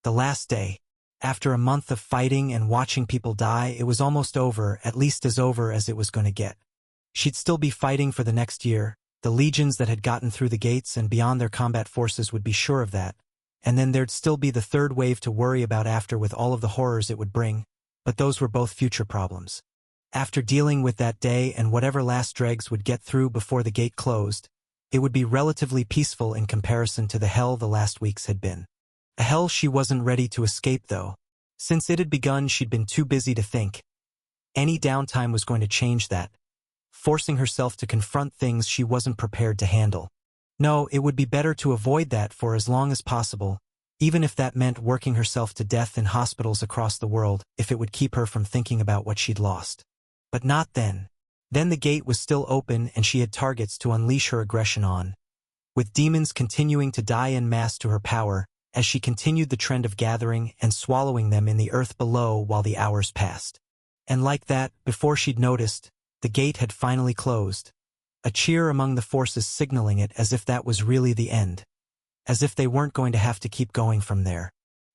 The last day. After a month of fighting and watching people die, it was almost over, at least as over as it was going to get. She'd still be fighting for the next year. The legions that had gotten through the gates and beyond their combat forces would be sure of that. And then there'd still be the third wave to worry about after, with all of the horrors it would bring. But those were both future problems. After dealing with that day and whatever last dregs would get through before the gate closed, it would be relatively peaceful in comparison to the hell the last weeks had been. A hell she wasn't ready to escape, though. Since it had begun, she'd been too busy to think. Any downtime was going to change that, forcing herself to confront things she wasn't prepared to handle. No, it would be better to avoid that for as long as possible, even if that meant working herself to death in hospitals across the world, if it would keep her from thinking about what she'd lost. But not then. Then the gate was still open and she had targets to unleash her aggression on. With demons continuing to die en masse to her power, as she continued the trend of gathering and swallowing them in the earth below while the hours passed. And like that, before she'd noticed, the gate had finally closed. A cheer among the forces signaling it, as if that was really the end. As if they weren't going to have to keep going from there.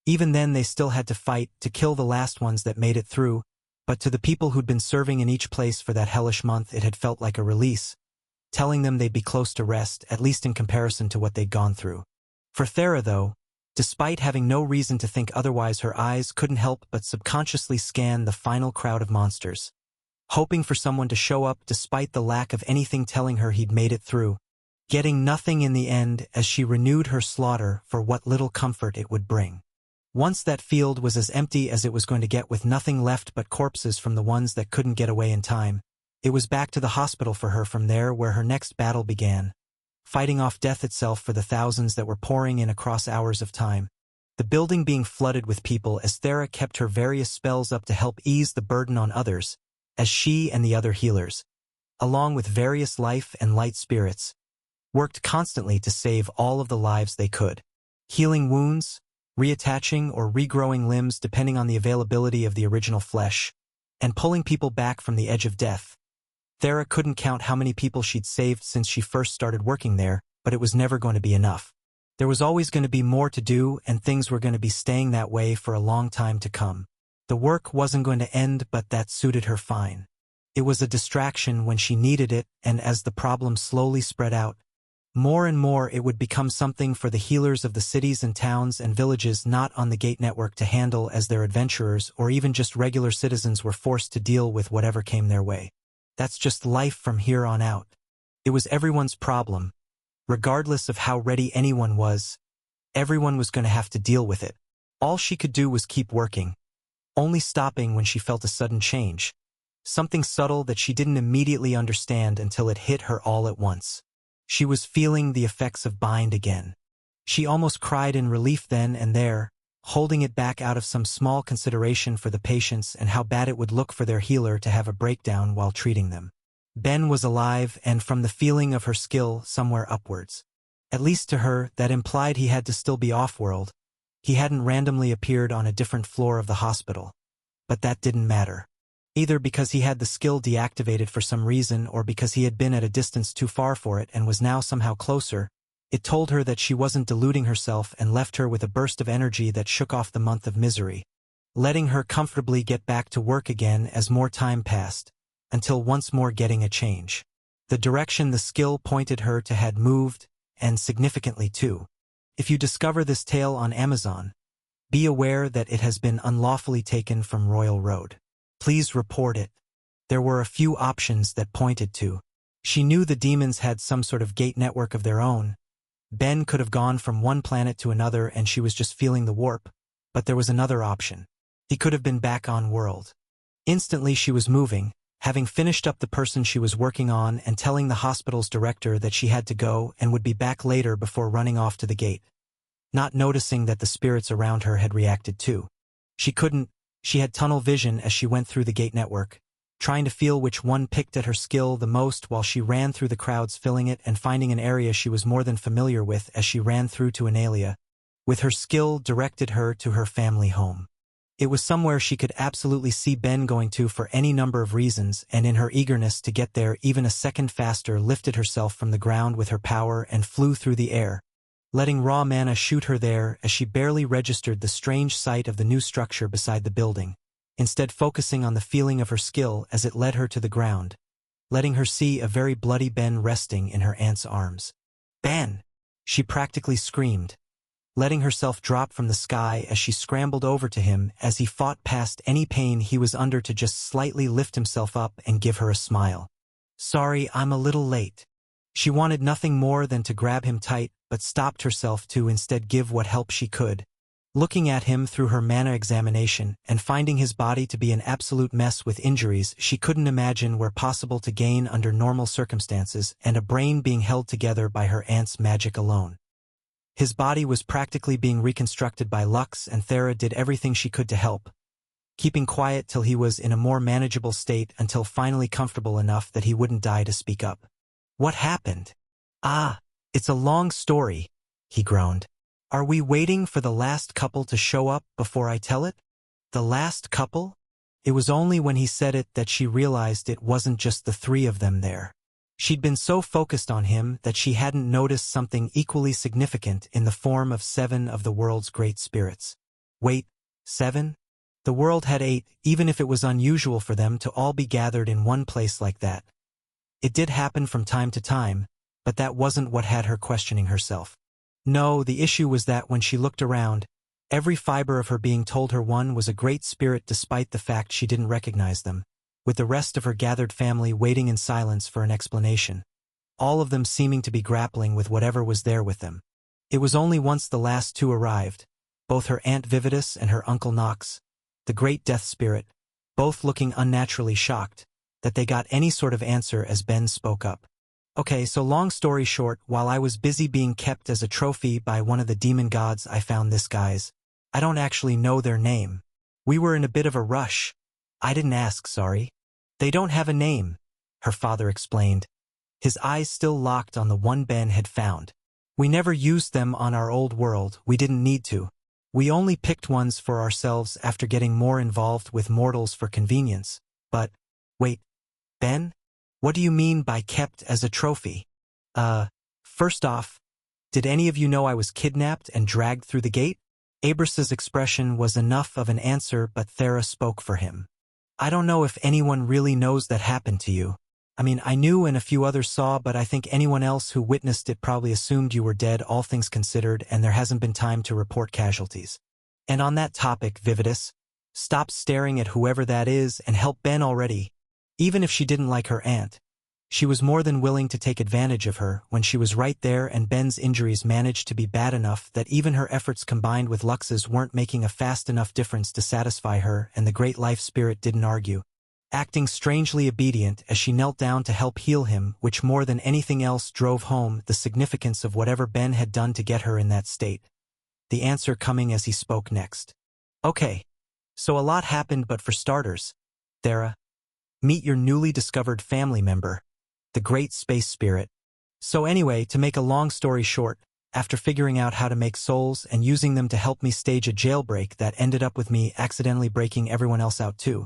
Even then they still had to fight, to kill the last ones that made it through, but to the people who'd been serving in each place for that hellish month it had felt like a release, telling them they'd be close to rest, at least in comparison to what they'd gone through. For Thera, though, despite having no reason to think otherwise, her eyes couldn't help but subconsciously scan the final crowd of monsters, hoping for someone to show up despite the lack of anything telling her he'd made it through, getting nothing in the end as she renewed her slaughter for what little comfort it would bring. Once that field was as empty as it was going to get, with nothing left but corpses from the ones that couldn't get away in time, it was back to the hospital for her from there, where her next battle began, fighting off death itself for the thousands that were pouring in across hours of time. The building being flooded with people as Thera kept her various spells up to help ease the burden on others, as she and the other healers, along with various life and light spirits, worked constantly to save all of the lives they could, healing wounds, reattaching or regrowing limbs depending on the availability of the original flesh, and pulling people back from the edge of death. Thera couldn't count how many people she'd saved since she first started working there, but it was never going to be enough. There was always going to be more to do, and things were going to be staying that way for a long time to come. The work wasn't going to end, but that suited her fine. It was a distraction when she needed it, and as the problem slowly spread out, more and more it would become something for the healers of the cities and towns and villages not on the Gate network to handle, as their adventurers or even just regular citizens were forced to deal with whatever came their way. That's just life from here on out. It was everyone's problem. Regardless of how ready anyone was, everyone was going to have to deal with it. All she could do was keep working, only stopping when she felt a sudden change, something subtle that she didn't immediately understand until it hit her all at once. She was feeling the effects of bind again. She almost cried in relief then and there, holding it back out of some small consideration for the patients and how bad it would look for their healer to have a breakdown while treating them. Ben was alive, and from the feeling of her skill somewhere upwards, at least to her, that implied he had to still be off-world. He hadn't randomly appeared on a different floor of the hospital. But that didn't matter. Either because he had the skill deactivated for some reason or because he had been at a distance too far for it and was now somehow closer, it told her that she wasn't deluding herself and left her with a burst of energy that shook off the month of misery, letting her comfortably get back to work again as more time passed, until once more getting a change. The direction the skill pointed her to had moved, and significantly too. If you discover this tale on Amazon, be aware that it has been unlawfully taken from Royal Road. Please report it. There were a few options that pointed to. She knew the demons had some sort of gate network of their own. Ben could have gone from one planet to another and she was just feeling the warp, but there was another option. He could have been back on world. Instantly she was moving, having finished up the person she was working on and telling the hospital's director that she had to go and would be back later before running off to the gate, not noticing that the spirits around her had reacted too. She had tunnel vision as she went through the gate network, trying to feel which one picked at her skill the most while she ran through the crowds filling it and finding an area she was more than familiar with as she ran through to Analia, with her skill directed her to her family home. It was somewhere she could absolutely see Ben going to for any number of reasons, and in her eagerness to get there even a second faster lifted herself from the ground with her power and flew through the air, letting raw mana shoot her there as she barely registered the strange sight of the new structure beside the building, instead focusing on the feeling of her skill as it led her to the ground, letting her see a very bloody Ben resting in her aunt's arms. "Ben!" she practically screamed, letting herself drop from the sky as she scrambled over to him as he fought past any pain he was under to just slightly lift himself up and give her a smile. "Sorry, I'm a little late." She wanted nothing more than to grab him tight, but stopped herself to instead give what help she could. Looking at him through her mana examination and finding his body to be an absolute mess with injuries she couldn't imagine were possible to gain under normal circumstances and a brain being held together by her aunt's magic alone. His body was practically being reconstructed by Lux, and Thera did everything she could to help, keeping quiet till he was in a more manageable state until finally comfortable enough that he wouldn't die to speak up. "What happened?" "Ah, it's a long story," he groaned. "Are we waiting for the last couple to show up before I tell it?" "The last couple?" It was only when he said it that she realized it wasn't just the three of them there. She'd been so focused on him that she hadn't noticed something equally significant in the form of 7 of the world's great spirits. Wait, 7? The world had 8, even if it was unusual for them to all be gathered in one place like that. It did happen from time to time, but that wasn't what had her questioning herself. No, the issue was that when she looked around, every fiber of her being told her one was a great spirit despite the fact she didn't recognize them, with the rest of her gathered family waiting in silence for an explanation, all of them seeming to be grappling with whatever was there with them. It was only once the last 2 arrived, both her Aunt Vividus and her Uncle Nox, the great death spirit, both looking unnaturally shocked, that they got any sort of answer as Ben spoke up. "Okay, so long story short, while I was busy being kept as a trophy by one of the demon gods, I found this guys. I don't actually know their name. We were in a bit of a rush. I didn't ask, sorry. They don't have a name," her father explained, his eyes still locked on the one Ben had found. "We never used them on our old world, we didn't need to. We only picked ones for ourselves after getting more involved with mortals for convenience. But, wait, Ben? What do you mean by kept as a trophy?" First off, did any of you know I was kidnapped and dragged through the gate?" Abras's expression was enough of an answer, but Thera spoke for him. "I don't know if anyone really knows that happened to you. I mean, I knew and a few others saw, but I think anyone else who witnessed it probably assumed you were dead, all things considered, and there hasn't been time to report casualties. And on that topic, Vividus, stop staring at whoever that is and help Ben already." Even if she didn't like her aunt, she was more than willing to take advantage of her when she was right there, and Ben's injuries managed to be bad enough that even her efforts combined with Lux's weren't making a fast enough difference to satisfy her, and the great life spirit didn't argue, acting strangely obedient as she knelt down to help heal him, which more than anything else drove home the significance of whatever Ben had done to get her in that state. The answer coming as he spoke next. "Okay, so a lot happened, but for starters, Thera, meet your newly discovered family member, the Great Space Spirit. So anyway, to make a long story short, after figuring out how to make souls and using them to help me stage a jailbreak that ended up with me accidentally breaking everyone else out too,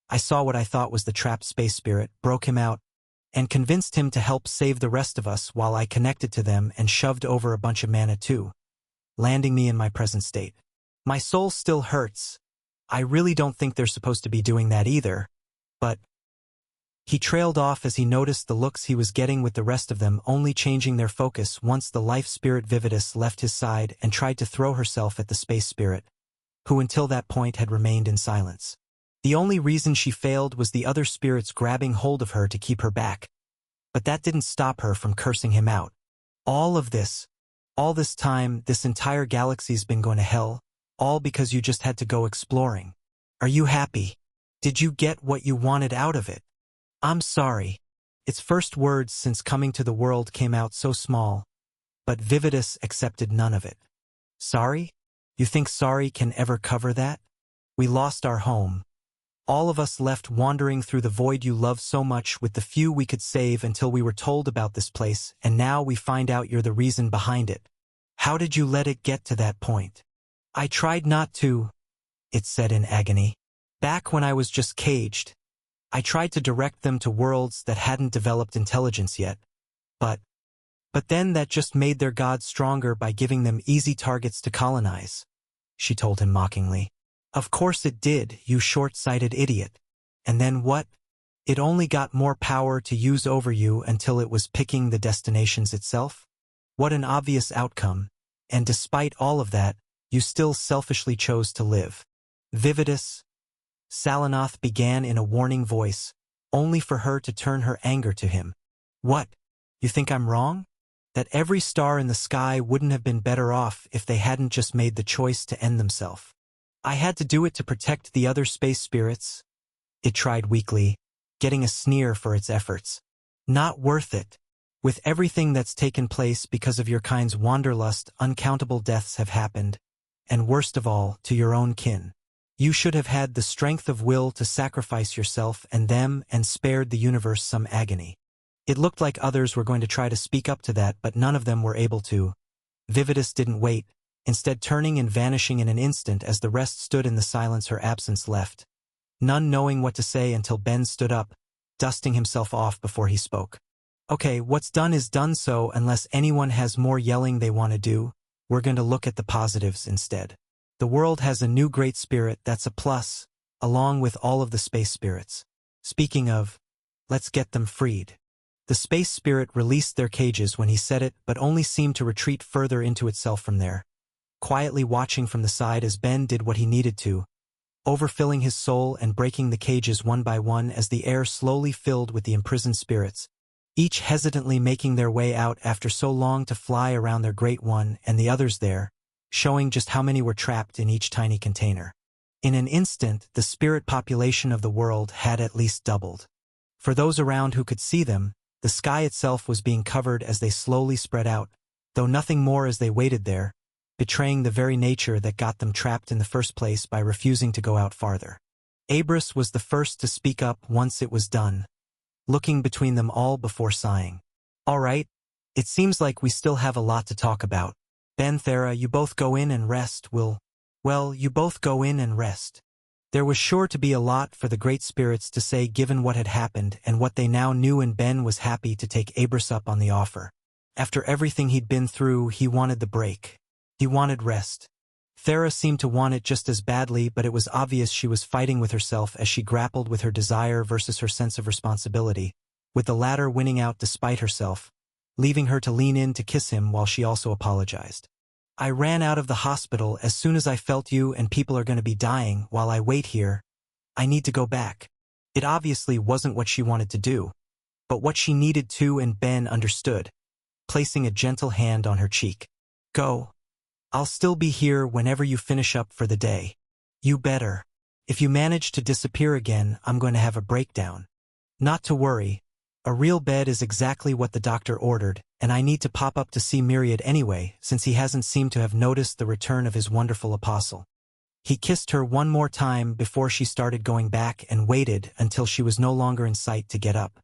I saw what I thought was the trapped space spirit, broke him out, and convinced him to help save the rest of us while I connected to them and shoved over a bunch of mana too, landing me in my present state. My soul still hurts. I really don't think they're supposed to be doing that either, but..." He trailed off as he noticed the looks he was getting with the rest of them only changing their focus once the life spirit Vividus left his side and tried to throw herself at the space spirit, who until that point had remained in silence. The only reason she failed was the other spirits grabbing hold of her to keep her back. But that didn't stop her from cursing him out. All this time, this entire galaxy's been going to hell, all because you just had to go exploring. Are you happy? Did you get what you wanted out of it? I'm sorry. Its first words since coming to the world came out so small, but Vividus accepted none of it. Sorry? You think sorry can ever cover that? We lost our home. All of us left wandering through the void you love so much with the few we could save until we were told about this place, and now we find out you're the reason behind it. How did you let it get to that point? I tried not to, it said in agony. Back when I was just caged, I tried to direct them to worlds that hadn't developed intelligence yet, but But then that just made their god stronger by giving them easy targets to colonize, she told him mockingly. Of course it did, you short-sighted idiot. And then what? It only got more power to use over you until it was picking the destinations itself? What an obvious outcome, and despite all of that, you still selfishly chose to live. Vividus, Salinoth began in a warning voice, only for her to turn her anger to him. What? You think I'm wrong? That every star in the sky wouldn't have been better off if they hadn't just made the choice to end themselves. I had to do it to protect the other space spirits, it tried weakly, getting a sneer for its efforts. Not worth it. With everything that's taken place because of your kind's wanderlust, uncountable deaths have happened, and worst of all, to your own kin. You should have had the strength of will to sacrifice yourself and them and spared the universe some agony. It looked like others were going to try to speak up to that, but none of them were able to. Vividus didn't wait, instead turning and vanishing in an instant as the rest stood in the silence her absence left. None knowing what to say until Ben stood up, dusting himself off before he spoke. Okay, what's done is done, so unless anyone has more yelling they want to do, we're going to look at the positives instead. The world has a new great spirit that's a plus, along with all of the space spirits. Speaking of, let's get them freed. The space spirit released their cages when he said it, but only seemed to retreat further into itself from there, quietly watching from the side as Ben did what he needed to, overfilling his soul and breaking the cages one by one as the air slowly filled with the imprisoned spirits, each hesitantly making their way out after so long to fly around their great one and the others there, showing just how many were trapped in each tiny container. In an instant, the spirit population of the world had at least doubled. For those around who could see them, the sky itself was being covered as they slowly spread out, though nothing more as they waited there, betraying the very nature that got them trapped in the first place by refusing to go out farther. Abrus was the first to speak up once it was done, looking between them all before sighing. All right, it seems like we still have a lot to talk about. Ben, Thera, you both go in and rest, you both go in and rest. There was sure to be a lot for the great spirits to say given what had happened and what they now knew, and Ben was happy to take Abrus up on the offer. After everything he'd been through, he wanted the break. He wanted rest. Thera seemed to want it just as badly, but it was obvious she was fighting with herself as she grappled with her desire versus her sense of responsibility, with the latter winning out despite herself, leaving her to lean in to kiss him while she also apologized. I ran out of the hospital as soon as I felt you, and people are going to be dying while I wait here. I need to go back. It obviously wasn't what she wanted to do, but what she needed to, and Ben understood, placing a gentle hand on her cheek. Go. I'll still be here whenever you finish up for the day. You better. If you manage to disappear again, I'm going to have a breakdown. Not to worry. A real bed is exactly what the doctor ordered, and I need to pop up to see Myriad anyway, since he hasn't seemed to have noticed the return of his wonderful apostle. He kissed her one more time before she started going back and waited until she was no longer in sight to get up.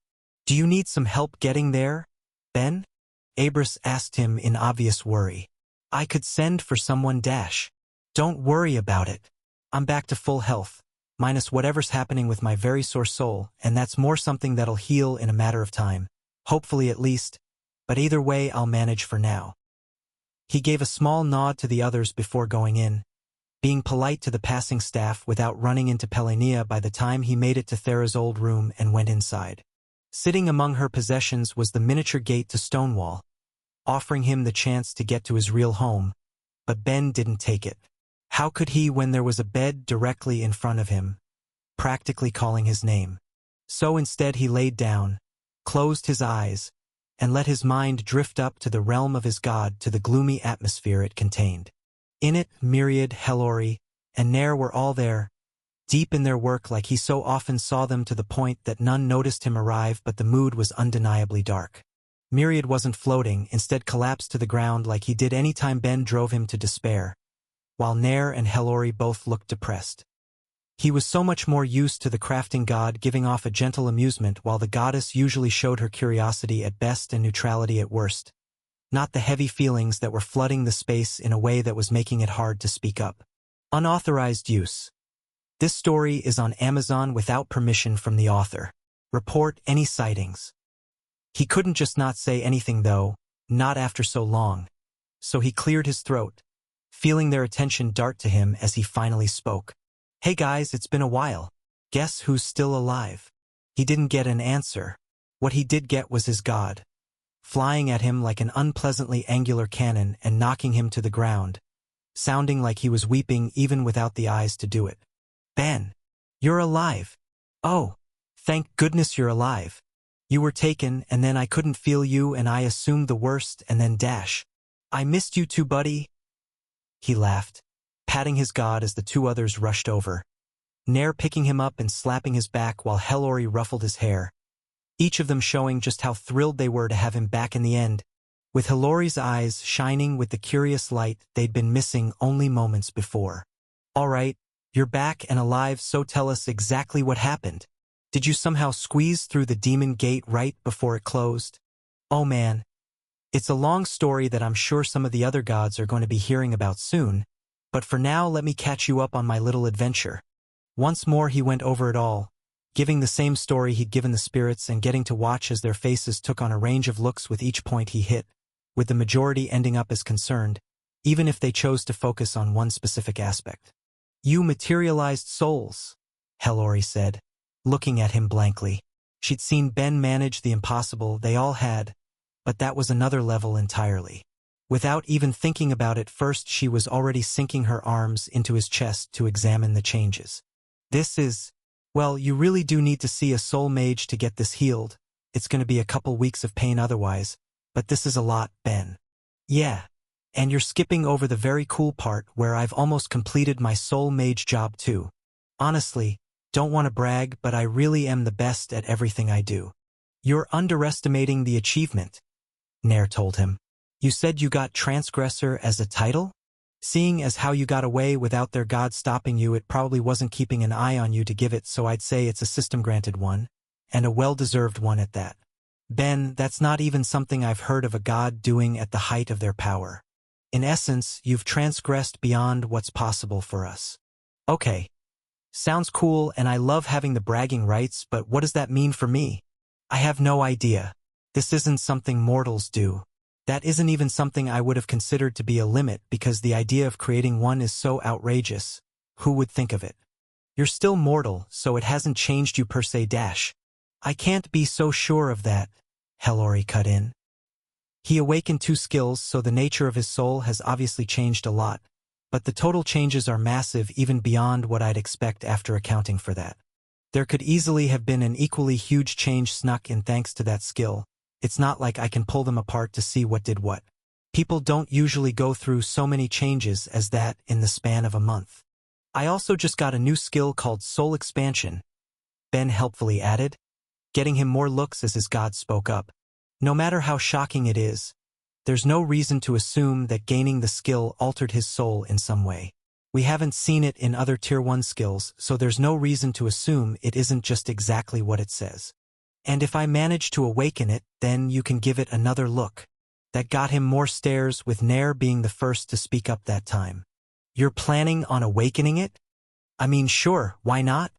Do you need some help getting there, Ben? Abrus asked him in obvious worry. I could send for someone. Don't worry about it. I'm back to full health, minus whatever's happening with my very sore soul, and that's more something that'll heal in a matter of time. Hopefully at least, but either way I'll manage for now. He gave a small nod to the others before going in, being polite to the passing staff without running into Pelania by the time he made it to Thera's old room and went inside. Sitting among her possessions was the miniature gate to Stonewall, offering him the chance to get to his real home, but Ben didn't take it. How could he when there was a bed directly in front of him, practically calling his name? So instead he laid down, closed his eyes, and let his mind drift up to the realm of his god, to the gloomy atmosphere it contained. In it, Myriad, Hellori, and Nair were all there, deep in their work like he so often saw them, to the point that none noticed him arrive, but the mood was undeniably dark. Myriad wasn't floating, instead collapsed to the ground like he did any time Ben drove him to despair, while Nair and Hellori both looked depressed. He was so much more used to the crafting god giving off a gentle amusement, while the goddess usually showed her curiosity at best and neutrality at worst, not the heavy feelings that were flooding the space in a way that was making it hard to speak up. Unauthorized use. This story is on Amazon without permission from the author. Report any sightings. He couldn't just not say anything though, Not after so long. So he cleared his throat, feeling their attention dart to him as he finally spoke. Hey guys, it's been a while. Guess who's still alive? He didn't get an answer. What he did get was his god, flying at him like an unpleasantly angular cannon and knocking him to the ground, sounding like he was weeping even without the eyes to do it. Ben, you're alive. Oh, thank goodness you're alive. You were taken and then I couldn't feel you and I assumed the worst and then dash. I missed you too, buddy. He laughed, patting his god as the two others rushed over, Nair picking him up and slapping his back while Hellori ruffled his hair, each of them showing just how thrilled they were to have him back in the end, with Hellori's eyes shining with the curious light they'd been missing only moments before. All right, you're back and alive, so tell us exactly what happened. Did you somehow squeeze through the demon gate right before it closed? Oh man. It's a long story that I'm sure some of the other gods are going to be hearing about soon, but for now let me catch you up on my little adventure. Once more he went over it all, giving the same story he'd given the spirits and getting to watch as their faces took on a range of looks with each point he hit, with the majority ending up as concerned, even if they chose to focus on one specific aspect. You materialized souls, Hellori said, looking at him blankly. She'd seen Ben manage the impossible, they all had, but that was another level entirely. Without even thinking about it first, she was already sinking her arms into his chest to examine the changes. This is, well, you really do need to see a soul mage to get this healed. It's going to be a couple weeks of pain otherwise, but this is a lot, Ben. Yeah, and you're skipping over the very cool part where I've almost completed my soul mage job too. Honestly, don't want to brag, but I really am the best at everything I do. You're underestimating the achievement, Nair told him. You said you got Transgressor as a title? Seeing as how you got away without their god stopping you, it probably wasn't keeping an eye on you to give it, so I'd say it's a system-granted one, and a well-deserved one at that. Ben, that's not even something I've heard of a god doing at the height of their power. In essence, you've transgressed beyond what's possible for us. Okay. Sounds cool, and I love having the bragging rights, but what does that mean for me? I have no idea. This isn't something mortals do. That isn't even something I would have considered to be a limit because the idea of creating one is so outrageous. Who would think of it? You're still mortal, so it hasn't changed you per se. I can't be so sure of that, Hellori cut in. He awakened 2 skills, so the nature of his soul has obviously changed a lot, but the total changes are massive, even beyond what I'd expect after accounting for that. There could easily have been an equally huge change snuck in thanks to that skill. It's not like I can pull them apart to see what did what. People don't usually go through so many changes as that in the span of a month. I also just got a new skill called Soul Expansion, Ben helpfully added, getting him more looks as his god spoke up. No matter how shocking it is, there's no reason to assume that gaining the skill altered his soul in some way. We haven't seen it in other Tier 1 skills, so there's no reason to assume it isn't just exactly what it says. And if I manage to awaken it, then you can give it another look. That got him more stares, with Nair being the first to speak up that time. You're planning on awakening it? I mean, sure, why not?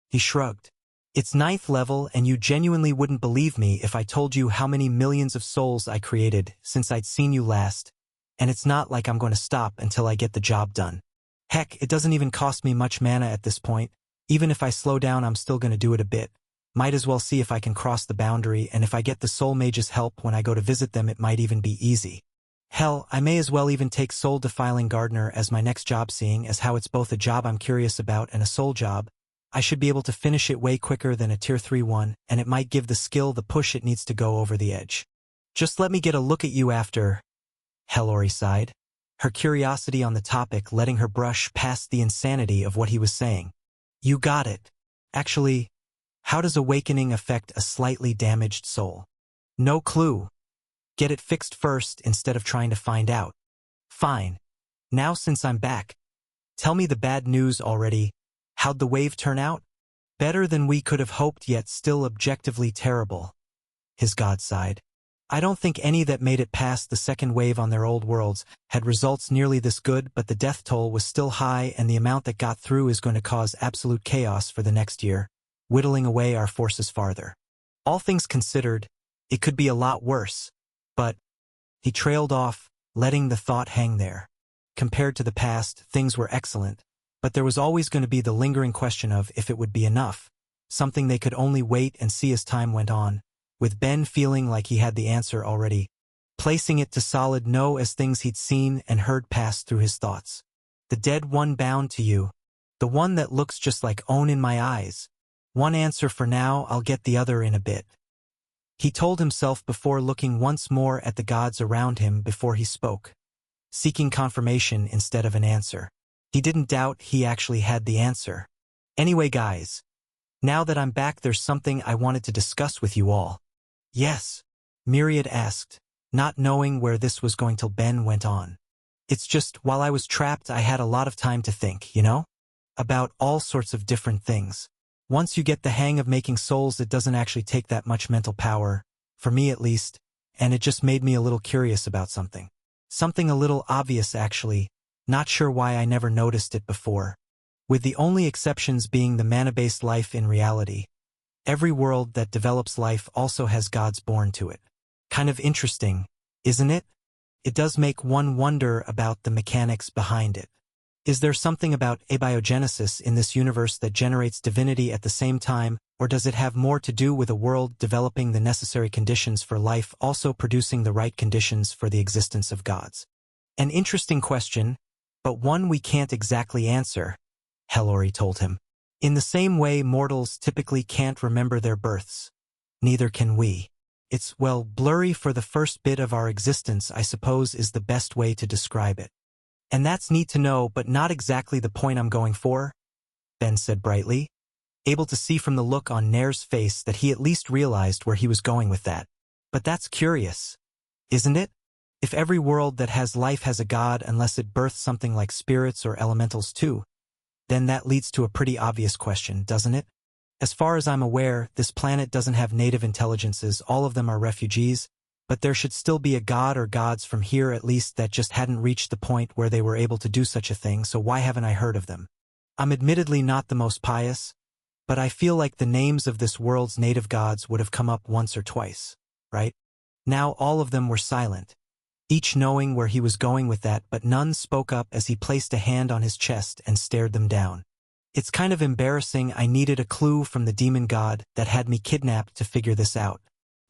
He shrugged. It's 9th level, and you genuinely wouldn't believe me if I told you how many millions of souls I created since I'd seen you last, and it's not like I'm going to stop until I get the job done. Heck, it doesn't even cost me much mana at this point. Even if I slow down, I'm still going to do it a bit. Might as well see if I can cross the boundary, and if I get the Soul Mage's help when I go to visit them, it might even be easy. Hell, I may as well even take Soul Defiling Gardener as my next job, seeing as how it's both a job I'm curious about and a soul job. I should be able to finish it way quicker than a Tier 3 one, and it might give the skill the push it needs to go over the edge. Just let me get a look at you after, Hellori sighed, her curiosity on the topic letting her brush past the insanity of what he was saying. You got it. Actually, how does awakening affect a slightly damaged soul? No clue. Get it fixed first instead of trying to find out. Fine. Now since I'm back, tell me the bad news already. How'd the wave turn out? Better than we could have hoped, yet still objectively terrible. His god sighed. I don't think any that made it past the second wave on their old worlds had results nearly this good, but the death toll was still high, and the amount that got through is going to cause absolute chaos for the next year, whittling away our forces farther. All things considered, it could be a lot worse. But He trailed off, letting the thought hang there. Compared to the past, things were excellent, but there was always going to be the lingering question of if it would be enough, something they could only wait and see as time went on, with Ben feeling like he had the answer already, placing it to solid no as things he'd seen and heard pass through his thoughts. The dead one bound to you. The one that looks just like Own in my eyes. One answer for now, I'll get the other in a bit. He told himself before looking once more at the gods around him before he spoke, seeking confirmation instead of an answer. He didn't doubt he actually had the answer. Anyway, guys, now that I'm back, there's something I wanted to discuss with you all. Yes, Myriad asked, not knowing where this was going till Ben went on. It's just, while I was trapped, I had a lot of time to think, about all sorts of different things. Once you get the hang of making souls, it doesn't actually take that much mental power, for me at least, and it just made me a little curious about something. Something a little obvious, actually, not sure why I never noticed it before. With the only exceptions being the mana-based life in reality. Every world that develops life also has gods born to it. Kind of interesting, isn't it? It does make one wonder about the mechanics behind it. Is there something about abiogenesis in this universe that generates divinity at the same time, or does it have more to do with a world developing the necessary conditions for life, also producing the right conditions for the existence of gods? An interesting question, but one we can't exactly answer, Hellori told him. In the same way mortals typically can't remember their births. Neither can we. It's, well, blurry for the first bit of our existence, I suppose, is the best way to describe it. And that's neat to know, but not exactly the point I'm going for, Ben said brightly, able to see from the look on Nair's face that he at least realized where he was going with that. But that's curious, isn't it? If every world that has life has a god unless it births something like spirits or elementals too, then that leads to a pretty obvious question, doesn't it? As far as I'm aware, this planet doesn't have native intelligences, all of them are refugees, but there should still be a god or gods from here at least that just hadn't reached the point where they were able to do such a thing, so why haven't I heard of them? I'm admittedly not the most pious, but I feel like the names of this world's native gods would have come up once or twice, right? Now all of them were silent, each knowing where he was going with that, but none spoke up as he placed a hand on his chest and stared them down. It's kind of embarrassing. I needed a clue from the demon god that had me kidnapped to figure this out.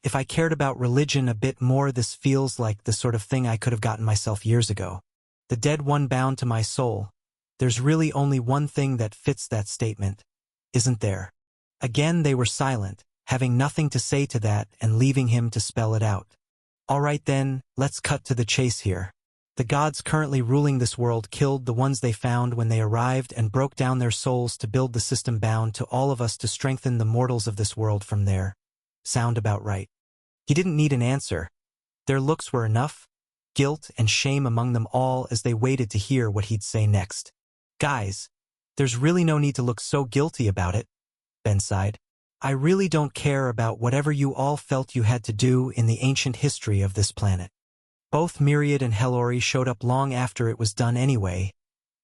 If I cared about religion a bit more, this feels like the sort of thing I could have gotten myself years ago. The dead one bound to my soul. There's really only one thing that fits that statement, isn't there? Again they were silent, having nothing to say to that and leaving him to spell it out. All right then, let's cut to the chase here. The gods currently ruling this world killed the ones they found when they arrived and broke down their souls to build the system bound to all of us to strengthen the mortals of this world from there. Sound about right. He didn't need an answer. Their looks were enough, guilt and shame among them all as they waited to hear what he'd say next. Guys, there's really no need to look so guilty about it, Ben sighed. I really don't care about whatever you all felt you had to do in the ancient history of this planet. Both Myriad and Hellori showed up long after it was done anyway.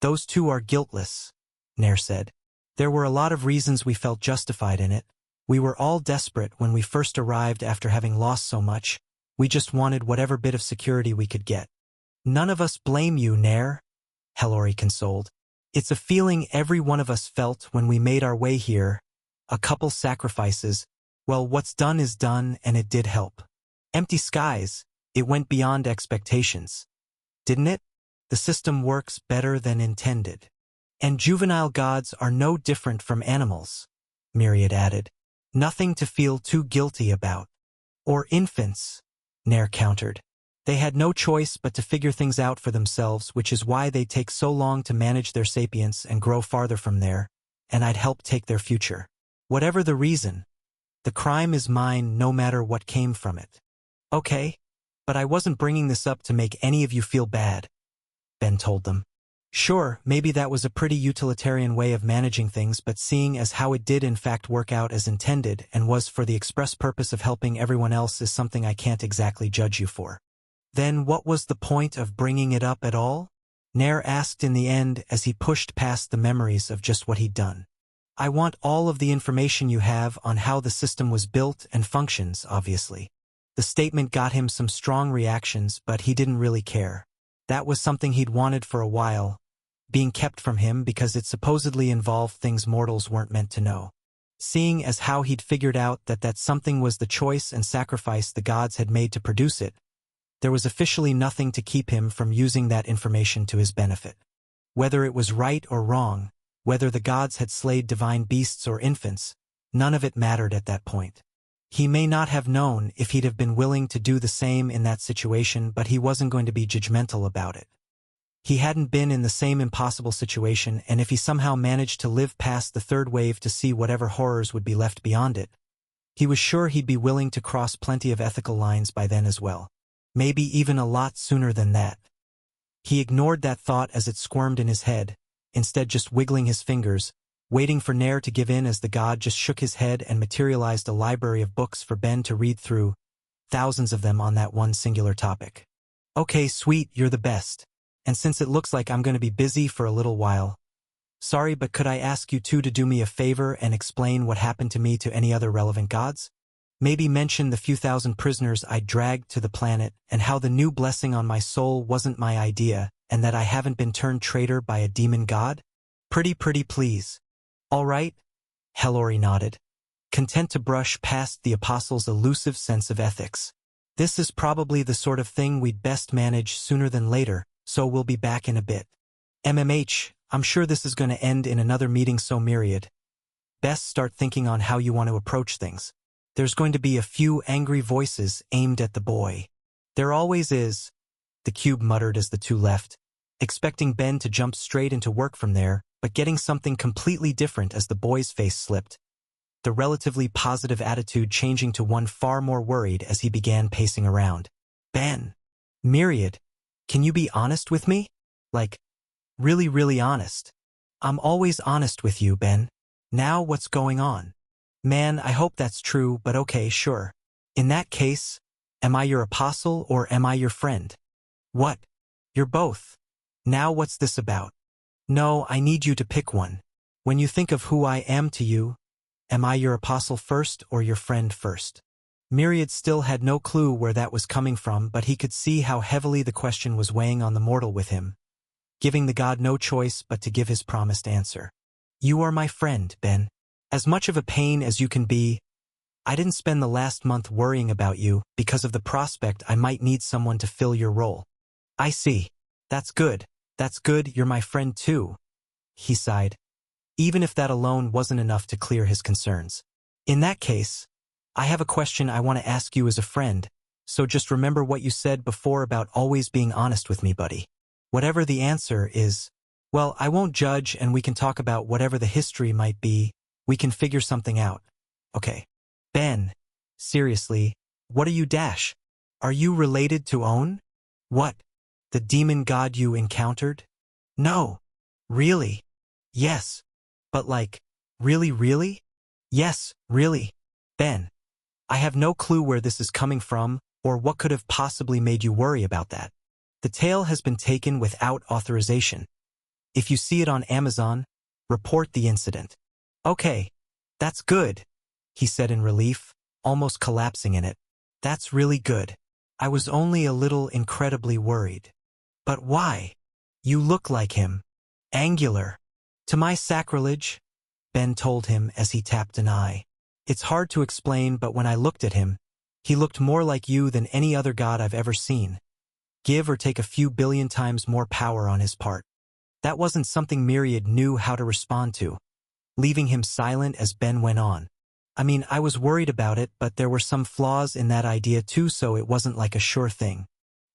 Those two are guiltless, Nair said. There were a lot of reasons we felt justified in it. We were all desperate when we first arrived after having lost so much. We just wanted whatever bit of security we could get. None of us blame you, Nair, Hellori consoled. It's a feeling every one of us felt when we made our way here. A couple sacrifices. Well, what's done is done, and it did help. Empty skies. It went beyond expectations. Didn't it? The system works better than intended. And juvenile gods are no different from animals, Myriad added. Nothing to feel too guilty about. Or infants, Nair countered. They had no choice but to figure things out for themselves, which is why they take so long to manage their sapience and grow farther from there, and I'd help take their future. Whatever the reason, the crime is mine no matter what came from it. Okay, but I wasn't bringing this up to make any of you feel bad, Ben told them. Sure, maybe that was a pretty utilitarian way of managing things, but seeing as how it did in fact work out as intended and was for the express purpose of helping everyone else is something I can't exactly judge you for. Then what was the point of bringing it up at all? Nair asked in the end as he pushed past the memories of just what he'd done. I want all of the information you have on how the system was built and functions, obviously. The statement got him some strong reactions, but he didn't really care. That was something he'd wanted for a while, being kept from him because it supposedly involved things mortals weren't meant to know. Seeing as how he'd figured out that something was the choice and sacrifice the gods had made to produce it, there was officially nothing to keep him from using that information to his benefit. Whether it was right or wrong, whether the gods had slayed divine beasts or infants, none of it mattered at that point. He may not have known if he'd have been willing to do the same in that situation, but he wasn't going to be judgmental about it. He hadn't been in the same impossible situation, and if he somehow managed to live past the third wave to see whatever horrors would be left beyond it, he was sure he'd be willing to cross plenty of ethical lines by then as well. Maybe even a lot sooner than that. He ignored that thought as it squirmed in his head, instead just wiggling his fingers, waiting for Nair to give in as the god just shook his head and materialized a library of books for Ben to read through, thousands of them on that one singular topic. Okay, sweet, you're the best. And since it looks like I'm going to be busy for a little while, sorry, but could I ask you two to do me a favor and explain what happened to me to any other relevant gods? Maybe mention the few thousand prisoners I dragged to the planet and how the new blessing on my soul wasn't my idea and that I haven't been turned traitor by a demon god? Pretty please. All right? Hellori nodded, content to brush past the apostle's elusive sense of ethics. This is probably the sort of thing we'd best manage sooner than later, so we'll be back in a bit. I'm sure this is going to end in another meeting so Myriad. Best start thinking on how you want to approach things. There's going to be a few angry voices aimed at the boy. There always is, the cube muttered as the two left, expecting Ben to jump straight into work from there, but getting something completely different as the boy's face slipped, the relatively positive attitude changing to one far more worried as he began pacing around. Ben. Myriad. Can you be honest with me? Like, really honest. I'm always honest with you, Ben. Now what's going on? Man, I hope that's true, but okay, sure. In that case, am I your apostle or am I your friend? What? You're both. Now what's this about? No, I need you to pick one. When you think of who I am to you, am I your apostle first or your friend first? Myriad still had no clue where that was coming from, but he could see how heavily the question was weighing on the mortal with him, giving the god no choice but to give his promised answer. You are my friend, Ben. As much of a pain as you can be, I didn't spend the last month worrying about you because of the prospect I might need someone to fill your role. I see. That's good. You're my friend too. He sighed, even if that alone wasn't enough to clear his concerns. In that case, I have a question I want to ask you as a friend, so just remember what you said before about always being honest with me, buddy. Whatever the answer is, well, I won't judge and we can talk about whatever the history might be. We can figure something out. Okay. Ben, seriously, what are you dash? Are you related to Own? What? The demon god you encountered? No. Really? Yes. But like, really? Yes, really. Ben, I have no clue where this is coming from or what could have possibly made you worry about that. The tale has been taken without authorization. If you see it on Amazon, report the incident. Okay, that's good, he said in relief, almost collapsing in it. That's really good. I was only a little incredibly worried. But why? You look like him. Angular. To my sacrilege, Ben told him as he tapped an eye. It's hard to explain, but when I looked at him, he looked more like you than any other god I've ever seen. Give or take a few billion times more power on his part. That wasn't something Myriad knew how to respond to, leaving him silent as Ben went on. I mean, I was worried about it, but there were some flaws in that idea too, so it wasn't like a sure thing.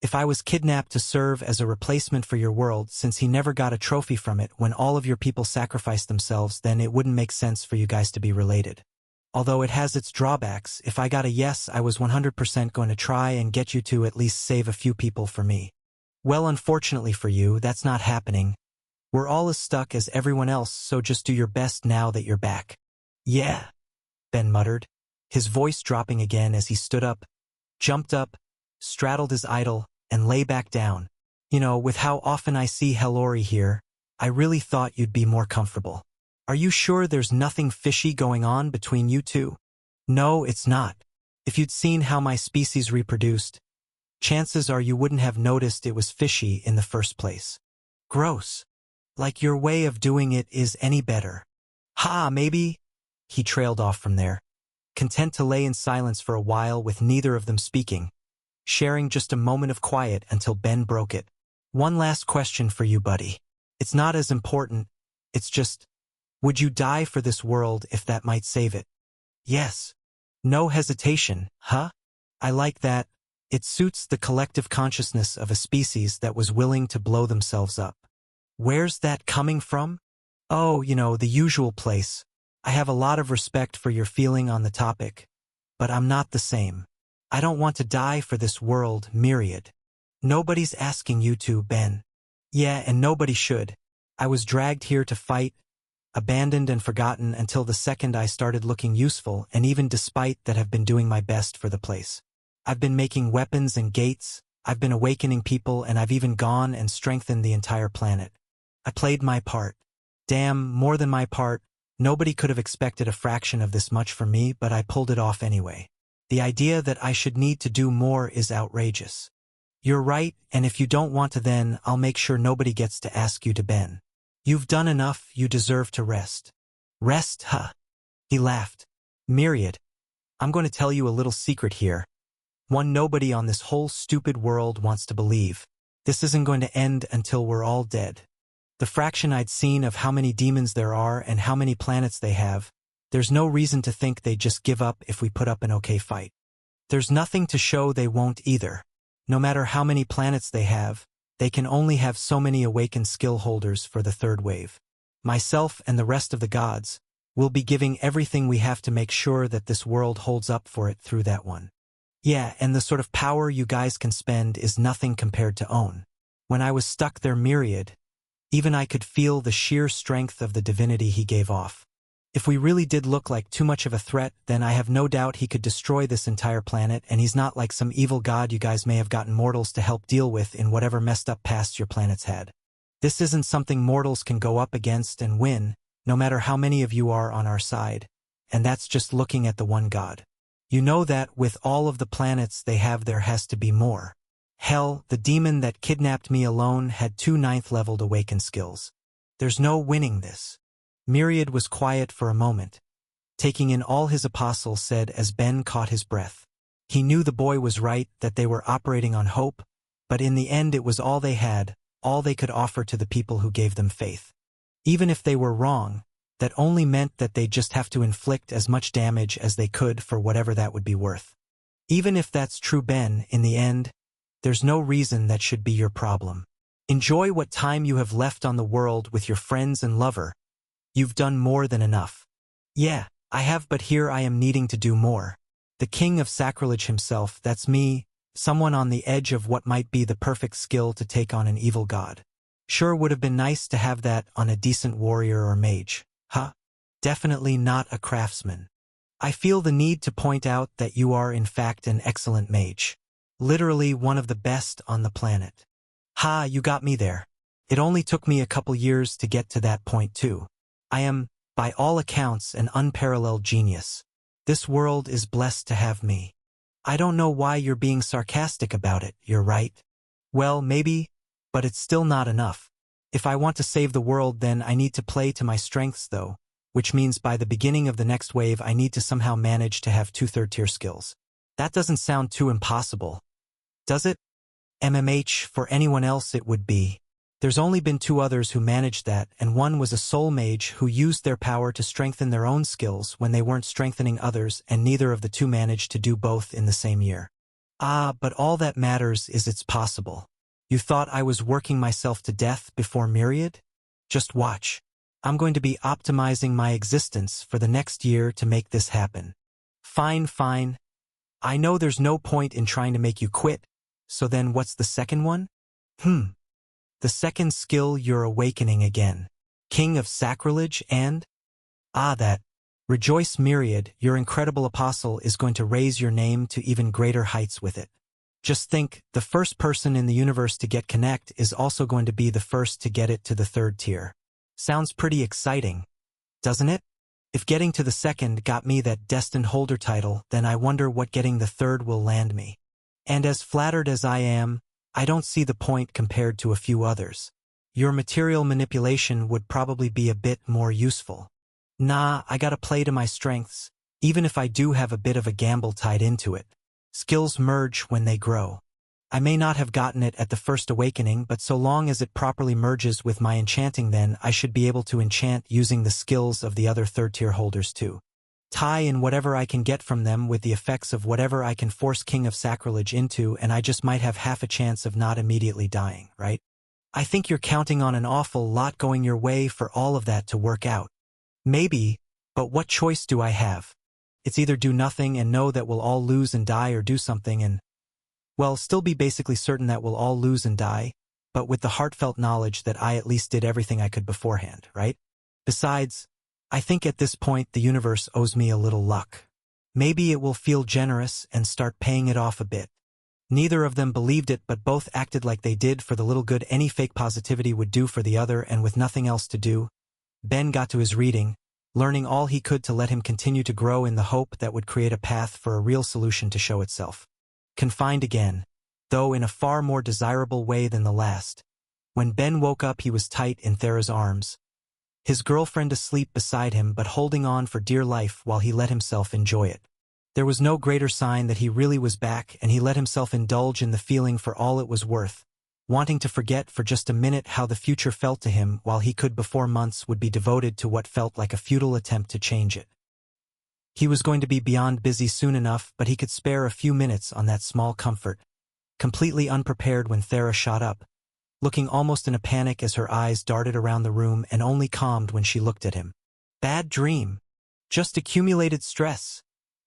If I was kidnapped to serve as a replacement for your world, since he never got a trophy from it when all of your people sacrificed themselves, then it wouldn't make sense for you guys to be related. Although it has its drawbacks, if I got a yes, I was 100% going to try and get you to at least save a few people for me. Well, unfortunately for you, that's not happening. We're all as stuck as everyone else, so just do your best now that you're back. Yeah, Ben muttered, his voice dropping again as he stood up, jumped up, straddled his idol, and lay back down. You know, with how often I see Hellori here, I really thought you'd be more comfortable. Are you sure there's nothing fishy going on between you two? No, it's not. If you'd seen how my species reproduced, chances are you wouldn't have noticed it was fishy in the first place. Gross. Like your way of doing it is any better. Ha, maybe? He trailed off from there, content to lay in silence for a while with neither of them speaking, sharing just a moment of quiet until Ben broke it. One last question for you, buddy. It's not as important, it's just, would you die for this world if that might save it? Yes. No hesitation, huh? I like that. It suits the collective consciousness of a species that was willing to blow themselves up. Where's that coming from? Oh, the usual place. I have a lot of respect for your feeling on the topic, but I'm not the same. I don't want to die for this world, Myriad. Nobody's asking you to, Ben. Yeah, and nobody should. I was dragged here to fight, abandoned and forgotten until the second I started looking useful, and even despite that have been doing my best for the place. I've been making weapons and gates, I've been awakening people, and I've even gone and strengthened the entire planet. I played my part. Damn, more than my part. Nobody could have expected a fraction of this much from me, but I pulled it off anyway. The idea that I should need to do more is outrageous. You're right, and if you don't want to, then I'll make sure nobody gets to ask you to, Ben. You've done enough, you deserve to rest. Rest, huh? He laughed. Myriad, I'm going to tell you a little secret here. One nobody on this whole stupid world wants to believe. This isn't going to end until we're all dead. The fraction I'd seen of how many demons there are and how many planets they have, there's no reason to think they'd just give up if we put up an okay fight. There's nothing to show they won't either. No matter how many planets they have, they can only have so many awakened skill holders for the third wave. Myself and the rest of the gods will be giving everything we have to make sure that this world holds up for it through that one. Yeah, and the sort of power you guys can spend is nothing compared to own. When I was stuck there, Myriad, even I could feel the sheer strength of the divinity he gave off. If we really did look like too much of a threat, then I have no doubt he could destroy this entire planet, and he's not like some evil god you guys may have gotten mortals to help deal with in whatever messed up past your planet's had. This isn't something mortals can go up against and win, no matter how many of you are on our side, and that's just looking at the one god. You know that with all of the planets they have, there has to be more. Hell, the demon that kidnapped me alone had 2 9th-leveled awakened skills. There's no winning this. Myriad was quiet for a moment, taking in all his apostles said as Ben caught his breath. He knew the boy was right, that they were operating on hope, but in the end it was all they had, all they could offer to the people who gave them faith. Even if they were wrong, that only meant that they'd just have to inflict as much damage as they could for whatever that would be worth. Even if that's true, Ben, in the end, there's no reason that should be your problem. Enjoy what time you have left on the world with your friends and lover. You've done more than enough. Yeah, I have, but here I am needing to do more. The king of sacrilege himself, that's me, someone on the edge of what might be the perfect skill to take on an evil god. Sure would have been nice to have that on a decent warrior or mage. Huh? Definitely not a craftsman. I feel the need to point out that you are in fact an excellent mage. Literally one of the best on the planet. Ha, you got me there. It only took me a couple years to get to that point too. I am, by all accounts, an unparalleled genius. This world is blessed to have me. I don't know why you're being sarcastic about it, you're right. Well, maybe, but it's still not enough. If I want to save the world, then I need to play to my strengths though, which means by the beginning of the next wave I need to somehow manage to have 2 third-tier skills. That doesn't sound too impossible, does it? MMH, for anyone else it would be. There's only been 2 others who managed that, and one was a soul mage who used their power to strengthen their own skills when they weren't strengthening others, and neither of the 2 managed to do both in the same year. Ah, but all that matters is it's possible. You thought I was working myself to death before Myriad? Just watch. I'm going to be optimizing my existence for the next year to make this happen. Fine, fine. I know there's no point in trying to make you quit, so then what's the second one? The second skill, you're awakening again. King of sacrilege and? Ah, that. Rejoice, Myriad, your incredible apostle is going to raise your name to even greater heights with it. Just think, the first person in the universe to get Connect is also going to be the first to get it to the 3rd tier. Sounds pretty exciting, doesn't it? If getting to the second got me that destined holder title, then I wonder what getting the third will land me. And as flattered as I am, I don't see the point compared to a few others. Your material manipulation would probably be a bit more useful. Nah, I gotta play to my strengths, even if I do have a bit of a gamble tied into it. Skills merge when they grow. I may not have gotten it at the first awakening, but so long as it properly merges with my enchanting, then I should be able to enchant using the skills of the other third-tier holders too. Tie in whatever I can get from them with the effects of whatever I can force King of Sacrilege into, and I just might have half a chance of not immediately dying, right? I think you're counting on an awful lot going your way for all of that to work out. Maybe, but what choice do I have? It's either do nothing and know that we'll all lose and die, or do something and, well, still be basically certain that we'll all lose and die, but with the heartfelt knowledge that I at least did everything I could beforehand, right? Besides, I think at this point the universe owes me a little luck. Maybe it will feel generous and start paying it off a bit. Neither of them believed it, but both acted like they did for the little good any fake positivity would do for the other, and with nothing else to do, Ben got to his reading, learning all he could to let him continue to grow in the hope that would create a path for a real solution to show itself. Confined again, though in a far more desirable way than the last. When Ben woke up, he was tight in Thera's arms, his girlfriend asleep beside him but holding on for dear life while he let himself enjoy it. There was no greater sign that he really was back, and he let himself indulge in the feeling for all it was worth, wanting to forget for just a minute how the future felt to him, while he could before months would be devoted to what felt like a futile attempt to change it. He was going to be beyond busy soon enough, but he could spare a few minutes on that small comfort, completely unprepared when Thera shot up, looking almost in a panic as her eyes darted around the room, and only calmed when she looked at him. Bad dream. Just accumulated stress,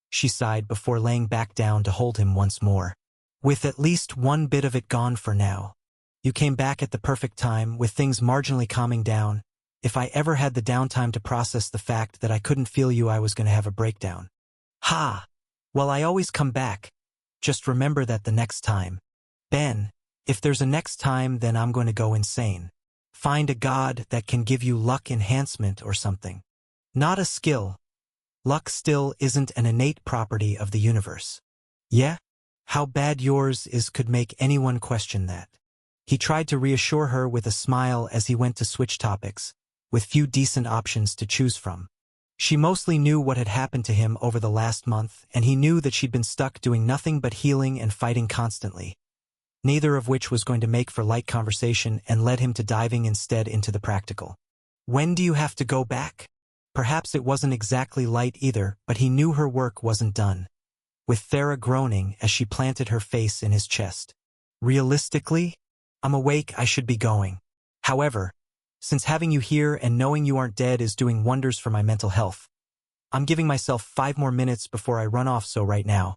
she sighed before laying back down to hold him once more. With at least one bit of it gone for now. You came back at the perfect time, with things marginally calming down. If I ever had the downtime to process the fact that I couldn't feel you, I was going to have a breakdown. Ha! Well, I always come back. Just remember that the next time. Ben, if there's a next time, then I'm going to go insane. Find a god that can give you luck enhancement or something. Not a skill. Luck still isn't an innate property of the universe. Yeah? How bad yours is could make anyone question that. He tried to reassure her with a smile as he went to switch topics, with few decent options to choose from. She mostly knew what had happened to him over the last month, and he knew that she'd been stuck doing nothing but healing and fighting constantly, neither of which was going to make for light conversation, and led him to diving instead into the practical. When do you have to go back? Perhaps it wasn't exactly light either, but he knew her work wasn't done, with Thera groaning as she planted her face in his chest. Realistically, I'm awake, I should be going. However, since having you here and knowing you aren't dead is doing wonders for my mental health, I'm giving myself 5 more minutes before I run off, so right now,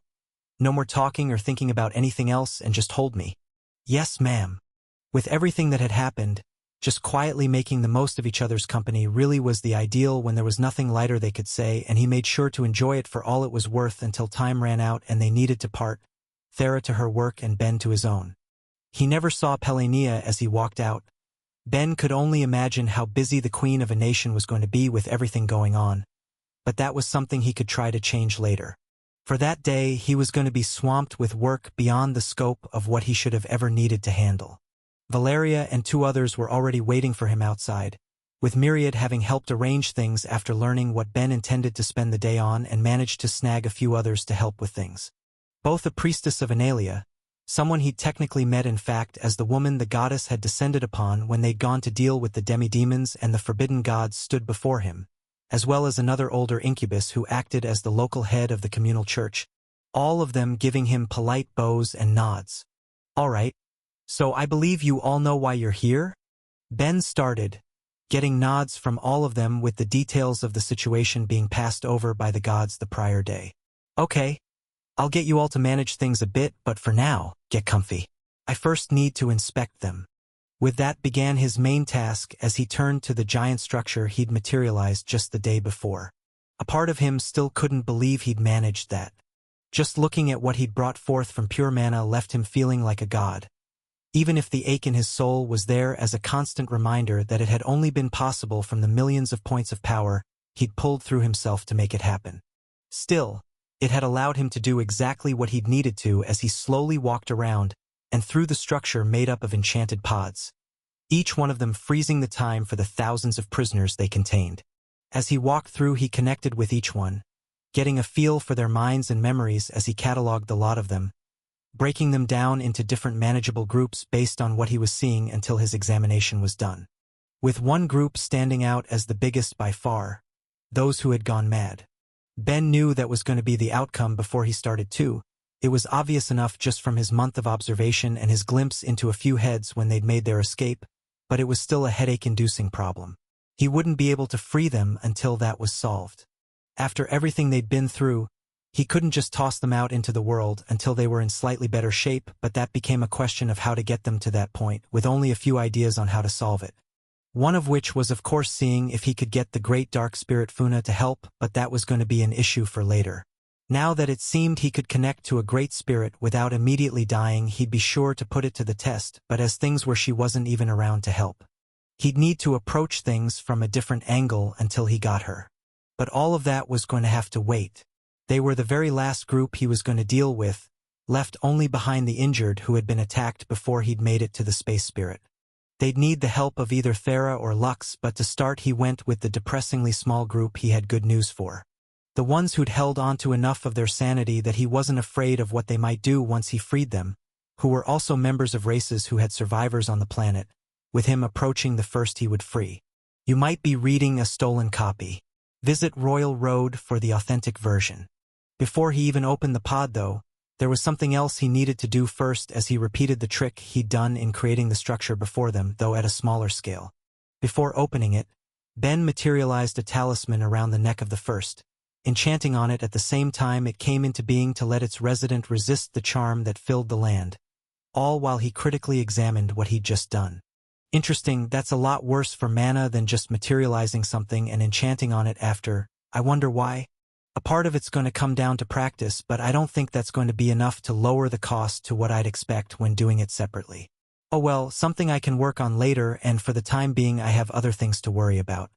no more talking or thinking about anything else, and just hold me. Yes, ma'am. With everything that had happened, just quietly making the most of each other's company really was the ideal when there was nothing lighter they could say, and he made sure to enjoy it for all it was worth until time ran out and they needed to part, Thera to her work and Ben to his own. He never saw Pelenia as he walked out. Ben could only imagine how busy the queen of a nation was going to be with everything going on, but that was something he could try to change later. For that day, he was going to be swamped with work beyond the scope of what he should have ever needed to handle. Valeria and 2 others were already waiting for him outside, with Myriad having helped arrange things after learning what Ben intended to spend the day on, and managed to snag a few others to help with things. Both a priestess of Analia, someone he'd technically met in fact as the woman the goddess had descended upon when they'd gone to deal with the demi-demons and the forbidden gods, stood before him, as well as another older incubus who acted as the local head of the communal church, all of them giving him polite bows and nods. All right, so I believe you all know why you're here? Ben started, getting nods from all of them with the details of the situation being passed over by the gods the prior day. Okay, I'll get you all to manage things a bit, but for now, get comfy. I first need to inspect them. With that began his main task as he turned to the giant structure he'd materialized just the day before. A part of him still couldn't believe he'd managed that. Just looking at what he'd brought forth from pure mana left him feeling like a god. Even if the ache in his soul was there as a constant reminder that it had only been possible from the millions of points of power he'd pulled through himself to make it happen. Still, it had allowed him to do exactly what he'd needed to as he slowly walked around and through the structure made up of enchanted pods, each one of them freezing the time for the thousands of prisoners they contained. As he walked through, he connected with each one, getting a feel for their minds and memories as he cataloged the lot of them, breaking them down into different manageable groups based on what he was seeing until his examination was done. With one group standing out as the biggest by far, those who had gone mad. Ben knew that was going to be the outcome before he started too. It was obvious enough just from his month of observation and his glimpse into a few heads when they'd made their escape, but it was still a headache-inducing problem. He wouldn't be able to free them until that was solved. After everything they'd been through, he couldn't just toss them out into the world until they were in slightly better shape, but that became a question of how to get them to that point, with only a few ideas on how to solve it. One of which was of course seeing if he could get the great dark spirit Funa to help, but that was going to be an issue for later. Now that it seemed he could connect to a great spirit without immediately dying, he'd be sure to put it to the test, but as things were, she wasn't even around to help. He'd need to approach things from a different angle until he got her. But all of that was going to have to wait. They were the very last group he was going to deal with, left only behind the injured who had been attacked before he'd made it to the space spirit. They'd need the help of either Thera or Lux, but to start he went with the depressingly small group he had good news for. The ones who'd held onto enough of their sanity that he wasn't afraid of what they might do once he freed them, who were also members of races who had survivors on the planet, with him approaching the first he would free. You might be reading a stolen copy. Visit Royal Road for the authentic version. Before he even opened the pod though, there was something else he needed to do first as he repeated the trick he'd done in creating the structure before them, though at a smaller scale. Before opening it, Ben materialized a talisman around the neck of the first, enchanting on it at the same time it came into being to let its resident resist the charm that filled the land, all while he critically examined what he'd just done. Interesting, that's a lot worse for mana than just materializing something and enchanting on it after. I wonder why? A part of it's going to come down to practice, but I don't think that's going to be enough to lower the cost to what I'd expect when doing it separately. Oh well, something I can work on later, and for the time being I have other things to worry about.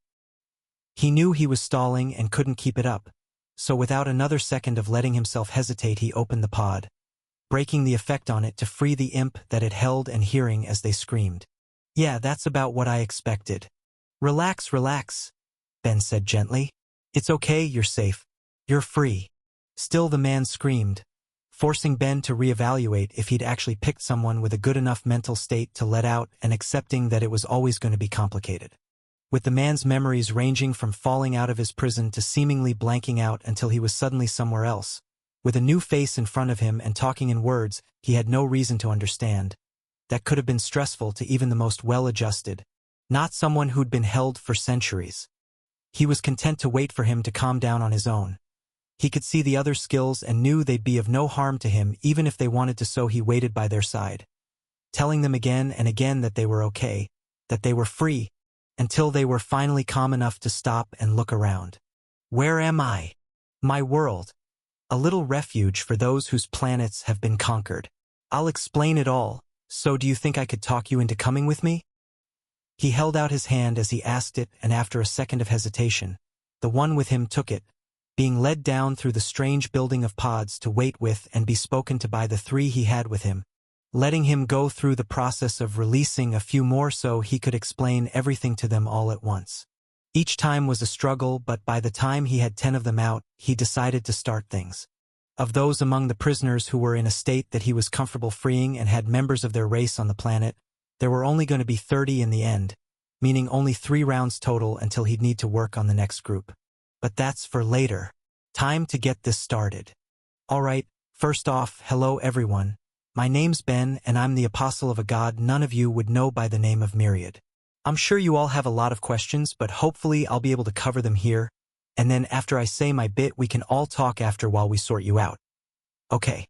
He knew he was stalling and couldn't keep it up, so without another second of letting himself hesitate he opened the pod, breaking the effect on it to free the imp that it held and hearing as they screamed. Yeah, that's about what I expected. Relax, relax, Ben said gently. It's okay, you're safe. You're free. Still the man screamed, forcing Ben to reevaluate if he'd actually picked someone with a good enough mental state to let out and accepting that it was always going to be complicated. With the man's memories ranging from falling out of his prison to seemingly blanking out until he was suddenly somewhere else, with a new face in front of him and talking in words he had no reason to understand. That could have been stressful to even the most well-adjusted, not someone who'd been held for centuries. He was content to wait for him to calm down on his own. He could see the other skills and knew they'd be of no harm to him even if they wanted to, so he waited by their side, telling them again and again that they were okay, that they were free, until they were finally calm enough to stop and look around. Where am I? My world. A little refuge for those whose planets have been conquered. I'll explain it all. So do you think I could talk you into coming with me? He held out his hand as he asked it, and after a second of hesitation, the one with him took it, being led down through the strange building of pods to wait with and be spoken to by the three he had with him, letting him go through the process of releasing a few more so he could explain everything to them all at once. Each time was a struggle, but by the time he had 10 of them out, he decided to start things. Of those among the prisoners who were in a state that he was comfortable freeing and had members of their race on the planet, there were only going to be 30 in the end, meaning only 3 rounds total until he'd need to work on the next group. But that's for later. Time to get this started. Alright, first off, hello everyone. My name's Ben and I'm the apostle of a god none of you would know by the name of Myriad. I'm sure you all have a lot of questions, but hopefully I'll be able to cover them here, and then after I say my bit we can all talk after while we sort you out. Okay.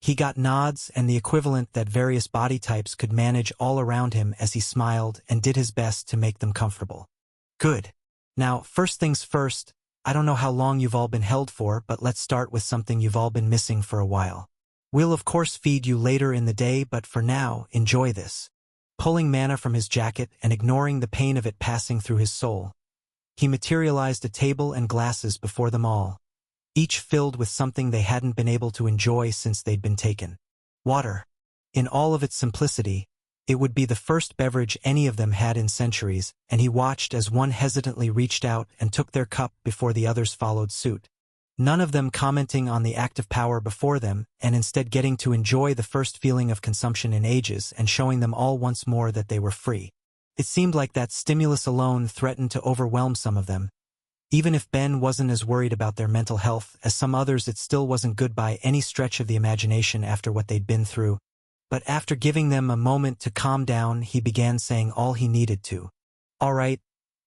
He got nods and the equivalent that various body types could manage all around him as he smiled and did his best to make them comfortable. Good. Now, first things first, I don't know how long you've all been held for, but let's start with something you've all been missing for a while. We'll of course feed you later in the day, but for now, enjoy this. Pulling mana from his jacket and ignoring the pain of it passing through his soul, He materialized a table and glasses before them all, each filled with something they hadn't been able to enjoy since they'd been taken. Water. In all of its simplicity, it would be the first beverage any of them had in centuries, and he watched as one hesitantly reached out and took their cup before the others followed suit. None of them commenting on the active power before them, and instead getting to enjoy the first feeling of consumption in ages and showing them all once more that they were free. It seemed like that stimulus alone threatened to overwhelm some of them. Even if Ben wasn't as worried about their mental health as some others, it still wasn't good by any stretch of the imagination after what they'd been through. But after giving them a moment to calm down, he began saying all he needed to. All right,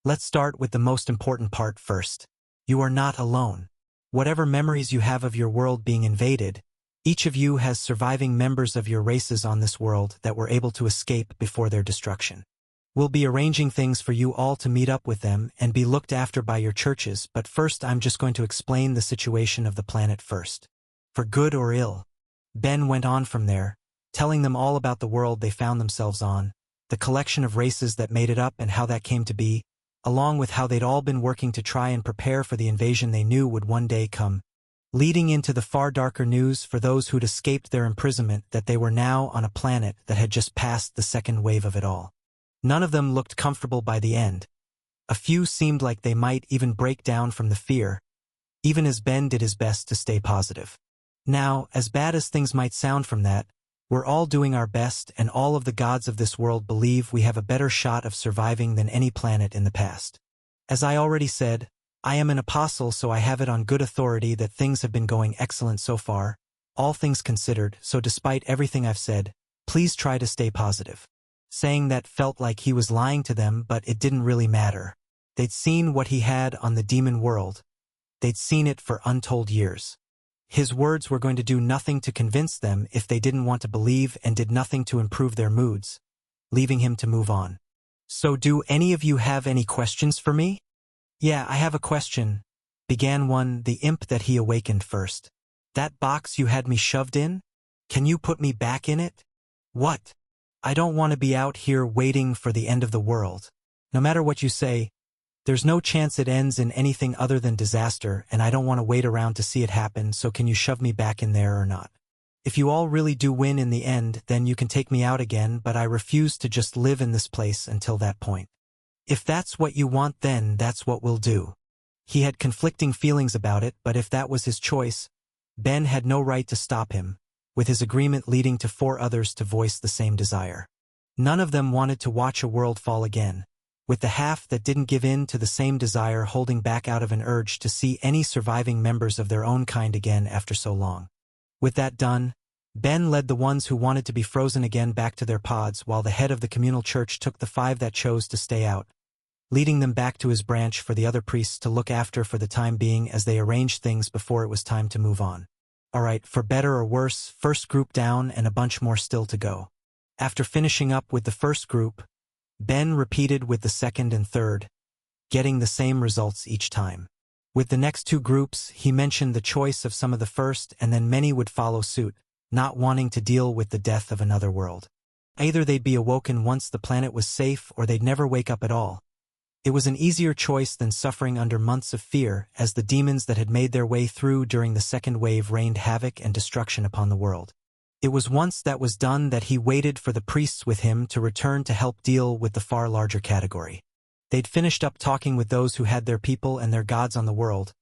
let's start with the most important part first. You are not alone. Whatever memories you have of your world being invaded, each of you has surviving members of your races on this world that were able to escape before their destruction. We'll be arranging things for you all to meet up with them and be looked after by your churches, but first I'm just going to explain the situation of the planet first. For good or ill, Ben went on from there, telling them all about the world they found themselves on, the collection of races that made it up and how that came to be, along with how they'd all been working to try and prepare for the invasion they knew would one day come, leading into the far darker news for those who'd escaped their imprisonment that they were now on a planet that had just passed the second wave of it all. None of them looked comfortable by the end. A few seemed like they might even break down from the fear, even as Ben did his best to stay positive. Now, as bad as things might sound from that, we're all doing our best, and all of the gods of this world believe we have a better shot of surviving than any planet in the past. As I already said, I am an apostle, so I have it on good authority that things have been going excellent so far, all things considered, so despite everything I've said, please try to stay positive. Saying that felt like he was lying to them, but it didn't really matter. They'd seen what he had on the demon world. They'd seen it for untold years. His words were going to do nothing to convince them if they didn't want to believe, and did nothing to improve their moods, leaving him to move on. So do any of you have any questions for me? Yeah, I have a question, began one, the imp that he awakened first. That box you had me shoved in? Can you put me back in it? What? I don't want to be out here waiting for the end of the world. No matter what you say, there's no chance it ends in anything other than disaster, and I don't want to wait around to see it happen, so can you shove me back in there or not? If you all really do win in the end, then you can take me out again, but I refuse to just live in this place until that point. If that's what you want, then that's what we'll do. He had conflicting feelings about it, but if that was his choice, Ben had no right to stop him, with his agreement leading to 4 others to voice the same desire. None of them wanted to watch a world fall again, with the half that didn't give in to the same desire holding back out of an urge to see any surviving members of their own kind again after so long. With that done, Ben led the ones who wanted to be frozen again back to their pods, while the head of the communal church took the 5 that chose to stay out, leading them back to his branch for the other priests to look after for the time being as they arranged things before it was time to move on. All right, for better or worse, first group down and a bunch more still to go. After finishing up with the first group, Ben repeated with the second and third, getting the same results each time. With the next 2 groups, he mentioned the choice of some of the first, and then many would follow suit, not wanting to deal with the death of another world. Either they'd be awoken once the planet was safe, or they'd never wake up at all. It was an easier choice than suffering under months of fear, as the demons that had made their way through during the second wave rained havoc and destruction upon the world. It was once that was done that he waited for the priests with him to return to help deal with the far larger category. They'd finished up talking with those who had their people and their gods on the world,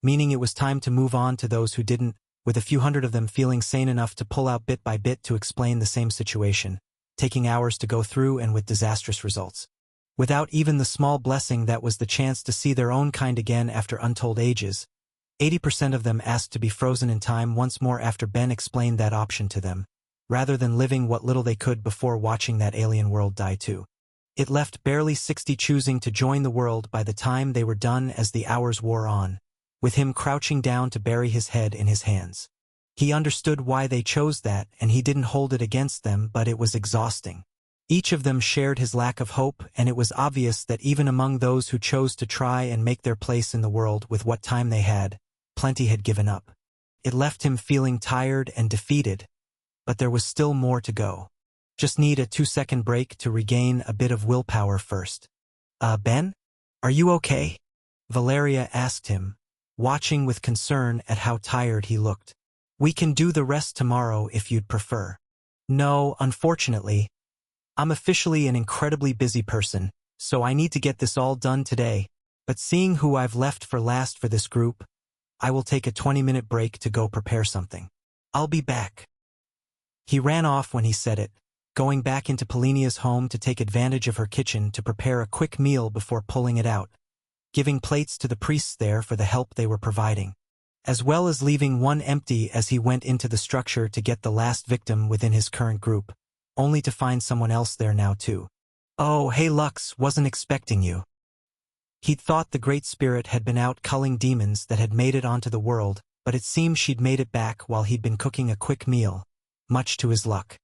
meaning it was time to move on to those who didn't, with a few hundred of them feeling sane enough to pull out bit by bit to explain the same situation, taking hours to go through and with disastrous results. Without even the small blessing that was the chance to see their own kind again after untold ages, 80% of them asked to be frozen in time once more after Ben explained that option to them, rather than living what little they could before watching that alien world die too. It left barely 60 choosing to join the world by the time they were done as the hours wore on, with him crouching down to bury his head in his hands. He understood why they chose that, and he didn't hold it against them, but it was exhausting. Each of them shared his lack of hope, and it was obvious that even among those who chose to try and make their place in the world with what time they had, plenty had given up. It left him feeling tired and defeated, but there was still more to go. Just need a 2-second break to regain a bit of willpower first. Ben? Are you okay? Valeria asked him, watching with concern at how tired he looked. We can do the rest tomorrow if you'd prefer. No, unfortunately. I'm officially an incredibly busy person, so I need to get this all done today. But seeing who I've left for last for this group, I will take a 20-minute break to go prepare something. I'll be back. He ran off when he said it, going back into Polinia's home to take advantage of her kitchen to prepare a quick meal before pulling it out, giving plates to the priests there for the help they were providing, as well as leaving one empty as he went into the structure to get the last victim within his current group, only to find someone else there now too. Oh, hey Lux, wasn't expecting you. He'd thought the Great Spirit had been out culling demons that had made it onto the world, but it seemed she'd made it back while he'd been cooking a quick meal, much to his luck.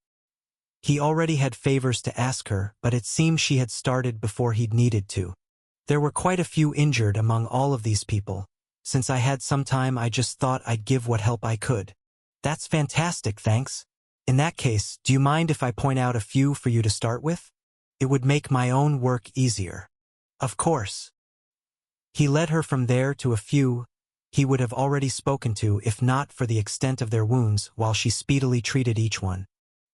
He already had favors to ask her, but it seemed she had started before he'd needed to. There were quite a few injured among all of these people. Since I had some time, I just thought I'd give what help I could. That's fantastic, thanks. In that case, do you mind if I point out a few for you to start with? It would make my own work easier. Of course. He led her from there to a few he would have already spoken to if not for the extent of their wounds, while she speedily treated each one,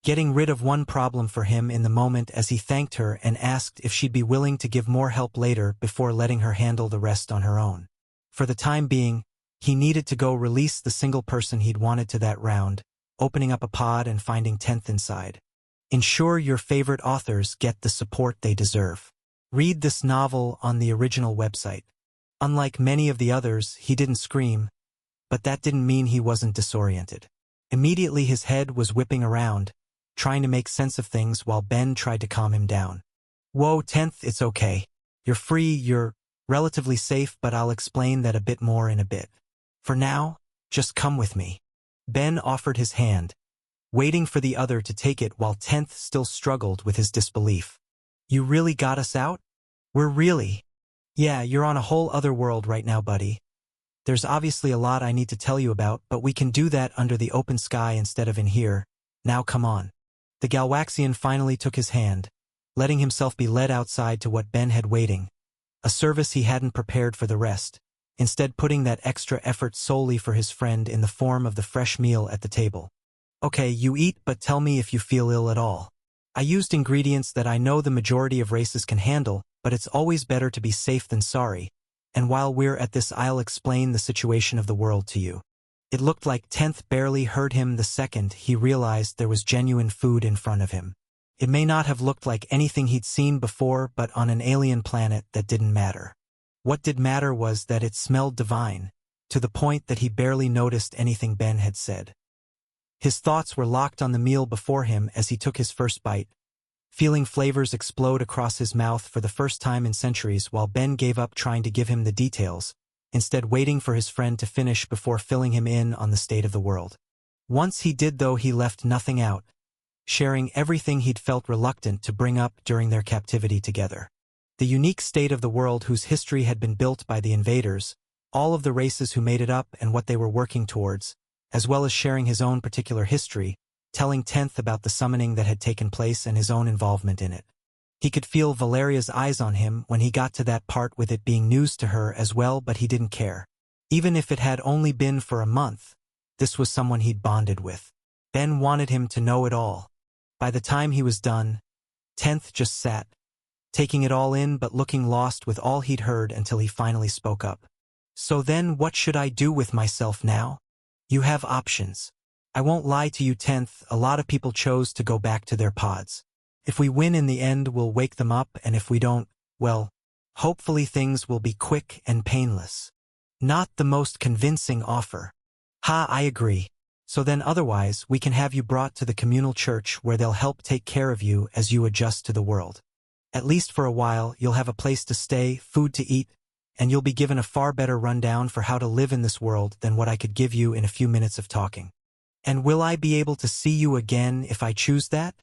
getting rid of one problem for him in the moment as he thanked her and asked if she'd be willing to give more help later before letting her handle the rest on her own. For the time being, he needed to go release the single person he'd wanted to that round, opening up a pod and finding 10th inside. Ensure your favorite authors get the support they deserve. Read this novel on the original website. Unlike many of the others, he didn't scream, but that didn't mean he wasn't disoriented. Immediately his head was whipping around, trying to make sense of things while Ben tried to calm him down. Whoa, 10th, it's okay. You're free, you're relatively safe, but I'll explain that a bit more in a bit. For now, just come with me. Ben offered his hand, waiting for the other to take it while 10th still struggled with his disbelief. You really got us out? We're really... Yeah, you're on a whole other world right now, buddy. There's obviously a lot I need to tell you about, but we can do that under the open sky instead of in here. Now come on. The Galwaxian finally took his hand, letting himself be led outside to what Ben had waiting, a service he hadn't prepared for the rest, instead putting that extra effort solely for his friend in the form of the fresh meal at the table. Okay, you eat, but tell me if you feel ill at all. I used ingredients that I know the majority of races can handle, but it's always better to be safe than sorry, and while we're at this I'll explain the situation of the world to you. It looked like 10th barely heard him the second he realized there was genuine food in front of him. It may not have looked like anything he'd seen before, but on an alien planet that didn't matter. What did matter was that it smelled divine, to the point that he barely noticed anything Ben had said. His thoughts were locked on the meal before him as he took his first bite, feeling flavors explode across his mouth for the first time in centuries while Ben gave up trying to give him the details, instead waiting for his friend to finish before filling him in on the state of the world. Once he did, though, he left nothing out, sharing everything he'd felt reluctant to bring up during their captivity together. The unique state of the world whose history had been built by the invaders, all of the races who made it up and what they were working towards, as well as sharing his own particular history, telling 10th about the summoning that had taken place and his own involvement in it. He could feel Valeria's eyes on him when he got to that part with it being news to her as well, but he didn't care. Even if it had only been for a month, this was someone he'd bonded with. Ben wanted him to know it all. By the time he was done, 10th just sat, taking it all in but looking lost with all he'd heard until he finally spoke up. So then what should I do with myself now? You have options. I won't lie to you, 10th, a lot of people chose to go back to their pods. If we win in the end, we'll wake them up, and if we don't, well, hopefully things will be quick and painless. Not the most convincing offer. Ha, I agree. So then otherwise, we can have you brought to the communal church where they'll help take care of you as you adjust to the world. At least for a while, you'll have a place to stay, food to eat, and you'll be given a far better rundown for how to live in this world than what I could give you in a few minutes of talking. And will I be able to see you again if I choose that?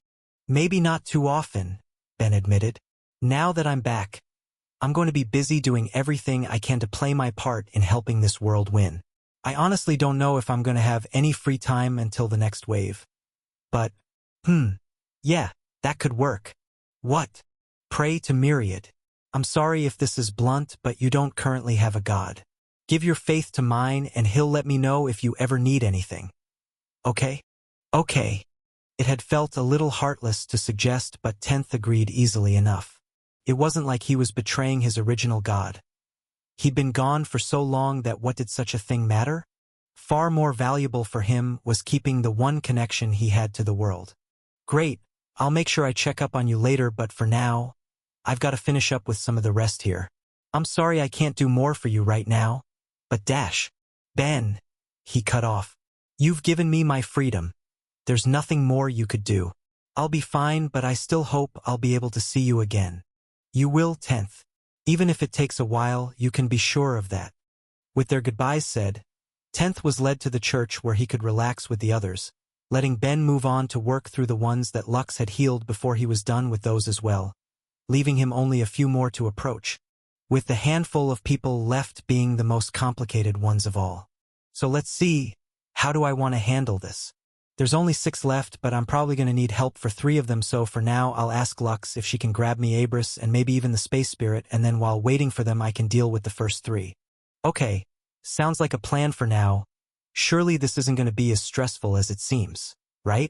Maybe not too often, Ben admitted. Now that I'm back, I'm going to be busy doing everything I can to play my part in helping this world win. I honestly don't know if I'm going to have any free time until the next wave. But, yeah, that could work. What? Pray to Myriad. I'm sorry if this is blunt, but you don't currently have a god. Give your faith to mine and he'll let me know if you ever need anything. Okay? Okay. It had felt a little heartless to suggest, but Tenth agreed easily enough. It wasn't like he was betraying his original god. He'd been gone for so long that what did such a thing matter? Far more valuable for him was keeping the one connection he had to the world. Great, I'll make sure I check up on you later, but for now, I've got to finish up with some of the rest here. I'm sorry I can't do more for you right now. But Ben, he cut off. You've given me my freedom. There's nothing more you could do. I'll be fine, but I still hope I'll be able to see you again. You will, Tenth. Even if it takes a while, you can be sure of that. With their goodbyes said, Tenth was led to the church where he could relax with the others, letting Ben move on to work through the ones that Lux had healed before he was done with those as well, leaving him only a few more to approach, with the handful of people left being the most complicated ones of all. So let's see, how do I want to handle this? There's only 6 left, but I'm probably going to need help for 3 of them, so for now I'll ask Lux if she can grab me Abris and maybe even the Space Spirit, and then while waiting for them I can deal with the first 3. Okay, sounds like a plan for now. Surely this isn't going to be as stressful as it seems, right?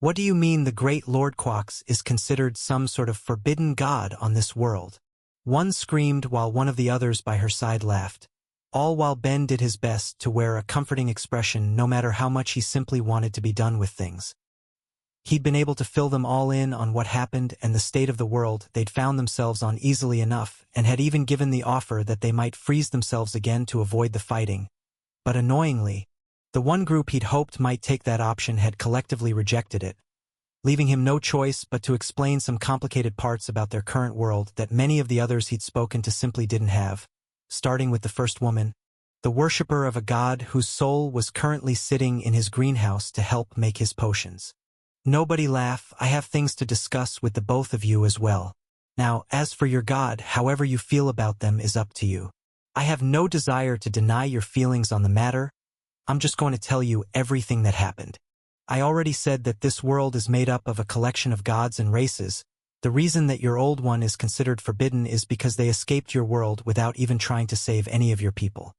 What do you mean the Great Lord Quox is considered some sort of forbidden god on this world? One screamed while one of the others by her side laughed, all while Ben did his best to wear a comforting expression no matter how much he simply wanted to be done with things. He'd been able to fill them all in on what happened and the state of the world they'd found themselves on easily enough, and had even given the offer that they might freeze themselves again to avoid the fighting. But annoyingly, the one group he'd hoped might take that option had collectively rejected it, leaving him no choice but to explain some complicated parts about their current world that many of the others he'd spoken to simply didn't have, starting with the first woman, the worshipper of a god whose soul was currently sitting in his greenhouse to help make his potions. Nobody laugh, I have things to discuss with the both of you as well. Now, as for your god, however you feel about them is up to you. I have no desire to deny your feelings on the matter. I'm just going to tell you everything that happened. I already said that this world is made up of a collection of gods and races. The reason that your old one is considered forbidden is because they escaped your world without even trying to save any of your people.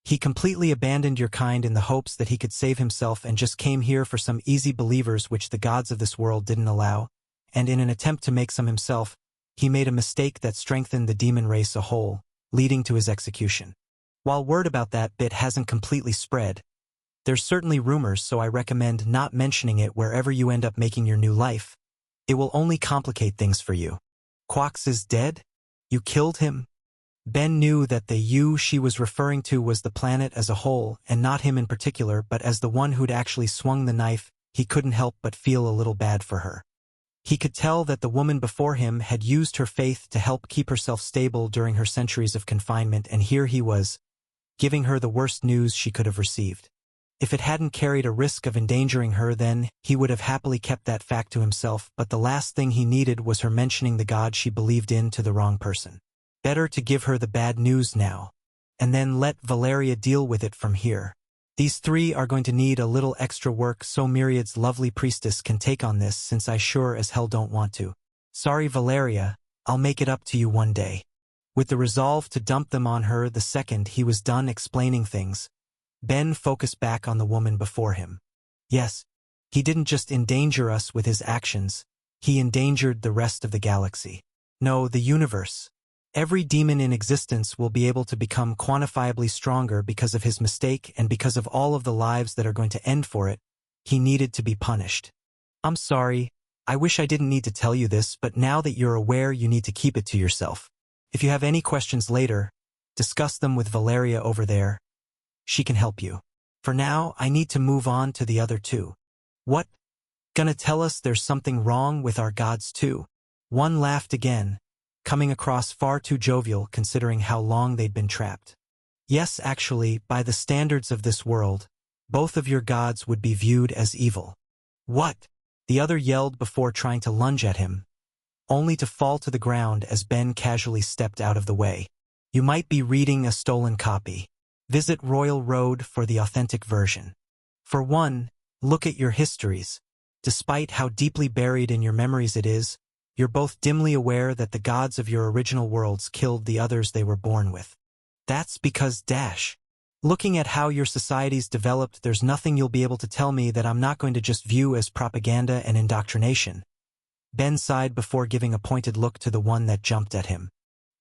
He completely abandoned your kind in the hopes that he could save himself and just came here for some easy believers which the gods of this world didn't allow, and in an attempt to make some himself, he made a mistake that strengthened the demon race a whole, leading to his execution. While word about that bit hasn't completely spread, there's certainly rumors, so I recommend not mentioning it wherever you end up making your new life. It will only complicate things for you. Quox is dead? You killed him? Ben knew that the you she was referring to was the planet as a whole, and not him in particular, but as the one who'd actually swung the knife, he couldn't help but feel a little bad for her. He could tell that the woman before him had used her faith to help keep herself stable during her centuries of confinement, and here he was, giving her the worst news she could have received. If it hadn't carried a risk of endangering her, then he would have happily kept that fact to himself, but the last thing he needed was her mentioning the god she believed in to the wrong person. Better to give her the bad news now, and then let Valeria deal with it from here. These 3 are going to need a little extra work, so Myriad's lovely priestess can take on this, since I sure as hell don't want to. Sorry, Valeria, I'll make it up to you one day. With the resolve to dump them on her the second he was done explaining things, Ben focused back on the woman before him. Yes, he didn't just endanger us with his actions, he endangered the rest of the galaxy. No, the universe. Every demon in existence will be able to become quantifiably stronger because of his mistake and because of all of the lives that are going to end for it. He needed to be punished. I'm sorry, I wish I didn't need to tell you this, but now that you're aware, you need to keep it to yourself. If you have any questions later, discuss them with Valeria over there. She can help you. For now, I need to move on to the other 2. What? Gonna tell us there's something wrong with our gods too? One laughed again, coming across far too jovial considering how long they'd been trapped. Yes, actually, by the standards of this world, both of your gods would be viewed as evil. What? The other yelled before trying to lunge at him, only to fall to the ground as Ben casually stepped out of the way. You might be reading a stolen copy. Visit Royal Road for the authentic version. For one, look at your histories. Despite how deeply buried in your memories it is, You're both dimly aware that the gods of your original worlds killed the others they were born with. That's because dash. Looking at how your society's developed, there's nothing you'll be able to tell me that I'm not going to just view as propaganda and indoctrination. Ben sighed before giving a pointed look to the one that jumped at him.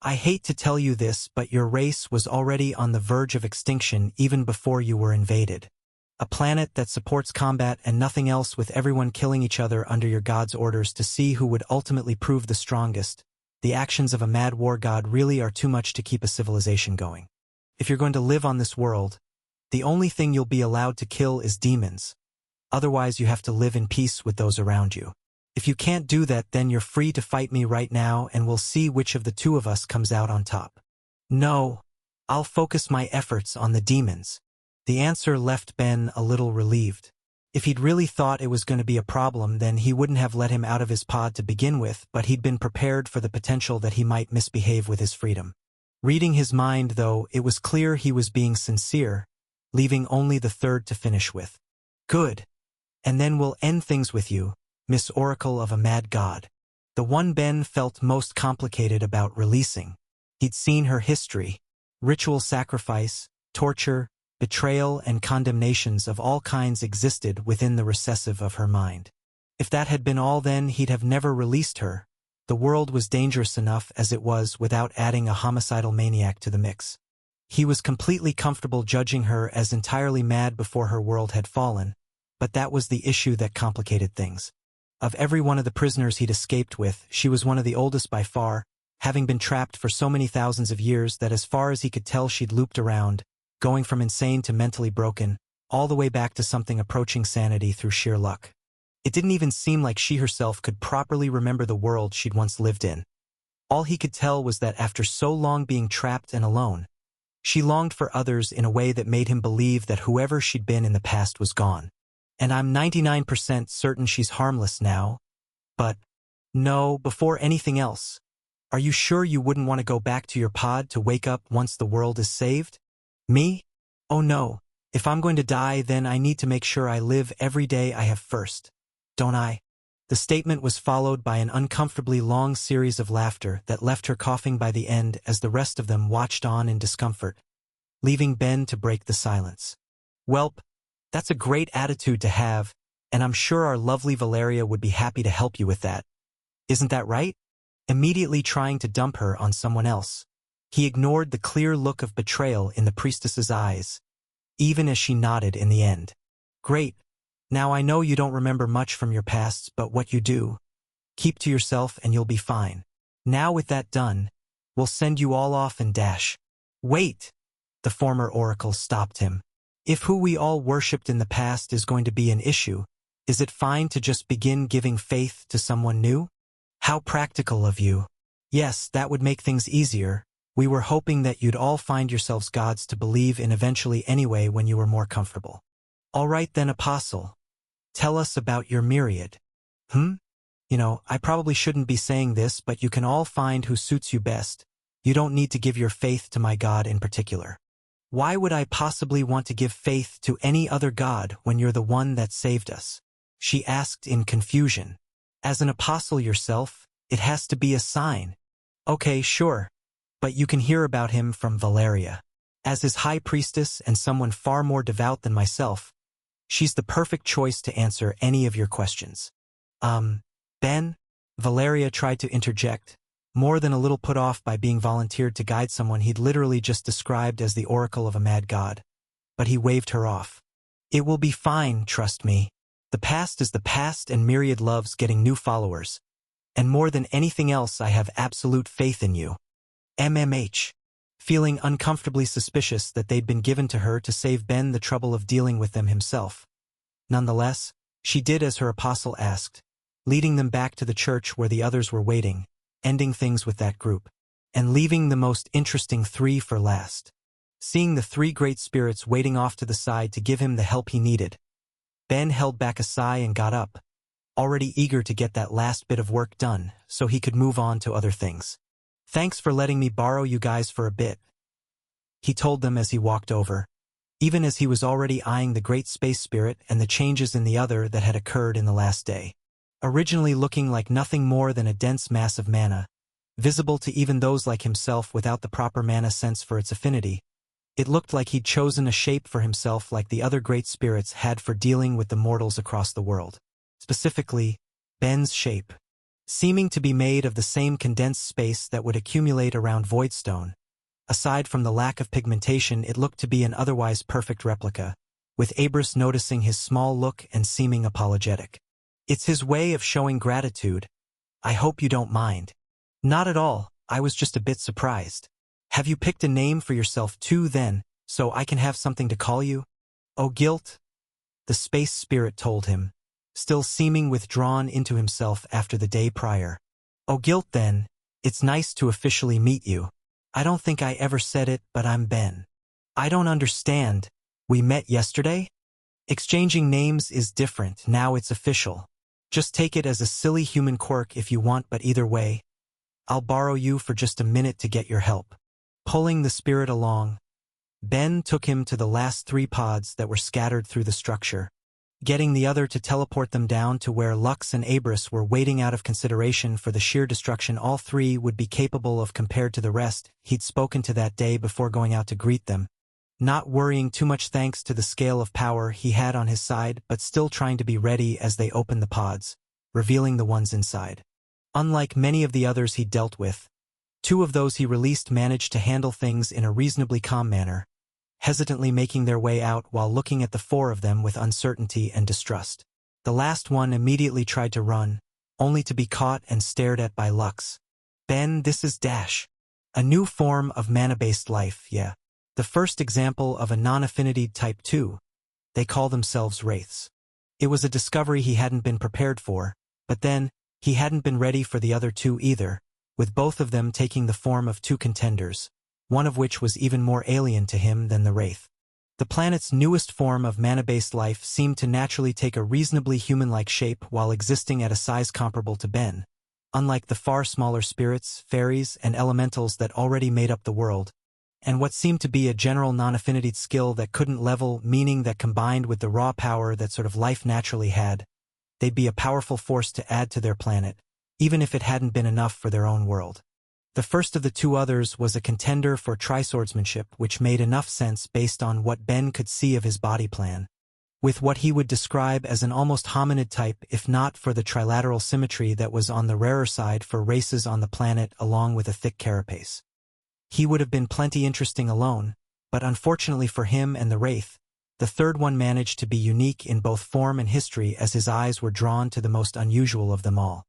I hate to tell you this, but your race was already on the verge of extinction even before you were invaded. A planet that supports combat and nothing else, with everyone killing each other under your god's orders to see who would ultimately prove the strongest. The actions of a mad war god really are too much to keep a civilization going. If you're going to live on this world, the only thing you'll be allowed to kill is demons. Otherwise, you have to live in peace with those around you. If you can't do that, then you're free to fight me right now and we'll see which of the two of us comes out on top. No, I'll focus my efforts on the demons. The answer left Ben a little relieved. If he'd really thought it was going to be a problem, then he wouldn't have let him out of his pod to begin with, but he'd been prepared for the potential that he might misbehave with his freedom. Reading his mind, though, it was clear he was being sincere, leaving only the third to finish with. Good. And then we'll end things with you, Miss Oracle of a Mad God. The one Ben felt most complicated about releasing. He'd seen her history, ritual sacrifice, torture, betrayal, and condemnations of all kinds existed within the recessive of her mind. If that had been all, then he'd have never released her. The world was dangerous enough as it was without adding a homicidal maniac to the mix. He was completely comfortable judging her as entirely mad before her world had fallen, but that was the issue that complicated things. Of every one of the prisoners he'd escaped with, she was one of the oldest by far, having been trapped for so many thousands of years that as far as he could tell she'd looped around, going from insane to mentally broken, all the way back to something approaching sanity through sheer luck. It didn't even seem like she herself could properly remember the world she'd once lived in. All he could tell was that after so long being trapped and alone, she longed for others in a way that made him believe that whoever she'd been in the past was gone. And I'm 99% certain she's harmless now. But, no, before anything else, are you sure you wouldn't want to go back to your pod to wake up once the world is saved? Me? Oh no, if I'm going to die, then I need to make sure I live every day I have first. Don't I? The statement was followed by an uncomfortably long series of laughter that left her coughing by the end as the rest of them watched on in discomfort, leaving Ben to break the silence. Welp, that's a great attitude to have, and I'm sure our lovely Valeria would be happy to help you with that. Isn't that right? Immediately trying to dump her on someone else. He ignored the clear look of betrayal in the priestess's eyes, even as she nodded in the end. Great. Now I know you don't remember much from your pasts, but what you do, keep to yourself and you'll be fine. Now with that done, we'll send you all off and dash. Wait! The former oracle stopped him. If who we all worshipped in the past is going to be an issue, is it fine to just begin giving faith to someone new? How practical of you. Yes, that would make things easier. We were hoping that you'd all find yourselves gods to believe in eventually anyway when you were more comfortable. All right then, Apostle. Tell us about your myriad. You know, I probably shouldn't be saying this, but you can all find who suits you best. You don't need to give your faith to my god in particular. Why would I possibly want to give faith to any other god when you're the one that saved us? She asked in confusion. As an apostle yourself, it has to be a sign. Okay, sure. But you can hear about him from Valeria. As his high priestess and someone far more devout than myself, she's the perfect choice to answer any of your questions. Ben? Valeria tried to interject, more than a little put off by being volunteered to guide someone he'd literally just described as the oracle of a mad god. But he waved her off. It will be fine, trust me. The past is the past and Myriad loves getting new followers. And more than anything else, I have absolute faith in you. MMH. Feeling uncomfortably suspicious that they'd been given to her to save Ben the trouble of dealing with them himself. Nonetheless, she did as her apostle asked, leading them back to the church where the others were waiting, ending things with that group, and leaving the most interesting three for last. Seeing the three great spirits waiting off to the side to give him the help he needed, Ben held back a sigh and got up, already eager to get that last bit of work done so he could move on to other things. Thanks for letting me borrow you guys for a bit, he told them as he walked over, even as he was already eyeing the great space spirit and the changes in the other that had occurred in the last day. originally looking like nothing more than a dense mass of mana, visible to even those like himself without the proper mana sense for its affinity. It looked like he'd chosen a shape for himself like the other great spirits had for dealing with the mortals across the world. Specifically, Ben's shape, seeming to be made of the same condensed space that would accumulate around Voidstone. Aside from the lack of pigmentation, it looked to be an otherwise perfect replica, with Abris noticing his small look and seeming apologetic. It's his way of showing gratitude. I hope you don't mind. Not at all, I was just a bit surprised. Have you picked a name for yourself too then, so I can have something to call you? Oh, Guilt? The space spirit told him, still seeming withdrawn into himself after the day prior. Oh, Guilt then, it's nice to officially meet you. I don't think I ever said it, but I'm Ben. I don't understand. We met yesterday? Exchanging names is different, now it's official. Just take it as a silly human quirk if you want, but either way, I'll borrow you for just a minute to get your help. Pulling the spirit along, Ben took him to the last 3 pods that were scattered through the structure, getting the other to teleport them down to where Lux and Abris were waiting out of consideration for the sheer destruction all 3 would be capable of compared to the rest he'd spoken to that day before going out to greet them. Not worrying too much thanks to the scale of power he had on his side, but still trying to be ready as they opened the pods, revealing the ones inside. Unlike many of the others he'd dealt with, 2 of those he released managed to handle things in a reasonably calm manner, hesitantly making their way out while looking at the 4 of them with uncertainty and distrust. The last one immediately tried to run, only to be caught and stared at by Lux. Ben, this is Dash. A new form of mana-based life, yeah. The first example of a non-affinity type 2. They call themselves Wraiths. It was a discovery he hadn't been prepared for, but then, he hadn't been ready for the other 2 either, with both of them taking the form of 2 contenders, one of which was even more alien to him than the Wraith. The planet's newest form of mana-based life seemed to naturally take a reasonably human-like shape while existing at a size comparable to Ben. Unlike the far smaller spirits, fairies, and elementals that already made up the world, and what seemed to be a general non-affinity skill that couldn't level, meaning that combined with the raw power that sort of life naturally had, they'd be a powerful force to add to their planet, even if it hadn't been enough for their own world. The first of the 2 others was a contender for tri-swordsmanship, which made enough sense based on what Ben could see of his body plan, with what he would describe as an almost hominid type if not for the trilateral symmetry that was on the rarer side for races on the planet along with a thick carapace. He would have been plenty interesting alone, but unfortunately for him and the Wraith, the third one managed to be unique in both form and history as his eyes were drawn to the most unusual of them all.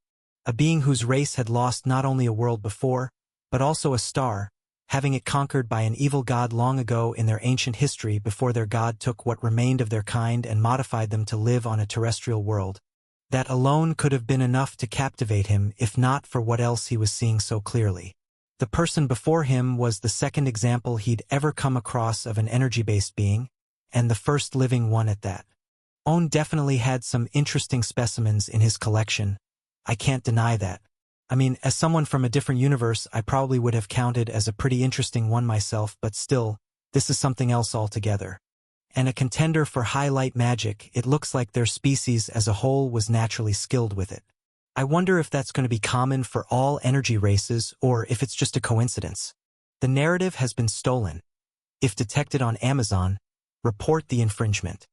A being whose race had lost not only a world before, but also a star, having it conquered by an evil god long ago in their ancient history before their god took what remained of their kind and modified them to live on a terrestrial world. That alone could have been enough to captivate him if not for what else he was seeing so clearly. The person before him was the second example he'd ever come across of an energy-based being, and the first living one at that. Owen definitely had some interesting specimens in his collection. I can't deny that. I mean, as someone from a different universe, I probably would have counted as a pretty interesting one myself, but still, this is something else altogether. And a contender for highlight magic, it looks like their species as a whole was naturally skilled with it. I wonder if that's going to be common for all energy races or if it's just a coincidence. The narrative has been stolen. If detected on Amazon, report the infringement.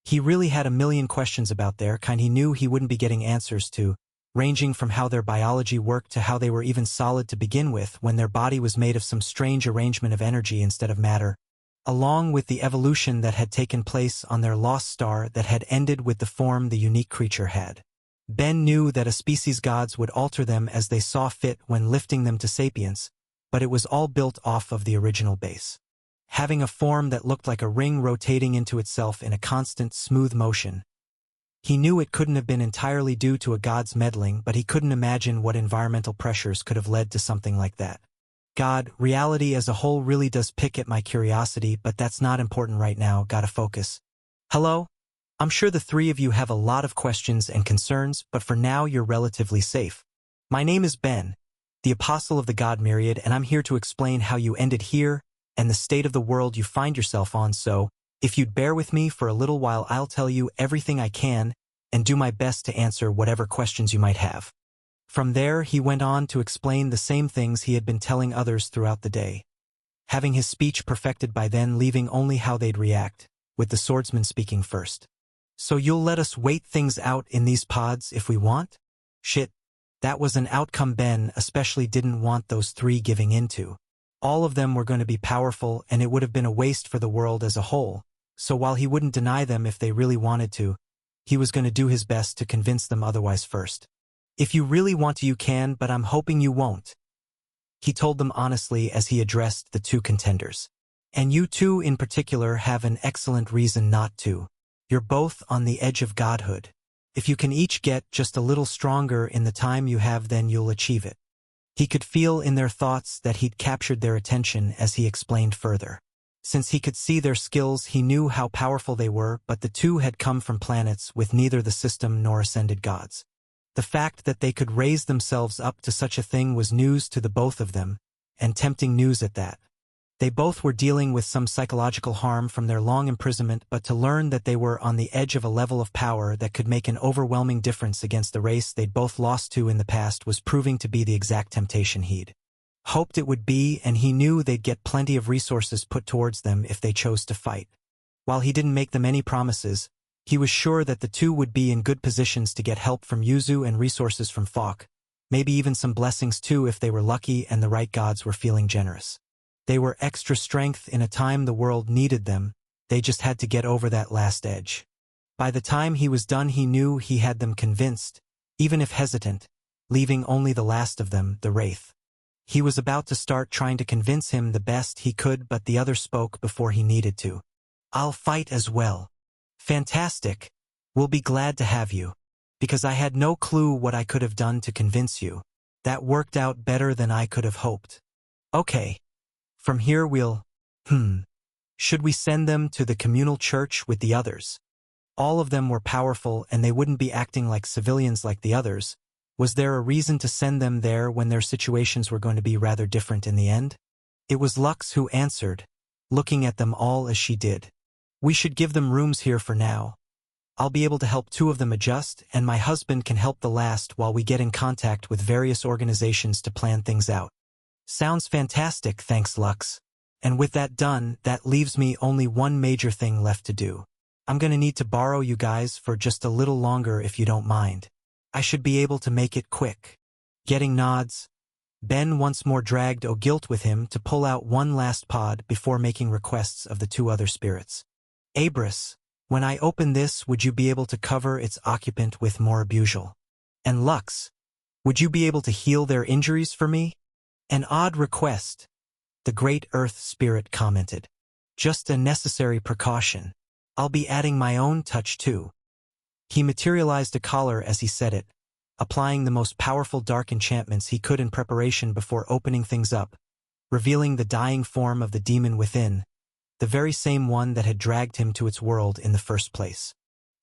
He really had a million questions about their kind he knew he wouldn't be getting answers to, ranging from how their biology worked to how they were even solid to begin with when their body was made of some strange arrangement of energy instead of matter, along with the evolution that had taken place on their lost star that had ended with the form the unique creature had. Ben knew that a species' gods would alter them as they saw fit when lifting them to sapience, but it was all built off of the original base. Having a form that looked like a ring rotating into itself in a constant, smooth motion. He knew it couldn't have been entirely due to a god's meddling, but he couldn't imagine what environmental pressures could have led to something like that. God, reality as a whole really does pick at my curiosity, but that's not important right now, gotta focus. Hello? I'm sure the 3 of you have a lot of questions and concerns, but for now you're relatively safe. My name is Ben, the Apostle of the God Myriad, and I'm here to explain how you ended here and the state of the world you find yourself on, so if you'd bear with me for a little while I'll tell you everything I can, and do my best to answer whatever questions you might have." From there, he went on to explain the same things he had been telling others throughout the day, having his speech perfected by then, leaving only how they'd react, with the swordsman speaking first. "So you'll let us wait things out in these pods if we want?" Shit. That was an outcome Ben especially didn't want those three giving into. All of them were going to be powerful, and it would have been a waste for the world as a whole, so while he wouldn't deny them if they really wanted to, he was going to do his best to convince them otherwise first. "If you really want to, you can, but I'm hoping you won't," he told them honestly as he addressed the two contenders. "And you two in particular have an excellent reason not to. You're both on the edge of godhood. If you can each get just a little stronger in the time you have, then you'll achieve it." He could feel in their thoughts that he'd captured their attention as he explained further. Since he could see their skills, he knew how powerful they were, but the two had come from planets with neither the system nor ascended gods. The fact that they could raise themselves up to such a thing was news to the both of them, and tempting news at that. They both were dealing with some psychological harm from their long imprisonment, but to learn that they were on the edge of a level of power that could make an overwhelming difference against the race they'd both lost to in the past was proving to be the exact temptation he'd hoped it would be, and he knew they'd get plenty of resources put towards them if they chose to fight. While he didn't make them any promises, he was sure that the two would be in good positions to get help from Yuzu and resources from Falk, maybe even some blessings too if they were lucky and the right gods were feeling generous. They were extra strength in a time the world needed them, they just had to get over that last edge. By the time he was done, he knew he had them convinced, even if hesitant, leaving only the last of them, the Wraith. He was about to start trying to convince him the best he could, but the other spoke before he needed to. "I'll fight as well." "Fantastic. We'll be glad to have you. Because I had no clue what I could have done to convince you. That worked out better than I could have hoped." "Okay. From here we'll… Should we send them to the communal church with the others?" All of them were powerful, and they wouldn't be acting like civilians like the others. Was there a reason to send them there when their situations were going to be rather different in the end? It was Lux who answered, looking at them all as she did. "We should give them rooms here for now. I'll be able to help two of them adjust, and my husband can help the last while we get in contact with various organizations to plan things out." "Sounds fantastic, thanks Lux. And with that done, that leaves me only one major thing left to do. I'm gonna need to borrow you guys for just a little longer if you don't mind. I should be able to make it quick." Getting nods, Ben once more dragged Ogilt with him to pull out one last pod before making requests of the two other spirits. "Abris, when I open this, would you be able to cover its occupant with Morabugel? And Lux, would you be able to heal their injuries for me?" "An odd request," the Great Earth Spirit commented. "Just a necessary precaution. I'll be adding my own touch too." He materialized a collar as he said it, applying the most powerful dark enchantments he could in preparation before opening things up, revealing the dying form of the demon within, the very same one that had dragged him to its world in the first place.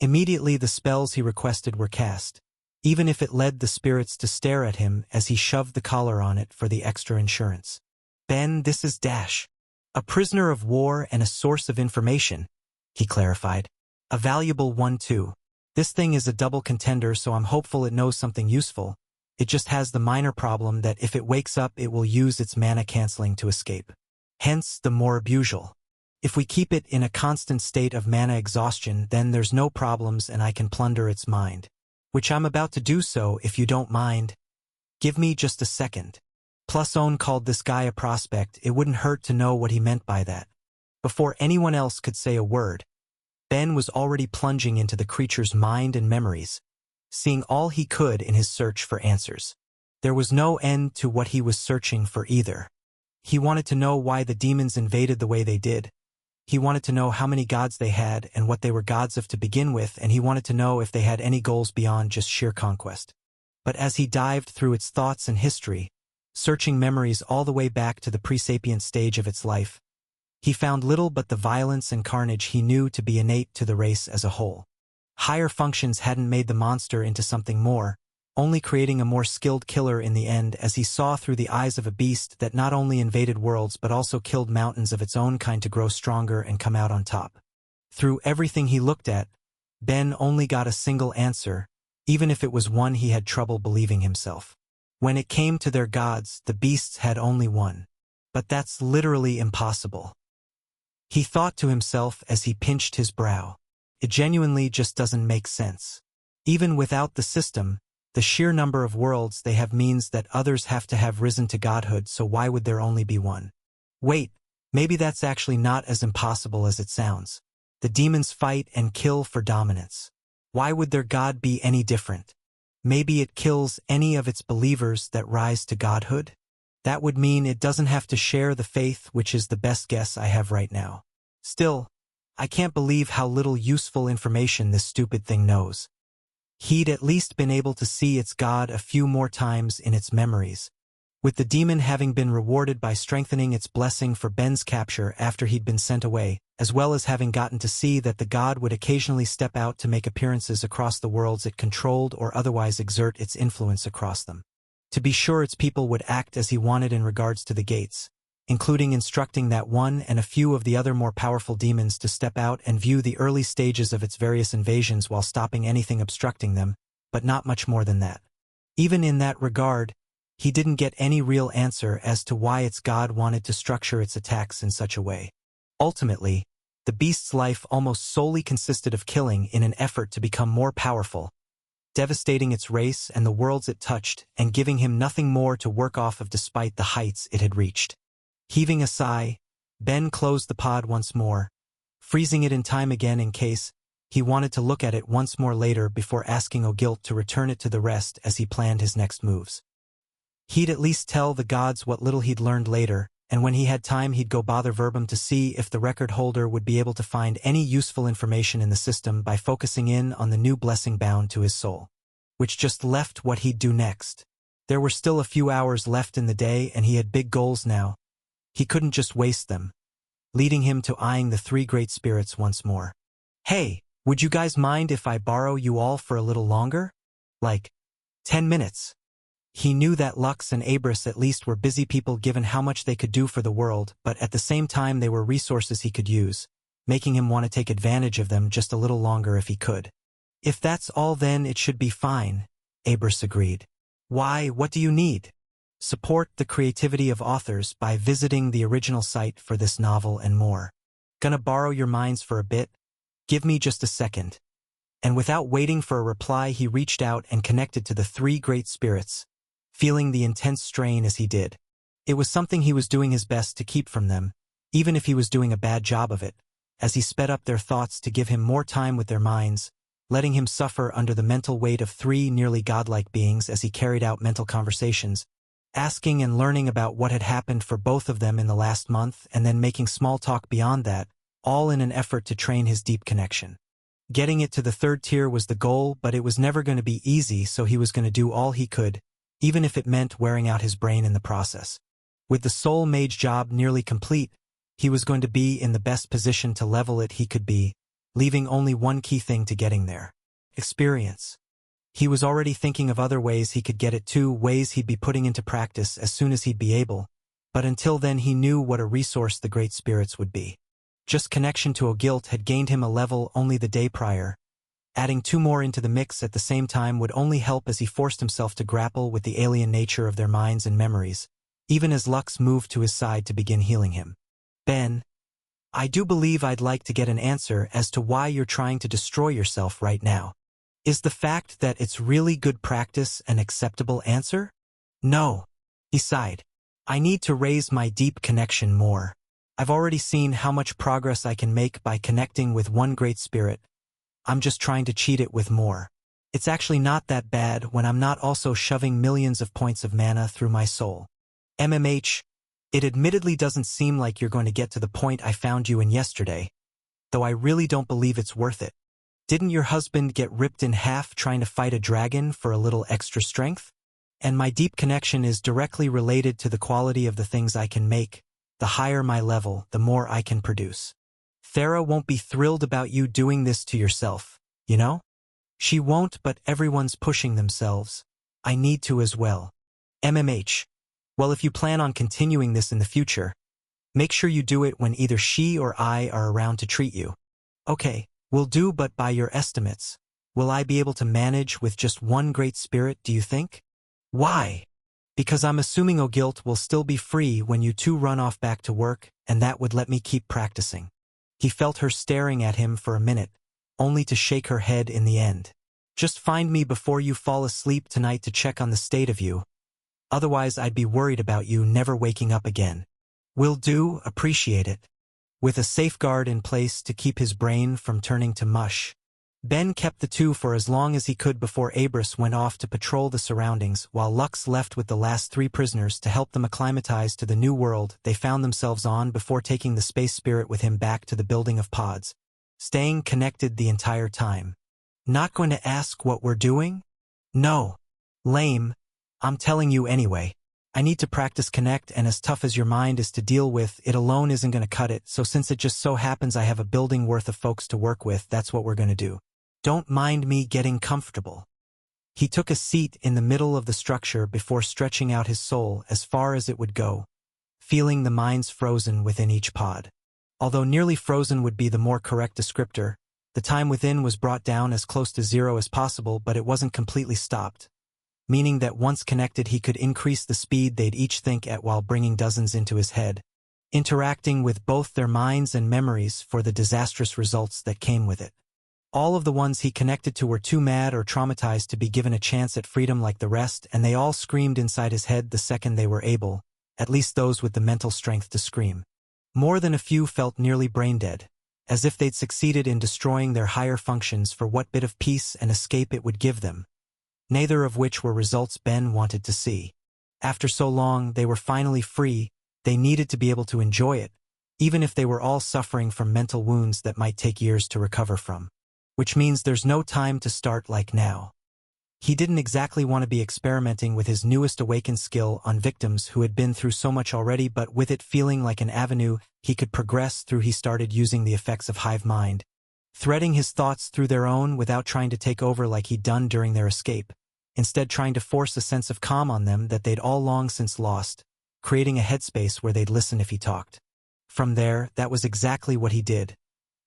Immediately the spells he requested were cast, even if it led the spirits to stare at him as he shoved the collar on it for the extra insurance. "Ben, this is Dash. A prisoner of war and a source of information," he clarified. "A valuable one too. This thing is a double contender, so I'm hopeful it knows something useful. It just has the minor problem that if it wakes up it will use its mana canceling to escape. Hence the Morabugel. If we keep it in a constant state of mana exhaustion, then there's no problems and I can plunder its mind. Which I'm about to do, so if you don't mind. Give me just a second." Pluson called this guy a prospect. It wouldn't hurt to know what he meant by that. Before anyone else could say a word, Ben was already plunging into the creature's mind and memories, seeing all he could in his search for answers. There was no end to what he was searching for either. He wanted to know why the demons invaded the way they did. He wanted to know how many gods they had and what they were gods of to begin with, and he wanted to know if they had any goals beyond just sheer conquest. But as he dived through its thoughts and history, searching memories all the way back to the pre-sapient stage of its life, he found little but the violence and carnage he knew to be innate to the race as a whole. Higher functions hadn't made the monster into something more, only creating a more skilled killer in the end, as he saw through the eyes of a beast that not only invaded worlds but also killed mountains of its own kind to grow stronger and come out on top. Through everything he looked at, Ben only got a single answer, even if it was one he had trouble believing himself. When it came to their gods, the beasts had only one. But that's literally impossible. He thought to himself as he pinched his brow. It genuinely just doesn't make sense. Even without the system, the sheer number of worlds they have means that others have to have risen to godhood, so why would there only be one? Wait, maybe that's actually not as impossible as it sounds. The demons fight and kill for dominance. Why would their god be any different? Maybe it kills any of its believers that rise to godhood? That would mean it doesn't have to share the faith, which is the best guess I have right now. Still, I can't believe how little useful information this stupid thing knows. He'd at least been able to see its god a few more times in its memories, with the demon having been rewarded by strengthening its blessing for Ben's capture after he'd been sent away, as well as having gotten to see that the god would occasionally step out to make appearances across the worlds it controlled or otherwise exert its influence across them. To be sure, its people would act as he wanted in regards to the gates, including instructing that one and a few of the other more powerful demons to step out and view the early stages of its various invasions while stopping anything obstructing them, but not much more than that. Even in that regard, he didn't get any real answer as to why its god wanted to structure its attacks in such a way. Ultimately, the beast's life almost solely consisted of killing in an effort to become more powerful, devastating its race and the worlds it touched and giving him nothing more to work off of despite the heights it had reached. Heaving a sigh, Ben closed the pod once more, freezing it in time again in case he wanted to look at it once more later before asking Ogilt to return it to the rest as he planned his next moves. He'd at least tell the gods what little he'd learned later, and when he had time he'd go bother Verbum to see if the record holder would be able to find any useful information in the system by focusing in on the new blessing bound to his soul. Which just left what he'd do next. There were still a few hours left in the day and he had big goals now. He couldn't just waste them, leading him to eyeing the three great spirits once more. Hey, would you guys mind if I borrow you all for a little longer? Like 10 minutes. He knew that Lux and Abris at least were busy people given how much they could do for the world, but at the same time they were resources he could use, making him want to take advantage of them just a little longer if he could. If that's all, then it should be fine, Abris agreed. Why, what do you need? Support the creativity of authors by visiting the original site for this novel and more. Gonna borrow your minds for a bit? Give me just a second. And without waiting for a reply, he reached out and connected to the three great spirits, feeling the intense strain as he did. It was something he was doing his best to keep from them, even if he was doing a bad job of it, as he sped up their thoughts to give him more time with their minds, letting him suffer under the mental weight of three nearly godlike beings as he carried out mental conversations, asking and learning about what had happened for both of them in the last month and then making small talk beyond that, all in an effort to train his deep connection. Getting it to the third tier was the goal, but it was never going to be easy, so he was going to do all he could, even if it meant wearing out his brain in the process. With the soul mage job nearly complete, he was going to be in the best position to level it he could be, leaving only one key thing to getting there: experience. He was already thinking of other ways he could get it too, ways he'd be putting into practice as soon as he'd be able, but until then he knew what a resource the great spirits would be. Just connection to Ogilt had gained him a level only the day prior. Adding two more into the mix at the same time would only help as he forced himself to grapple with the alien nature of their minds and memories, even as Lux moved to his side to begin healing him. Ben, I do believe I'd like to get an answer as to why you're trying to destroy yourself right now. Is the fact that it's really good practice an acceptable answer? No. He sighed. I need to raise my deep connection more. I've already seen how much progress I can make by connecting with one great spirit. I'm just trying to cheat it with more. It's actually not that bad when I'm not also shoving millions of points of mana through my soul. MMH, it admittedly doesn't seem like you're going to get to the point I found you in yesterday, though I really don't believe it's worth it. Didn't your husband get ripped in half trying to fight a dragon for a little extra strength? And my deep connection is directly related to the quality of the things I can make. The higher my level, the more I can produce. Thera won't be thrilled about you doing this to yourself, you know? She won't, but everyone's pushing themselves. I need to as well. MMH. Well, if you plan on continuing this in the future, make sure you do it when either she or I are around to treat you. Okay, Will do, but by your estimates, will I be able to manage with just one great spirit, do you think? Why? Because I'm assuming Ogilt will still be free when you two run off back to work, and that would let me keep practicing. He felt her staring at him for a minute, only to shake her head in the end. Just find me before you fall asleep tonight to check on the state of you. Otherwise I'd be worried about you never waking up again. Will do, appreciate it. With a safeguard in place to keep his brain from turning to mush, Ben kept the two for as long as he could before Abris went off to patrol the surroundings, while Lux left with the last 3 prisoners to help them acclimatize to the new world they found themselves on before taking the space spirit with him back to the building of pods, staying connected the entire time. Not going to ask what we're doing? No. Lame. I'm telling you anyway. I need to practice Connect, and as tough as your mind is to deal with, it alone isn't going to cut it, so since it just so happens I have a building worth of folks to work with, that's what we're going to do. Don't mind me getting comfortable. He took a seat in the middle of the structure before stretching out his soul as far as it would go, feeling the minds frozen within each pod. Although nearly frozen would be the more correct descriptor, the time within was brought down as close to 0 as possible, but it wasn't completely stopped, meaning that once connected he could increase the speed they'd each think at while bringing dozens into his head, interacting with both their minds and memories for the disastrous results that came with it. All of the ones he connected to were too mad or traumatized to be given a chance at freedom like the rest, and they all screamed inside his head the second they were able, at least those with the mental strength to scream. More than a few felt nearly brain-dead, as if they'd succeeded in destroying their higher functions for what bit of peace and escape it would give them, neither of which were results Ben wanted to see. After so long, they were finally free. They needed to be able to enjoy it, even if they were all suffering from mental wounds that might take years to recover from. Which means there's no time to start like now. He didn't exactly want to be experimenting with his newest awakened skill on victims who had been through so much already, but with it feeling like an avenue he could progress through, he started using the effects of hive mind, threading his thoughts through their own without trying to take over like he'd done during their escape, instead trying to force a sense of calm on them that they'd all long since lost, creating a headspace where they'd listen if he talked. From there, that was exactly what he did,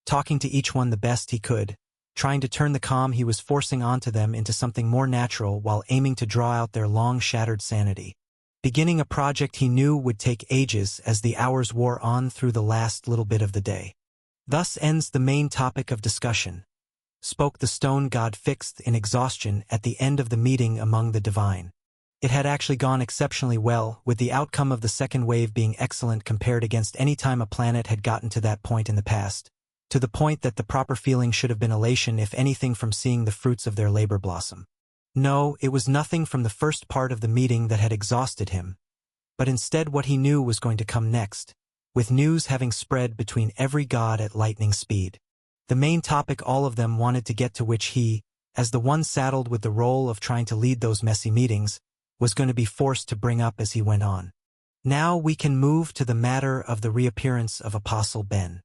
talking to each one the best he could, trying to turn the calm he was forcing onto them into something more natural while aiming to draw out their long-shattered sanity. Beginning a project he knew would take ages as the hours wore on through the last little bit of the day. Thus ends the main topic of discussion, spoke the stone god fixed in exhaustion at the end of the meeting among the divine. It had actually gone exceptionally well, with the outcome of the second wave being excellent compared against any time a planet had gotten to that point in the past, to the point that the proper feeling should have been elation, if anything, from seeing the fruits of their labor blossom. No, it was nothing from the first part of the meeting that had exhausted him, but instead what he knew was going to come next, with news having spread between every god at lightning speed. The main topic all of them wanted to get to, which he, as the one saddled with the role of trying to lead those messy meetings, was going to be forced to bring up as he went on. Now we can move to the matter of the reappearance of Apostle Ben.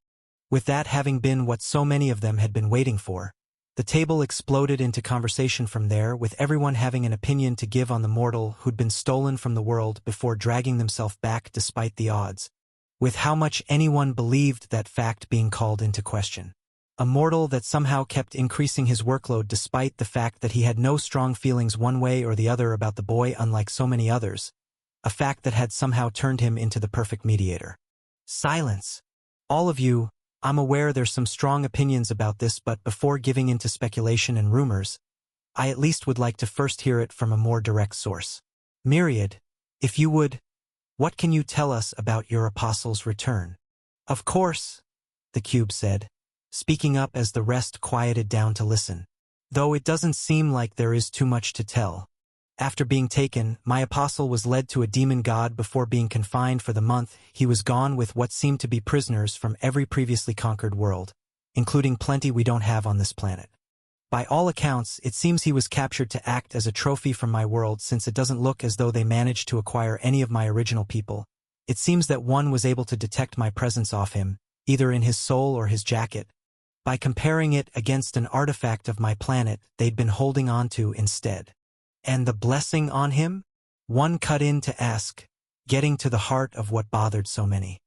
With that having been what so many of them had been waiting for, the table exploded into conversation from there, with everyone having an opinion to give on the mortal who'd been stolen from the world before dragging themselves back despite the odds, with how much anyone believed that fact being called into question. A mortal that somehow kept increasing his workload despite the fact that he had no strong feelings one way or the other about the boy, unlike so many others, a fact that had somehow turned him into the perfect mediator. Silence. All of you, I'm aware there's some strong opinions about this, but before giving into speculation and rumors, I at least would like to first hear it from a more direct source. Myriad, if you would, what can you tell us about your apostle's return? Of course, the cube said, speaking up as the rest quieted down to listen. Though it doesn't seem like there is too much to tell. After being taken, my apostle was led to a demon god. Before being confined for the month, he was gone with what seemed to be prisoners from every previously conquered world, including plenty we don't have on this planet. By all accounts, it seems he was captured to act as a trophy from my world, since it doesn't look as though they managed to acquire any of my original people. It seems that one was able to detect my presence off him, either in his soul or his jacket, by comparing it against an artifact of my planet they'd been holding on to instead. And the blessing on him? One cut in to ask, getting to the heart of what bothered so many.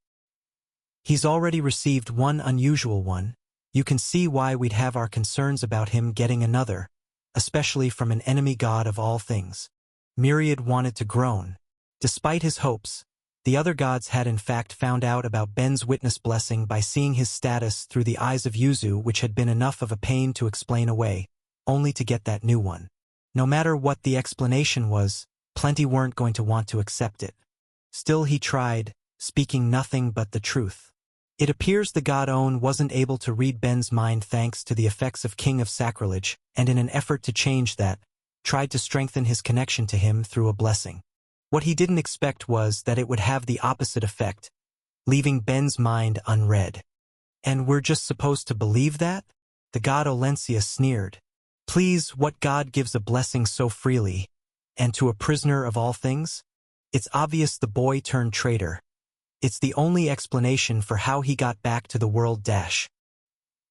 He's already received one unusual one, You can see why we'd have our concerns about him getting another, especially from an enemy god of all things. Myriad wanted to groan. Despite his hopes, the other gods had in fact found out about Ben's witness blessing by seeing his status through the eyes of Yuzu, which had been enough of a pain to explain away, only to get that new one. No matter what the explanation was, plenty weren't going to want to accept it. Still he tried, speaking nothing but the truth. It appears the god On wasn't able to read Ben's mind thanks to the effects of King of Sacrilege, and in an effort to change that, tried to strengthen his connection to him through a blessing. What he didn't expect was that it would have the opposite effect, leaving Ben's mind unread. And we're just supposed to believe that? The god Olencia sneered. Please, what god gives a blessing so freely? And to a prisoner of all things? It's obvious the boy turned traitor. It's the only explanation for how he got back to the world dash.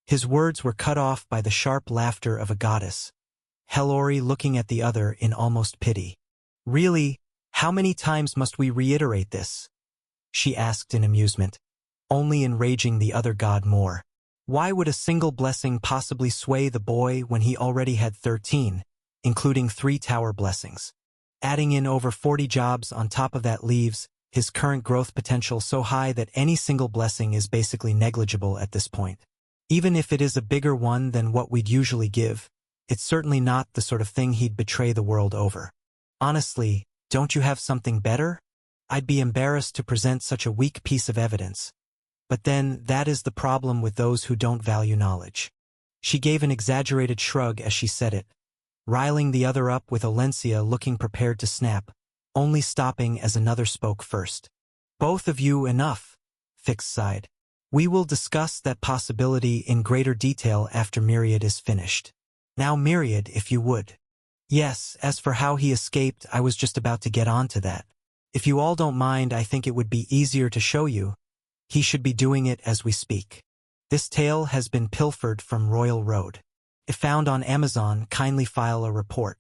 His words were cut off by the sharp laughter of a goddess, Hellori looking at the other in almost pity. Really, how many times must we reiterate this? She asked in amusement, only enraging the other god more. Why would a single blessing possibly sway the boy when he already had 13, including 3 tower blessings? Adding in over 40 jobs on top of that leaves his current growth potential so high that any single blessing is basically negligible at this point. Even if it is a bigger one than what we'd usually give, it's certainly not the sort of thing he'd betray the world over. Honestly, don't you have something better? I'd be embarrassed to present such a weak piece of evidence. But then, that is the problem with those who don't value knowledge. She gave an exaggerated shrug as she said it, riling the other up with Olencia looking prepared to snap, only stopping as another spoke first. Both of you enough, Fix sighed. We will discuss that possibility in greater detail after Myriad is finished. Now Myriad, if you would. Yes, as for how he escaped, I was just about to get on to that. If you all don't mind, I think it would be easier to show you. He should be doing it as we speak. This tale has been pilfered from Royal Road. If found on Amazon, kindly file a report.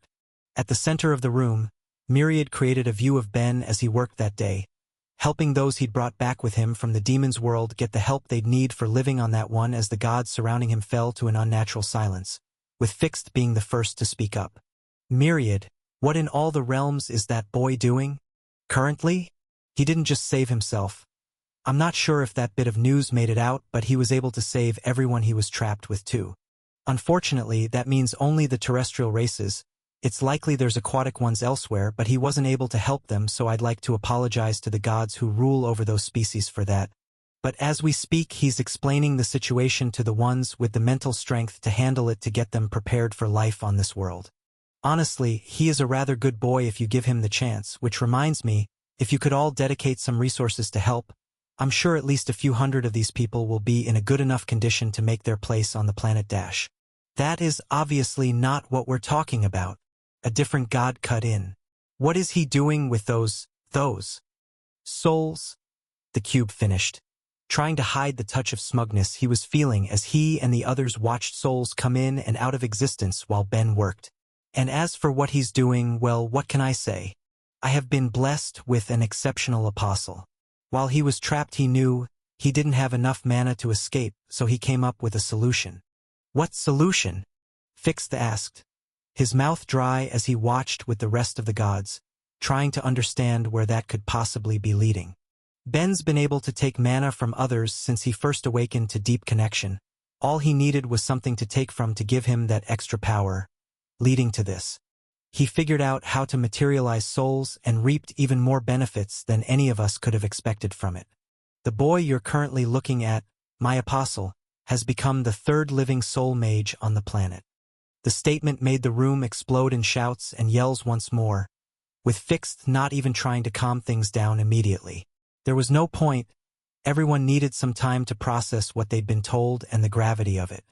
At the center of the room, Myriad created a view of Ben as he worked that day, helping those he'd brought back with him from the demon's world get the help they'd need for living on that one as the gods surrounding him fell to an unnatural silence, with Fixed being the first to speak up. Myriad, what in all the realms is that boy doing? Currently? He didn't just save himself. I'm not sure if that bit of news made it out, but he was able to save everyone he was trapped with too. Unfortunately, that means only the terrestrial races. It's likely there's aquatic ones elsewhere, but he wasn't able to help them, so I'd like to apologize to the gods who rule over those species for that. But as we speak, he's explaining the situation to the ones with the mental strength to handle it to get them prepared for life on this world. Honestly, he is a rather good boy if you give him the chance, which reminds me, if you could all dedicate some resources to help, I'm sure at least a few hundred of these people will be in a good enough condition to make their place on the planet Dash. That is obviously not what we're talking about. A different god cut in. What is he doing with those souls? The cube finished, trying to hide the touch of smugness he was feeling as he and the others watched souls come in and out of existence while Ben worked. And as for what he's doing, well, what can I say? I have been blessed with an exceptional apostle. While he was trapped, he knew he didn't have enough mana to escape, so he came up with a solution. What solution? Fixed asked, his mouth dry as he watched with the rest of the gods, trying to understand where that could possibly be leading. Ben's been able to take mana from others since he first awakened to deep connection. All he needed was something to take from to give him that extra power, leading to this. He figured out how to materialize souls and reaped even more benefits than any of us could have expected from it. The boy you're currently looking at, my apostle, has become the 3rd living soul mage on the planet. The statement made the room explode in shouts and yells once more, with Fixed not even trying to calm things down immediately. There was no point. Everyone needed some time to process what they'd been told and the gravity of it.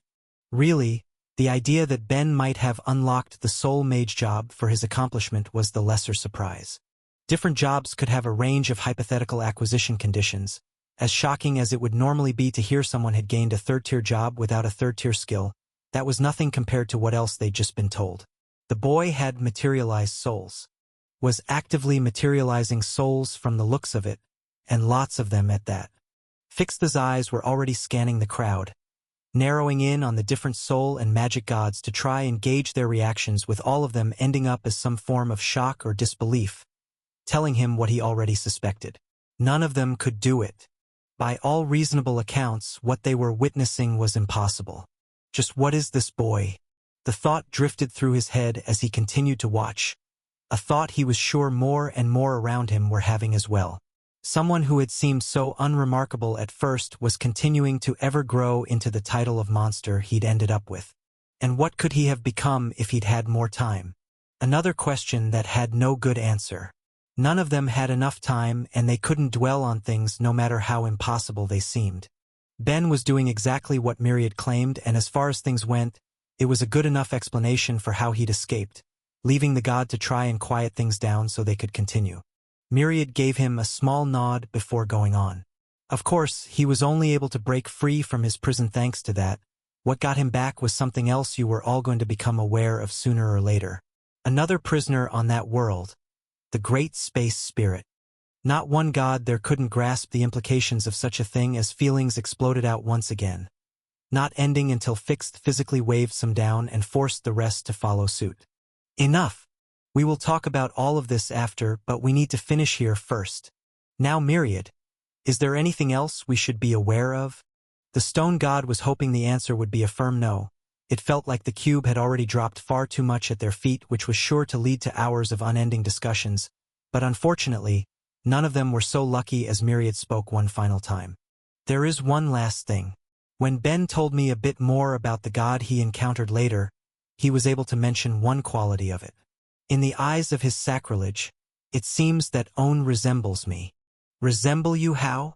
Really, the idea that Ben might have unlocked the soul mage job for his accomplishment was the lesser surprise. Different jobs could have a range of hypothetical acquisition conditions, as shocking as it would normally be to hear someone had gained a 3rd-tier job without a 3rd-tier skill. That was nothing compared to what else they'd just been told. The boy had materialized souls, was actively materializing souls from the looks of it, and lots of them at that. Fixed's eyes were already scanning the crowd, narrowing in on the different soul and magic gods to try and gauge their reactions, with all of them ending up as some form of shock or disbelief, telling him what he already suspected. None of them could do it. By all reasonable accounts, what they were witnessing was impossible. Just what is this boy? The thought drifted through his head as he continued to watch, a thought he was sure more and more around him were having as well. Someone who had seemed so unremarkable at first was continuing to ever grow into the title of monster he'd ended up with. And what could he have become if he'd had more time? Another question that had no good answer. None of them had enough time, and they couldn't dwell on things no matter how impossible they seemed. Ben was doing exactly what Myriad claimed, and as far as things went, it was a good enough explanation for how he'd escaped, leaving the god to try and quiet things down so they could continue. Myriad gave him a small nod before going on. Of course, he was only able to break free from his prison thanks to that. What got him back was something else you were all going to become aware of sooner or later. Another prisoner on that world. The Great Space Spirit. Not one god there couldn't grasp the implications of such a thing as feelings exploded out once again, not ending until Fixed physically waved some down and forced the rest to follow suit. Enough! We will talk about all of this after, but we need to finish here first. Now, Myriad, is there anything else we should be aware of? The stone god was hoping the answer would be a firm no. It felt like the cube had already dropped far too much at their feet, which was sure to lead to hours of unending discussions, but unfortunately, none of them were so lucky as Myriad spoke one final time. There is one last thing. When Ben told me a bit more about the god he encountered later, he was able to mention one quality of it. In the eyes of his sacrilege, it seems that Own resembles me. Resemble you how?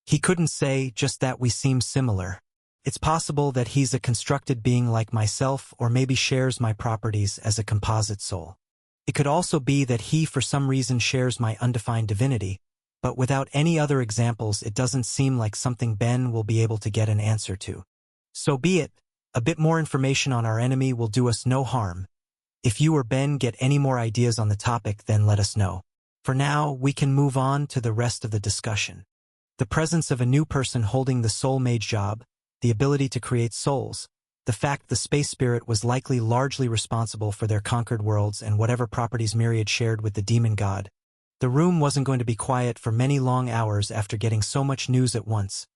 He couldn't say, just that we seem similar. It's possible that he's a constructed being like myself, or maybe shares my properties as a composite soul. It could also be that he for some reason shares my undefined divinity, but without any other examples it doesn't seem like something Ben will be able to get an answer to. So be it. A bit more information on our enemy will do us no harm. If you or Ben get any more ideas on the topic, then let us know. For now, we can move on to the rest of the discussion. The presence of a new person holding the soul mage job, the ability to create souls, the fact the space spirit was likely largely responsible for their conquered worlds and whatever properties Myriad shared with the demon god. The room wasn't going to be quiet for many long hours after getting so much news at once,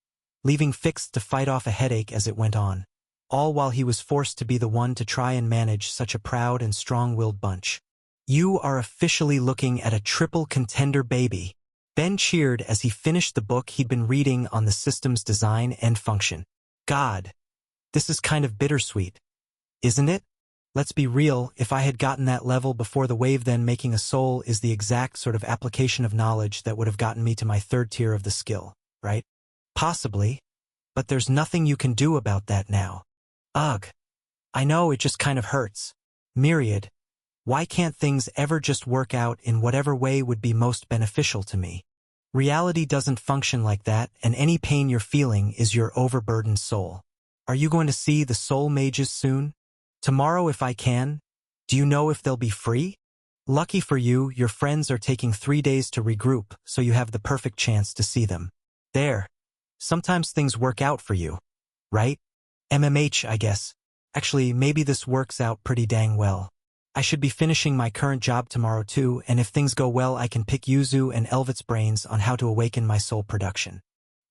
leaving Fixed to fight off a headache as it went on, all while he was forced to be the one to try and manage such a proud and strong-willed bunch. You are officially looking at a triple contender, baby. Ben cheered as he finished the book he'd been reading on the system's design and function. God, this is kind of bittersweet, isn't it? Let's be real, if I had gotten that level before the wave, then making a soul is the exact sort of application of knowledge that would have gotten me to my third tier of the skill, right? Possibly, but there's nothing you can do about that now. Ugh. I know, it just kind of hurts. Myriad, why can't things ever just work out in whatever way would be most beneficial to me? Reality doesn't function like that, and any pain you're feeling is your overburdened soul. Are you going to see the soul mages soon? Tomorrow if I can? Do you know if they'll be free? Lucky for you, your friends are taking 3 days to regroup, so you have the perfect chance to see them. There. Sometimes things work out for you, right? MMH, I guess. Actually, maybe this works out pretty dang well. I should be finishing my current job tomorrow too, and if things go well I can pick Yuzu and Elvit's brains on how to awaken my soul production.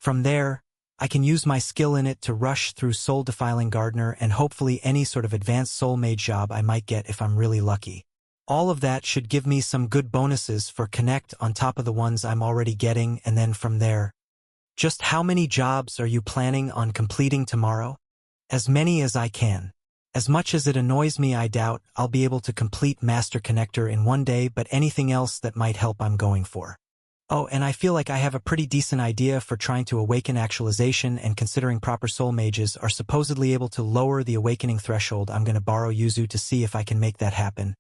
From there, I can use my skill in it to rush through soul-defiling gardener and hopefully any sort of advanced soul mage job I might get if I'm really lucky. All of that should give me some good bonuses for Connect on top of the ones I'm already getting, and then from there. Just how many jobs are you planning on completing tomorrow? As many as I can. As much as it annoys me, I doubt I'll be able to complete Master Connector in one day, but anything else that might help I'm going for. Oh, and I feel like I have a pretty decent idea for trying to awaken actualization, and considering proper soul mages are supposedly able to lower the awakening threshold, I'm going to borrow Yuzu to see if I can make that happen.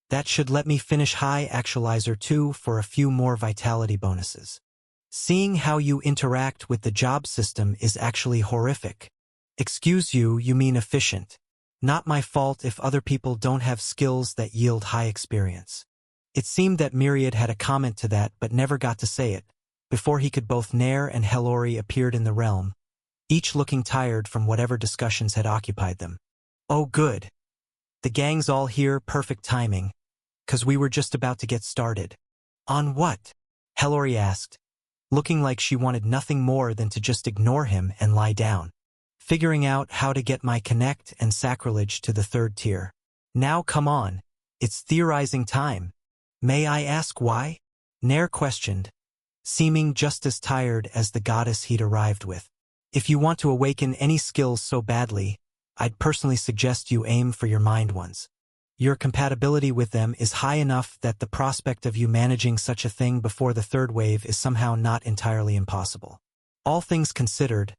That should let me finish High Actualizer 2 for a few more vitality bonuses. Seeing how you interact with the job system is actually horrific. Excuse you, you mean efficient. Not my fault if other people don't have skills that yield high experience. It seemed that Myriad had a comment to that but never got to say it. Before he could, both Nair and Hellori appeared in the realm, each looking tired from whatever discussions had occupied them. Oh good. The gang's all here, perfect timing. 'Cause we were just about to get started. On what? Hellori asked, looking like she wanted nothing more than to just ignore him and lie down. Figuring out how to get my connect and sacrilege to the third tier. Now come on, it's theorizing time. May I ask why? Nair questioned, seeming just as tired as the goddess he'd arrived with. If you want to awaken any skills so badly, I'd personally suggest you aim for your mind ones. Your compatibility with them is high enough that the prospect of you managing such a thing before the third wave is somehow not entirely impossible. All things considered,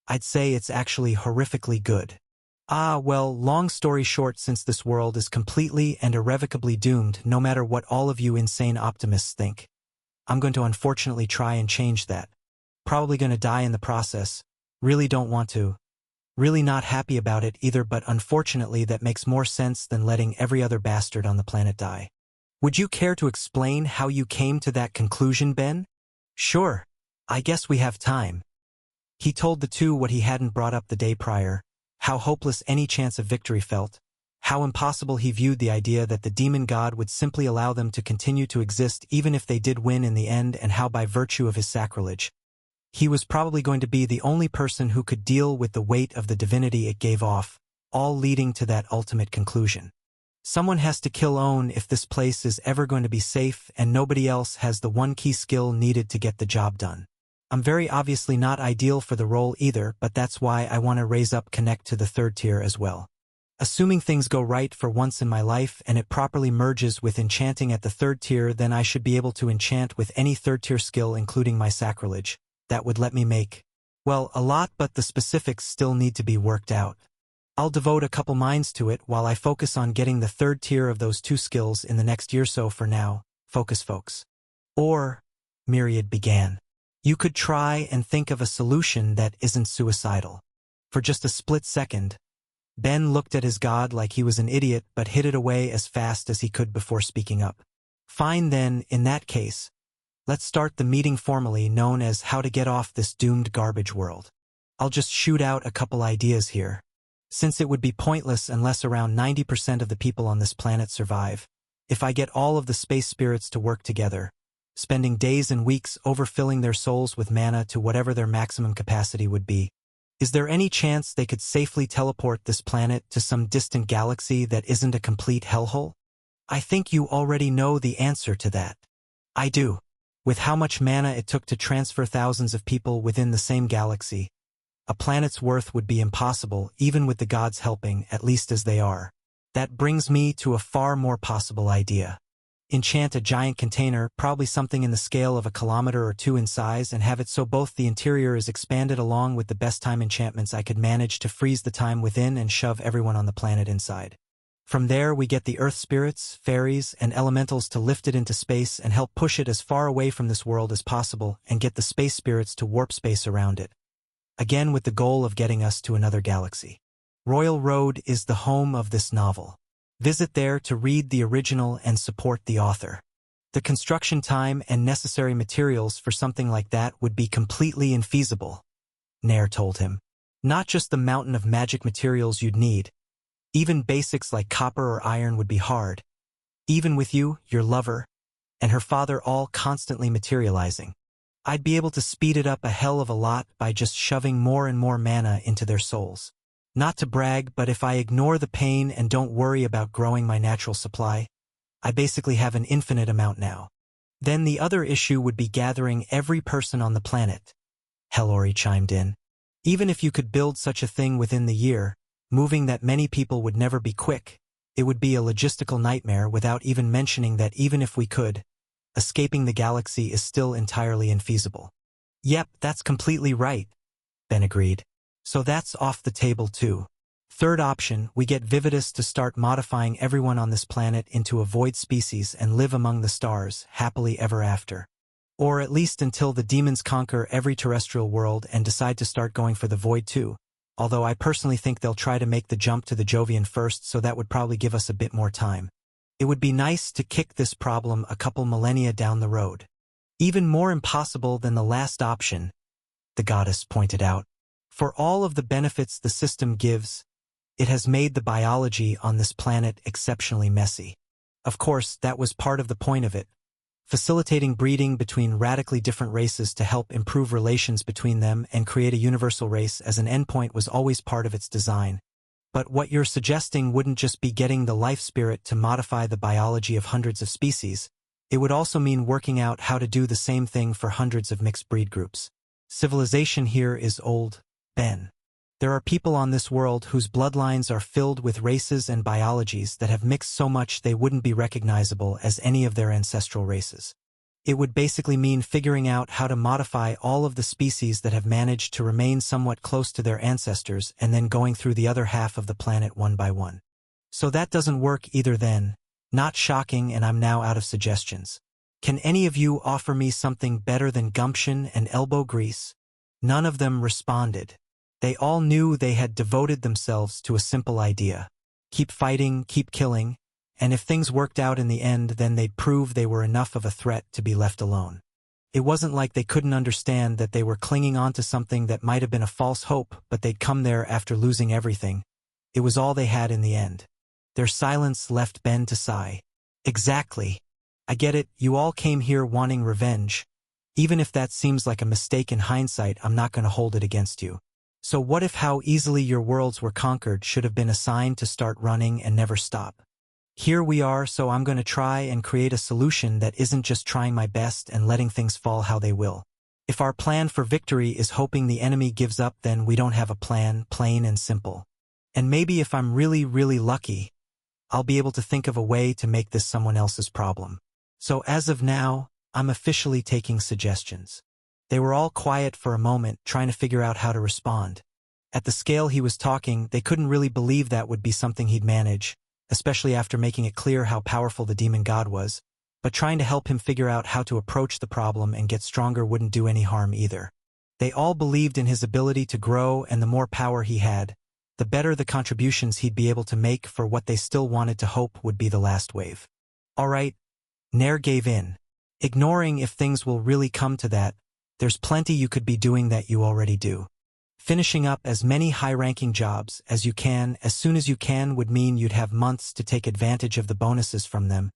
I'd say it's actually horrifically good. Ah, well, long story short, since this world is completely and irrevocably doomed no matter what all of you insane optimists think, I'm going to unfortunately try and change that. Probably going to die in the process. Really don't want to. Really not happy about it either, but unfortunately that makes more sense than letting every other bastard on the planet die. Would you care to explain how you came to that conclusion, Ben? Sure. I guess we have time. He told the two what he hadn't brought up the day prior, how hopeless any chance of victory felt, how impossible he viewed the idea that the demon god would simply allow them to continue to exist even if they did win in the end, and how by virtue of his sacrilege, he was probably going to be the only person who could deal with the weight of the divinity it gave off, all leading to that ultimate conclusion. Someone has to kill Own if this place is ever going to be safe, and nobody else has the one key skill needed to get the job done. I'm very obviously not ideal for the role either, but that's why I want to raise up Connect to the third tier as well. Assuming things go right for once in my life and it properly merges with enchanting at the third tier, then I should be able to enchant with any third tier skill including my sacrilege. That would let me make, well, a lot, but the specifics still need to be worked out. I'll devote a couple minds to it while I focus on getting the third tier of those two skills in the next year. So for now, focus folks. Or, Myriad began, you could try and think of a solution that isn't suicidal. For just a split second, Ben looked at his god like he was an idiot but hid it away as fast as he could before speaking up. Fine then, in that case. Let's start the meeting formally, known as How to Get Off This Doomed Garbage World. I'll just shoot out a couple ideas here. Since it would be pointless unless around 90% of the people on this planet survive, if I get all of the space spirits to work together, spending days and weeks overfilling their souls with mana to whatever their maximum capacity would be, is there any chance they could safely teleport this planet to some distant galaxy that isn't a complete hellhole? I think you already know the answer to that. I do. With how much mana it took to transfer thousands of people within the same galaxy, a planet's worth would be impossible, even with the gods helping, at least as they are. That brings me to a far more possible idea. Enchant a giant container, probably something in the scale of 1 kilometer or 2 in size, and have it so both the interior is expanded along with the best time enchantments I could manage to freeze the time within and shove everyone on the planet inside. From there we get the earth spirits, fairies, and elementals to lift it into space and help push it as far away from this world as possible and get the space spirits to warp space around it. Again with the goal of getting us to another galaxy. Royal Road is the home of this novel. Visit there to read the original and support the author. The construction time and necessary materials for something like that would be completely infeasible, Nair told him. Not just the mountain of magic materials you'd need. Even basics like copper or iron would be hard. Even with you, your lover, and her father all constantly materializing. I'd be able to speed it up a hell of a lot by just shoving more and more mana into their souls. Not to brag, but if I ignore the pain and don't worry about growing my natural supply, I basically have an infinite amount now. Then the other issue would be gathering every person on the planet. Hellori chimed in. Even if you could build such a thing within the year, moving that many people would never be quick. It would be a logistical nightmare, without even mentioning that even if we could, escaping the galaxy is still entirely infeasible. Yep, that's completely right, Ben agreed. So that's off the table too. Third option, we get Vividus to start modifying everyone on this planet into a void species and live among the stars, happily ever after. Or at least until the demons conquer every terrestrial world and decide to start going for the void too. Although I personally think they'll try to make the jump to the Jovian first, so that would probably give us a bit more time. It would be nice to kick this problem a couple millennia down the road. Even more impossible than the last option, the goddess pointed out. For all of the benefits the system gives, it has made the biology on this planet exceptionally messy. Of course, that was part of the point of it. Facilitating breeding between radically different races to help improve relations between them and create a universal race as an endpoint was always part of its design. But what you're suggesting wouldn't just be getting the life spirit to modify the biology of hundreds of species. It would also mean working out how to do the same thing for hundreds of mixed breed groups. Civilization here is old, Ben. There are people on this world whose bloodlines are filled with races and biologies that have mixed so much they wouldn't be recognizable as any of their ancestral races. It would basically mean figuring out how to modify all of the species that have managed to remain somewhat close to their ancestors and then going through the other half of the planet one by one. So that doesn't work either then. Not shocking, and I'm now out of suggestions. Can any of you offer me something better than gumption and elbow grease? None of them responded. They all knew they had devoted themselves to a simple idea. Keep fighting, keep killing, and if things worked out in the end, then they'd prove they were enough of a threat to be left alone. It wasn't like they couldn't understand that they were clinging on to something that might have been a false hope, but they'd come there after losing everything. It was all they had in the end. Their silence left Ben to sigh. Exactly. I get it, you all came here wanting revenge. Even if that seems like a mistake in hindsight, I'm not going to hold it against you. So what if how easily your worlds were conquered should have been a sign to start running and never stop? Here we are, so I'm going to try and create a solution that isn't just trying my best and letting things fall how they will. If our plan for victory is hoping the enemy gives up, then we don't have a plan, plain and simple. And maybe if I'm really, really lucky, I'll be able to think of a way to make this someone else's problem. So as of now, I'm officially taking suggestions. They were all quiet for a moment, trying to figure out how to respond. At the scale he was talking, they couldn't really believe that would be something he'd manage, especially after making it clear how powerful the demon god was, but trying to help him figure out how to approach the problem and get stronger wouldn't do any harm either. They all believed in his ability to grow, and the more power he had, the better the contributions he'd be able to make for what they still wanted to hope would be the last wave. All right, Nair gave in. Ignoring if things will really come to that, there's plenty you could be doing that you already do. Finishing up as many high-ranking jobs as you can as soon as you can would mean you'd have months to take advantage of the bonuses from them.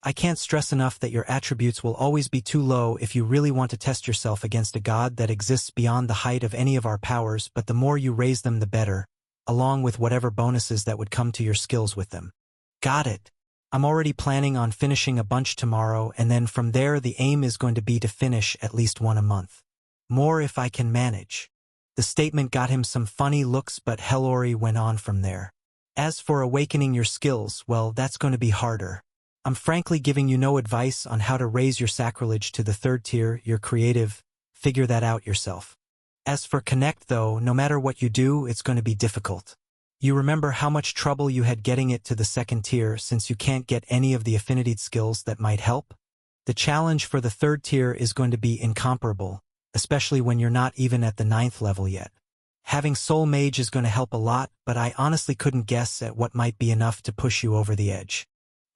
I can't stress enough that your attributes will always be too low if you really want to test yourself against a god that exists beyond the height of any of our powers, but the more you raise them the better, along with whatever bonuses that would come to your skills with them. Got it. I'm already planning on finishing a bunch tomorrow, and then from there the aim is going to be to finish at least one a month. More if I can manage. The statement got him some funny looks, but Hellori went on from there. As for awakening your skills, well, that's going to be harder. I'm frankly giving you no advice on how to raise your sacrilege to the 3rd tier. You're creative. Figure that out yourself. As for connect though, no matter what you do, it's going to be difficult. You remember how much trouble you had getting it to the 2nd tier since you can't get any of the affinity skills that might help? The challenge for the 3rd tier is going to be incomparable, especially when you're not even at the 9th level yet. Having Soul Mage is going to help a lot, but I honestly couldn't guess at what might be enough to push you over the edge.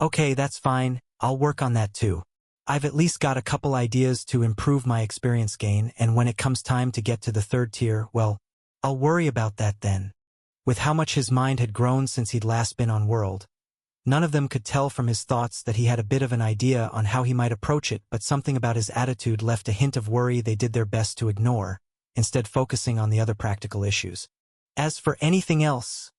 Okay, that's fine, I'll work on that too. I've at least got a couple ideas to improve my experience gain, and when it comes time to get to the 3rd tier, well, I'll worry about that then. With how much his mind had grown since he'd last been on World, none of them could tell from his thoughts that he had a bit of an idea on how he might approach it, but something about his attitude left a hint of worry they did their best to ignore, instead focusing on the other practical issues. As for anything else,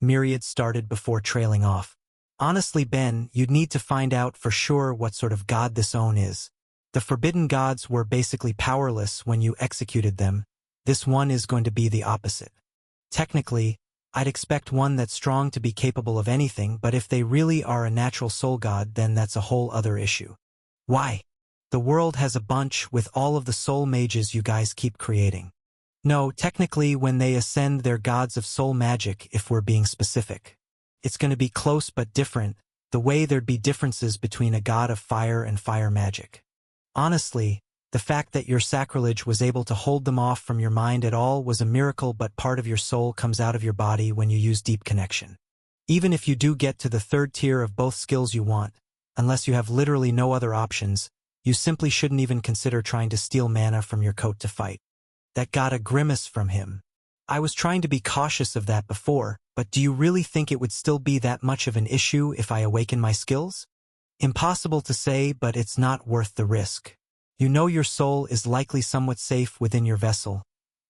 Myriad started before trailing off. Honestly, Ben, you'd need to find out for sure what sort of god this Own is. The forbidden gods were basically powerless when you executed them. This one is going to be the opposite. Technically, I'd expect one that's strong to be capable of anything, but if they really are a natural soul god, then that's a whole other issue. Why? The world has a bunch with all of the soul mages you guys keep creating. No, technically when they ascend they're gods of soul magic, if we're being specific. It's going to be close but different, the way there'd be differences between a god of fire and fire magic. Honestly, the fact that your sacrilege was able to hold them off from your mind at all was a miracle, but part of your soul comes out of your body when you use deep connection. Even if you do get to the 3rd tier of both skills you want, unless you have literally no other options, you simply shouldn't even consider trying to steal mana from your coat to fight. That got a grimace from him. I was trying to be cautious of that before, but do you really think it would still be that much of an issue if I awaken my skills? Impossible to say, but it's not worth the risk. You know your soul is likely somewhat safe within your vessel.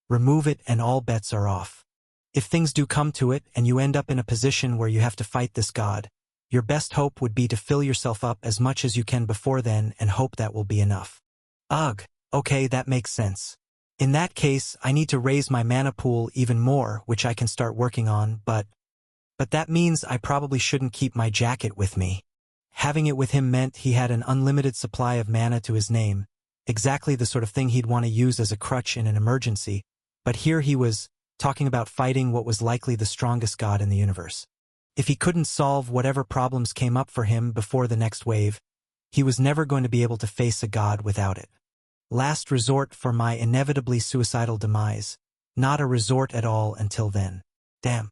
Remove it and all bets are off. If things do come to it and you end up in a position where you have to fight this god, your best hope would be to fill yourself up as much as you can before then and hope that will be enough. Ugh, okay, that makes sense. In that case, I need to raise my mana pool even more, which I can start working on, but that means I probably shouldn't keep my jacket with me. Having it with him meant he had an unlimited supply of mana to his name, exactly the sort of thing he'd want to use as a crutch in an emergency, but here he was, talking about fighting what was likely the strongest god in the universe. If he couldn't solve whatever problems came up for him before the next wave, he was never going to be able to face a god without it. Last resort for my inevitably suicidal demise, not a resort at all until then. Damn.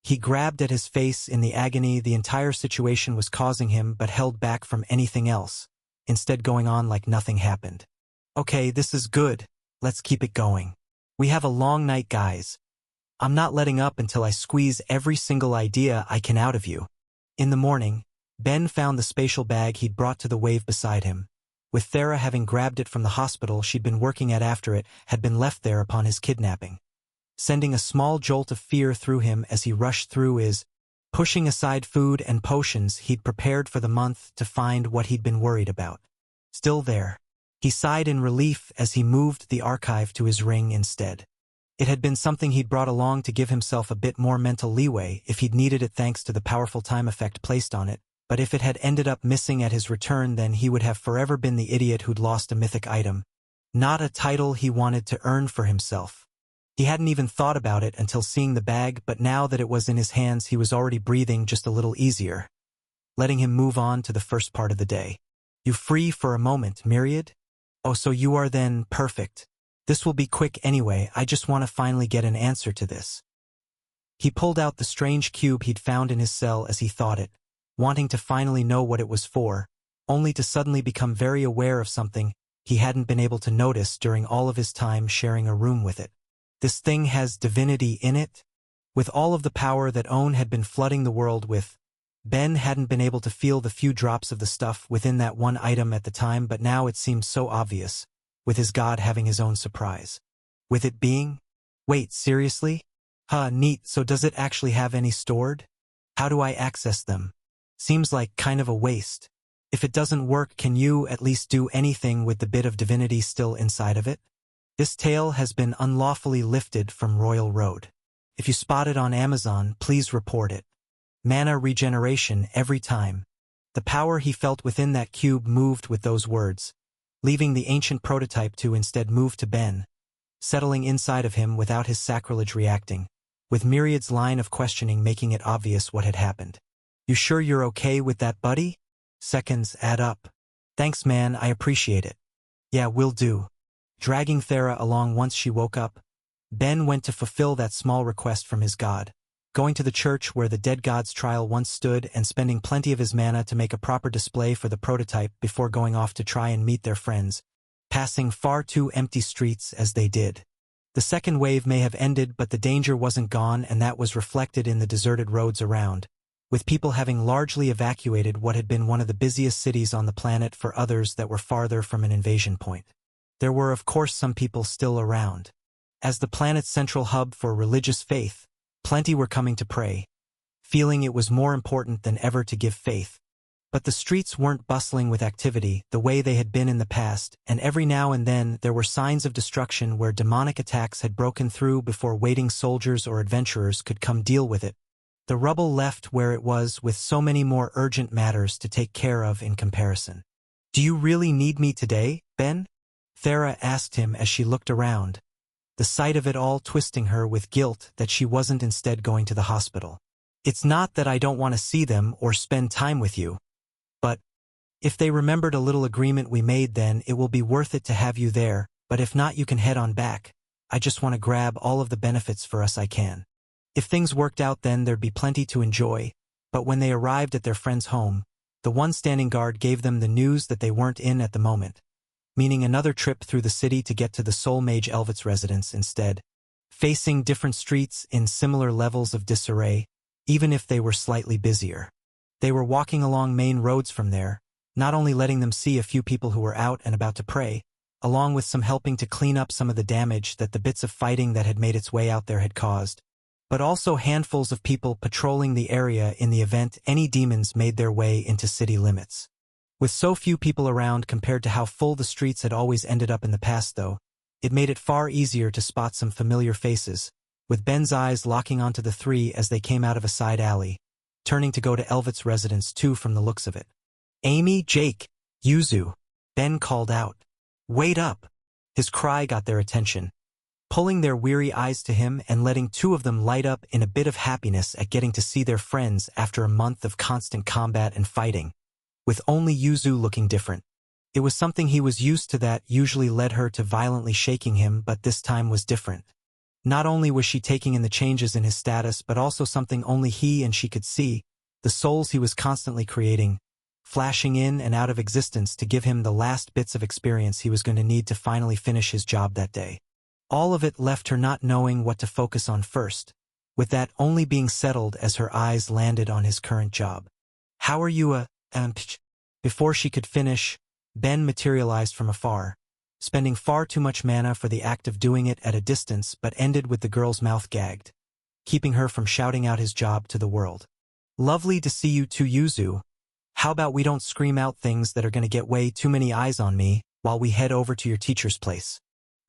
He grabbed at his face in the agony the entire situation was causing him but held back from anything else, instead going on like nothing happened. Okay, this is good. Let's keep it going. We have a long night, guys. I'm not letting up until I squeeze every single idea I can out of you. In the morning, Ben found the spatial bag he'd brought to the wave beside him. With Thera having grabbed it from the hospital she'd been working at after it had been left there upon his kidnapping. Sending a small jolt of fear through him as he rushed through pushing aside food and potions he'd prepared for the month to find what he'd been worried about. Still there. He sighed in relief as he moved the archive to his ring instead. It had been something he'd brought along to give himself a bit more mental leeway if he'd needed it thanks to the powerful time effect placed on it, but if it had ended up missing at his return then he would have forever been the idiot who'd lost a mythic item. Not a title he wanted to earn for himself. He hadn't even thought about it until seeing the bag, but now that it was in his hands he was already breathing just a little easier, letting him move on to the first part of the day. You free for a moment, Myriad? Oh, so you are then perfect. This will be quick anyway, I just want to finally get an answer to this. He pulled out the strange cube he'd found in his cell as he thought it, wanting to finally know what it was for, only to suddenly become very aware of something he hadn't been able to notice during all of his time sharing a room with it. This thing has divinity in it? With all of the power that Own had been flooding the world with, Ben hadn't been able to feel the few drops of the stuff within that one item at the time, but now it seemed so obvious, with his god having his own surprise. With it being? Wait, seriously? Huh, neat, so does it actually have any stored? How do I access them? Seems like kind of a waste. If it doesn't work, can you at least do anything with the bit of divinity still inside of it? This tale has been unlawfully lifted from Royal Road. If you spot it on Amazon, please report it. Mana regeneration every time. The power he felt within that cube moved with those words, leaving the ancient prototype to instead move to Ben, settling inside of him without his sacrilege reacting, with Myriad's line of questioning making it obvious what had happened. You sure you're okay with that, buddy? Seconds add up. Thanks, man, I appreciate it. Yeah, will do. Dragging Thera along once she woke up, Ben went to fulfill that small request from his god, going to the church where the dead god's trial once stood and spending plenty of his mana to make a proper display for the prototype before going off to try and meet their friends, passing far too empty streets as they did. The second wave may have ended, but the danger wasn't gone, and that was reflected in the deserted roads around, with people having largely evacuated what had been one of the busiest cities on the planet for others that were farther from an invasion point. There were of course some people still around. As the planet's central hub for religious faith, plenty were coming to pray, feeling it was more important than ever to give faith. But the streets weren't bustling with activity the way they had been in the past, and every now and then there were signs of destruction where demonic attacks had broken through before waiting soldiers or adventurers could come deal with it. The rubble left where it was with so many more urgent matters to take care of in comparison. Do you really need me today, Ben? Thera asked him as she looked around, the sight of it all twisting her with guilt that she wasn't instead going to the hospital. It's not that I don't want to see them or spend time with you, but if they remembered a little agreement we made, then it will be worth it to have you there, but if not, you can head on back. I just want to grab all of the benefits for us I can. If things worked out, then there'd be plenty to enjoy, but when they arrived at their friend's home, the one standing guard gave them the news that they weren't in at the moment, meaning another trip through the city to get to the Soul Mage Elvit's residence instead. facing different streets in similar levels of disarray, even if they were slightly busier. They were walking along main roads from there, not only letting them see a few people who were out and about to pray, along with some helping to clean up some of the damage that the bits of fighting that had made its way out there had caused, but also handfuls of people patrolling the area in the event any demons made their way into city limits. With so few people around compared to how full the streets had always ended up in the past though, it made it far easier to spot some familiar faces, with Ben's eyes locking onto the three as they came out of a side alley, turning to go to Elvet's residence too from the looks of it. "Amy, Jake, Yuzu," Ben called out. "Wait up!" His cry got their attention, pulling their weary eyes to him and letting two of them light up in a bit of happiness at getting to see their friends after a month of constant combat and fighting, with only Yuzu looking different. It was something he was used to that usually led her to violently shaking him, but this time was different. Not only was she taking in the changes in his status, but also something only he and she could see, the souls he was constantly creating, flashing in and out of existence to give him the last bits of experience he was going to need to finally finish his job that day. All of it left her not knowing what to focus on first, with that only being settled as her eyes landed on his current job. "How are you, Before she could finish, Ben materialized from afar, spending far too much mana for the act of doing it at a distance, but ended with the girl's mouth gagged, keeping her from shouting out his job to the world. "Lovely to see you too, Yuzu. How about we don't scream out things that are going to get way too many eyes on me while we head over to your teacher's place?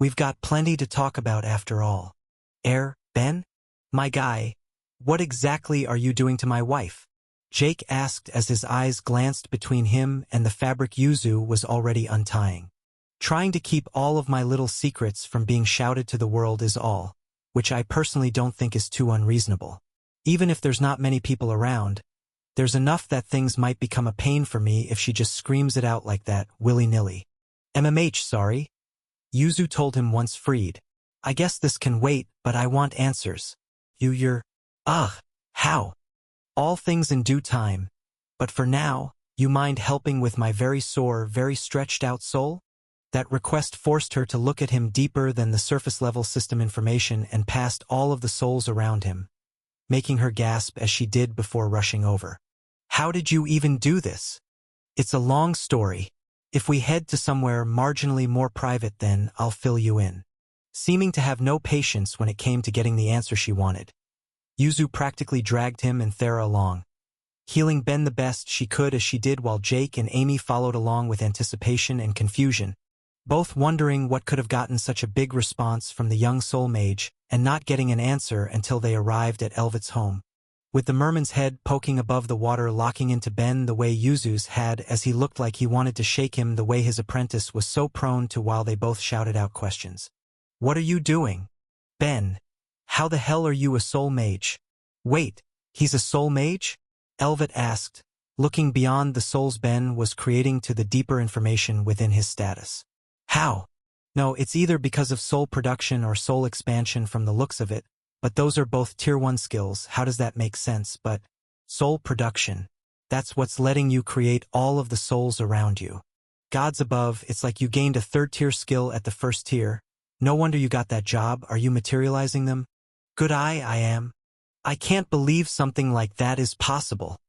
We've got plenty to talk about after all." Ben? My guy, what exactly are you doing to my wife?" Jake asked as his eyes glanced between him and the fabric Yuzu was already untying. "Trying to keep all of my little secrets from being shouted to the world is all, which I personally don't think is too unreasonable. Even if there's not many people around, there's enough that things might become a pain for me if she just screams it out like that, willy-nilly." Sorry," Yuzu told him once freed. "I guess this can wait, but I want answers. How? All things in due time. But for now, you mind helping with my very sore, very stretched-out soul?" That request forced her to look at him deeper than the surface-level system information and past all of the souls around him, making her gasp as she did before rushing over. "How did you even do this?" "It's a long story. If we head to somewhere marginally more private, then I'll fill you in." Seeming to have no patience when it came to getting the answer she wanted, Yuzu practically dragged him and Thera along, healing Ben the best she could as she did while Jake and Amy followed along with anticipation and confusion, both wondering what could have gotten such a big response from the young soul mage and not getting an answer until they arrived at Elvet's home. With the merman's head poking above the water locking into Ben the way Yuzu's had as he looked like he wanted to shake him the way his apprentice was so prone to while they both shouted out questions. "What are you doing? Ben, how the hell are you a soul mage?" "Wait, he's a soul mage?" Elvet asked, looking beyond the souls Ben was creating to the deeper information within his status. "How?" "No, it's either because of soul production or soul expansion from the looks of it, but those are both tier 1 skills. How does that make sense? But soul production, that's what's letting you create all of the souls around you. Gods above, it's like you gained a 3rd-tier skill at the 1st tier. No wonder you got that job. Are you materializing them?" "Good eye, I am. I can't believe something like that is possible."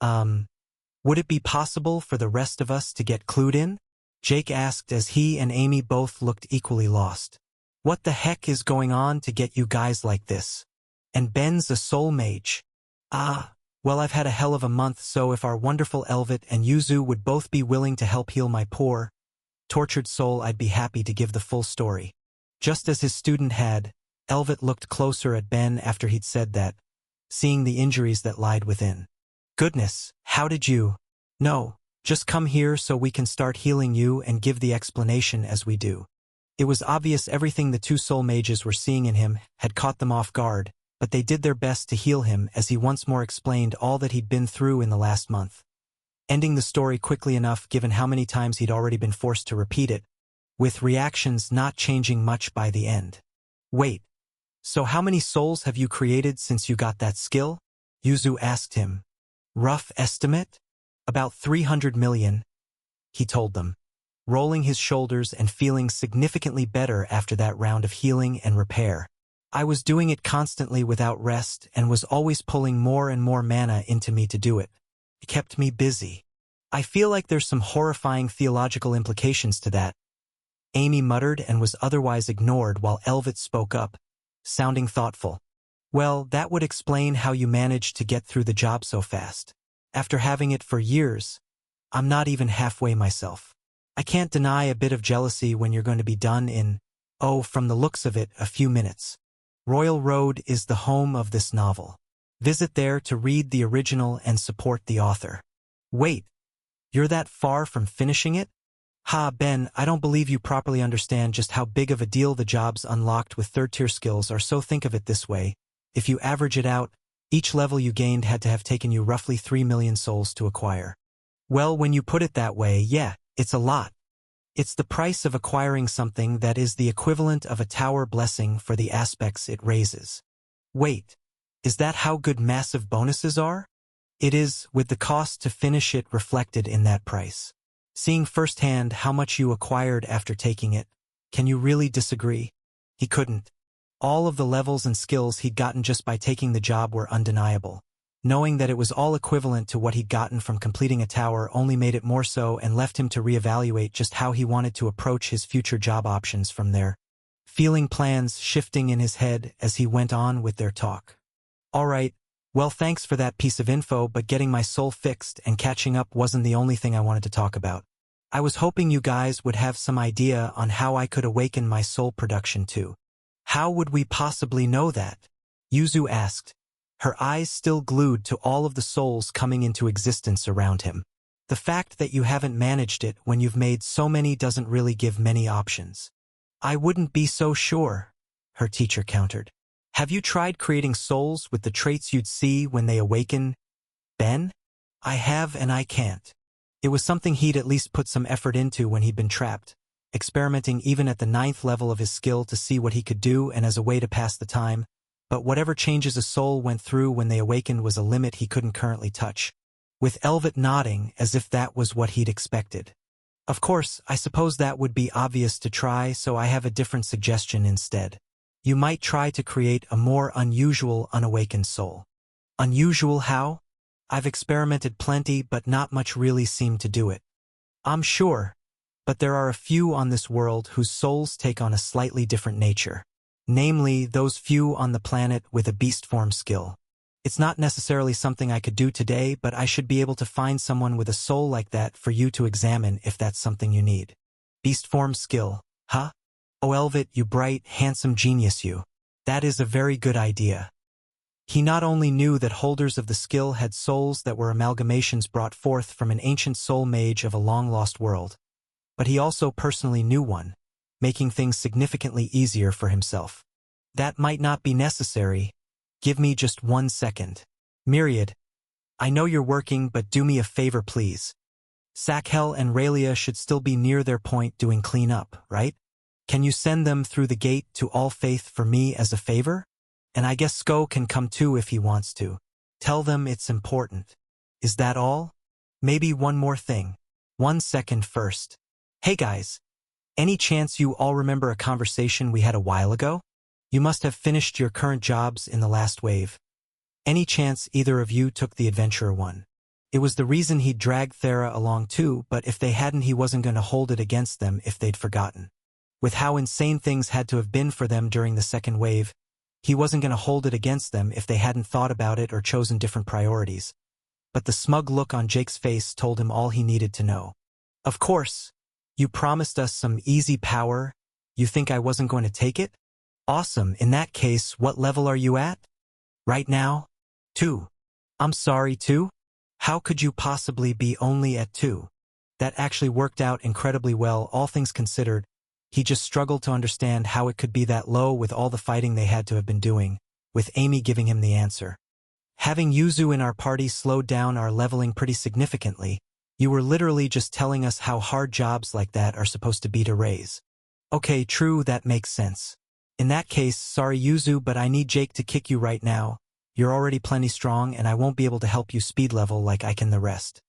Would it be possible for the rest of us to get clued in?" Jake asked as he and Amy both looked equally lost. "What the heck is going on to get you guys like this? And Ben's a soul mage." Well, I've had a hell of a month, so if our wonderful Elvet and Yuzu would both be willing to help heal my poor, tortured soul, I'd be happy to give the full story." Just as his student had, Elvet looked closer at Ben after he'd said that, seeing the injuries that lied within. "Goodness, how did you?" "No, just come here so we can start healing you and give the explanation as we do." It was obvious everything the two soul mages were seeing in him had caught them off guard, but they did their best to heal him as he once more explained all that he'd been through in the last month, ending the story quickly enough given how many times he'd already been forced to repeat it, with reactions not changing much by the end. "Wait, so how many souls have you created since you got that skill?" Yuzu asked him. "Rough estimate? About 300 million, he told them, rolling his shoulders and feeling significantly better after that round of healing and repair. I was doing it constantly without rest and was always pulling more and more mana into me to do it. It kept me busy. I feel like there's some horrifying theological implications to that. Amy muttered and was otherwise ignored while Elvet spoke up, sounding thoughtful. Well, that would explain how you managed to get through the job so fast. After having it for years, I'm not even halfway myself. I can't deny a bit of jealousy when you're going to be done in, oh, from the looks of it, a few minutes. Royal Road is the home of this novel. Visit there to read the original and support the author. Wait, you're that far from finishing it? Ha, Ben, I don't believe you properly understand just how big of a deal the jobs unlocked with third-tier skills are, so think of it this way. If you average it out, each level you gained had to have taken you roughly 3 million souls to acquire. Well, when you put it that way, yeah, it's a lot. It's the price of acquiring something that is the equivalent of a tower blessing for the aspects it raises. Wait, is that how good massive bonuses are? It is, with the cost to finish it reflected in that price. Seeing firsthand how much you acquired after taking it, can you really disagree? He couldn't. All of the levels and skills he'd gotten just by taking the job were undeniable. Knowing that it was all equivalent to what he'd gotten from completing a tower only made it more so and left him to reevaluate just how he wanted to approach his future job options from there. Feeling plans shifting in his head as he went on with their talk. All right, well, thanks for that piece of info, but getting my soul fixed and catching up wasn't the only thing I wanted to talk about. I was hoping you guys would have some idea on how I could awaken my soul production too. How would we possibly know that? Yuzu asked, her eyes still glued to all of the souls coming into existence around him. The fact that you haven't managed it when you've made so many doesn't really give many options. I wouldn't be so sure, her teacher countered. Have you tried creating souls with the traits you'd see when they awaken, Ben? I have and I can't. It was something he'd at least put some effort into when he'd been trapped, experimenting even at the 9th level of his skill to see what he could do and as a way to pass the time, but whatever changes a soul went through when they awakened was a limit he couldn't currently touch, with Elvet nodding as if that was what he'd expected. Of course, I suppose that would be obvious to try, so I have a different suggestion instead. You might try to create a more unusual unawakened soul. Unusual how? I've experimented plenty, but not much really seemed to do it. I'm sure, but there are a few on this world whose souls take on a slightly different nature. Namely, those few on the planet with a beast form skill. It's not necessarily something I could do today, but I should be able to find someone with a soul like that for you to examine if that's something you need. Beast form skill, huh? Oh, Elvet, you bright, handsome genius you. That is a very good idea. He not only knew that holders of the skill had souls that were amalgamations brought forth from an ancient soul mage of a long-lost world, but he also personally knew one, making things significantly easier for himself. That might not be necessary. Give me just 1 second. Myriad, I know you're working, but do me a favor, please. Sakhel and Raelia should still be near their point doing cleanup, right? Can you send them through the gate to All Faith for me as a favor? And I guess Sko can come too if he wants to. Tell them it's important. Is that all? Maybe one more thing. 1 second first. Hey guys. Any chance you all remember a conversation we had a while ago? You must have finished your current jobs in the last wave. Any chance either of you took the adventurer one? It was the reason he'd dragged Thera along too, but if they hadn't, he wasn't going to hold it against them if they'd forgotten. With how insane things had to have been for them during the second wave, he wasn't going to hold it against them if they hadn't thought about it or chosen different priorities. But the smug look on Jake's face told him all he needed to know. Of course. You promised us some easy power. You think I wasn't going to take it? Awesome. In that case, what level are you at? Right now? 2. I'm sorry, 2? How could you possibly be only at 2? That actually worked out incredibly well, all things considered. He just struggled to understand how it could be that low with all the fighting they had to have been doing, with Amy giving him the answer. Having Yuzu in our party slowed down our leveling pretty significantly. You were literally just telling us how hard jobs like that are supposed to be to raise. Okay, true, that makes sense. In that case, sorry Yuzu, but I need Jake to kick you right now. You're already plenty strong and I won't be able to help you speed level like I can the rest.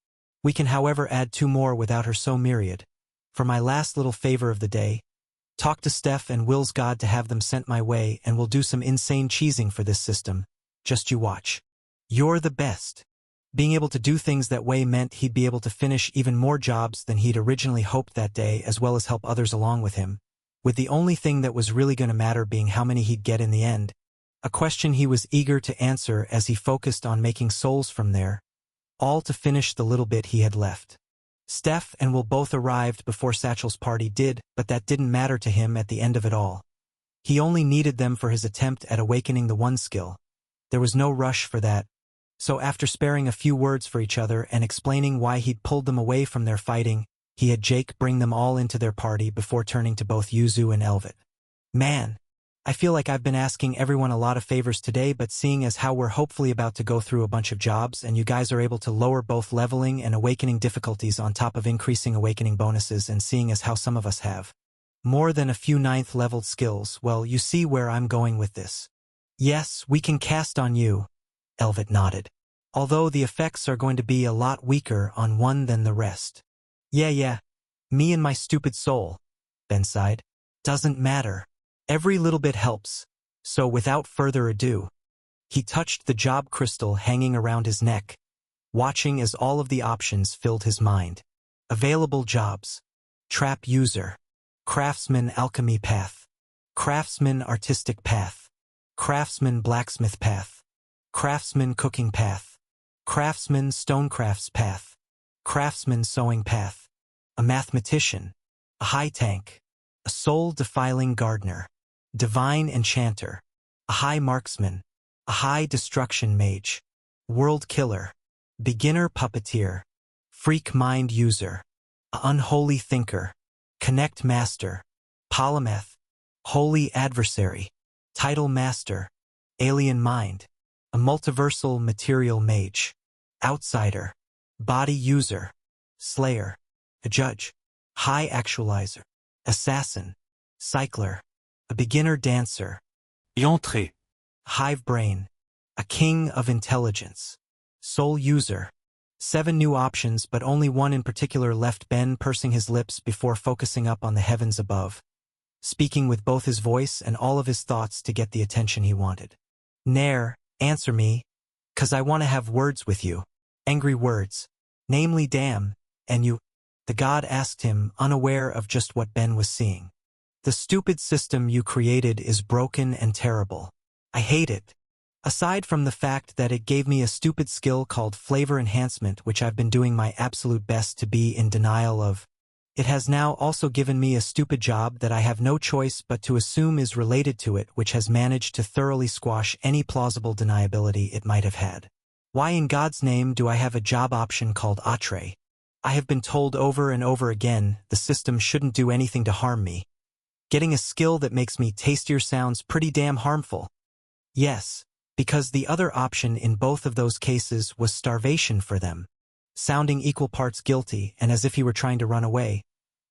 We can however add 2 more without her, so Myriad. For my last little favor of the day, Talk to Steph and Will's God to have them sent my way, and we'll do some insane cheesing for this system. Just you watch. You're the best. Being able to do things that way meant he'd be able to finish even more jobs than he'd originally hoped that day, as well as help others along with him, with the only thing that was really going to matter being how many he'd get in the end. A question he was eager to answer as he focused on making souls from there, all to finish the little bit he had left. Steph and Will both arrived before Satchel's party did, but that didn't matter to him at the end of it all. He only needed them for his attempt at awakening the one skill. There was no rush for that. So after sparing a few words for each other and explaining why he'd pulled them away from their fighting, he had Jake bring them all into their party before turning to both Yuzu and Elvit. Man, I feel like I've been asking everyone a lot of favors today, but seeing as how we're hopefully about to go through a bunch of jobs and you guys are able to lower both leveling and awakening difficulties on top of increasing awakening bonuses, and seeing as how some of us have more than a few 9th leveled skills, well, you see where I'm going with this. Yes, we can cast on you. Elvit nodded. Although the effects are going to be a lot weaker on one than the rest. Yeah. Me and my stupid soul. Ben sighed. Doesn't matter. Every little bit helps. So without further ado, he touched the job crystal hanging around his neck, watching as all of the options filled his mind. Available jobs. Trap user. Craftsman alchemy path. Craftsman artistic path. Craftsman blacksmith path. Craftsman cooking path. Craftsman stonecrafts path. Craftsman sewing path. A mathematician. A high tank. A soul-defiling gardener. Divine enchanter. A high marksman. A high destruction mage. World killer. Beginner puppeteer. Freak mind user. A unholy thinker. Connect master. Polymath. Holy adversary. Title master. Alien mind. A multiversal material mage. Outsider. Body user. Slayer. A judge. High actualizer. Assassin. Cycler. A beginner dancer. Entrée. Hive brain. A king of intelligence. Soul user. 7 new options, but only one in particular left Ben pursing his lips before focusing up on the heavens above, speaking with both his voice and all of his thoughts to get the attention he wanted. Nair, answer me, 'cause I want to have words with you. Angry words. Namely damn, and you. The god asked him, unaware of just what Ben was seeing. The stupid system you created is broken and terrible. I hate it. Aside from the fact that it gave me a stupid skill called flavor enhancement, which I've been doing my absolute best to be in denial of, it has now also given me a stupid job that I have no choice but to assume is related to it, which has managed to thoroughly squash any plausible deniability it might have had. Why in God's name do I have a job option called Atre? I have been told over and over again the system shouldn't do anything to harm me. Getting a skill that makes me tastier sounds pretty damn harmful. Yes, because the other option in both of those cases was starvation for them. Sounding equal parts guilty and as if he were trying to run away,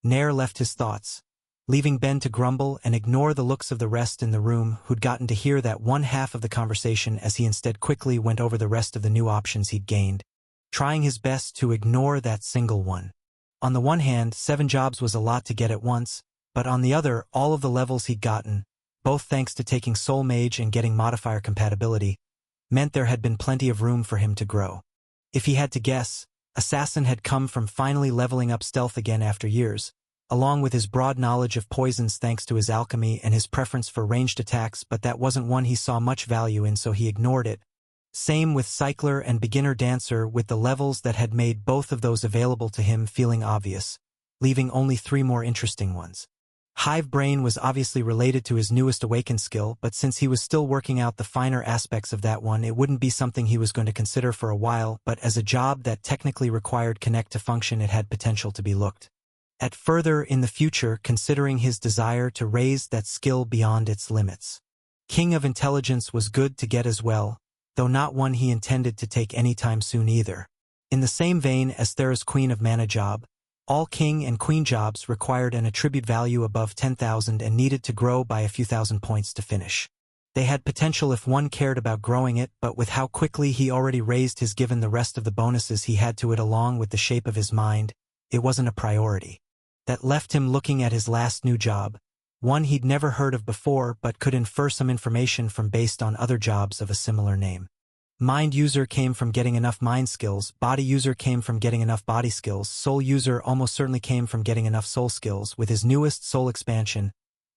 Nair left his thoughts, leaving Ben to grumble and ignore the looks of the rest in the room who'd gotten to hear that one half of the conversation, as he instead quickly went over the rest of the new options he'd gained, trying his best to ignore that single one. On the one hand, 7 jobs was a lot to get at once, but on the other, all of the levels he'd gotten, both thanks to taking Soul Mage and getting modifier compatibility, meant there had been plenty of room for him to grow. If he had to guess, Assassin had come from finally leveling up stealth again after years, along with his broad knowledge of poisons thanks to his alchemy and his preference for ranged attacks, but that wasn't one he saw much value in, so he ignored it. Same with Cycler and Beginner Dancer, with the levels that had made both of those available to him feeling obvious, leaving only 3 more interesting ones. Hive Brain was obviously related to his newest awakened skill, but since he was still working out the finer aspects of that one, it wouldn't be something he was going to consider for a while, but as a job that technically required Connect to function, it had potential to be looked at further in the future, considering his desire to raise that skill beyond its limits. King of Intelligence was good to get as well, though not one he intended to take anytime soon either. In the same vein as Thera's Queen of Mana job, all King and Queen jobs required an attribute value above 10,000 and needed to grow by a few thousand points to finish. They had potential if one cared about growing it, but with how quickly he already raised his given the rest of the bonuses he had to it along with the shape of his mind, it wasn't a priority. That left him looking at his last new job, one he'd never heard of before but could infer some information from based on other jobs of a similar name. Mind user came from getting enough mind skills, body user came from getting enough body skills, soul user almost certainly came from getting enough soul skills, with his newest soul expansion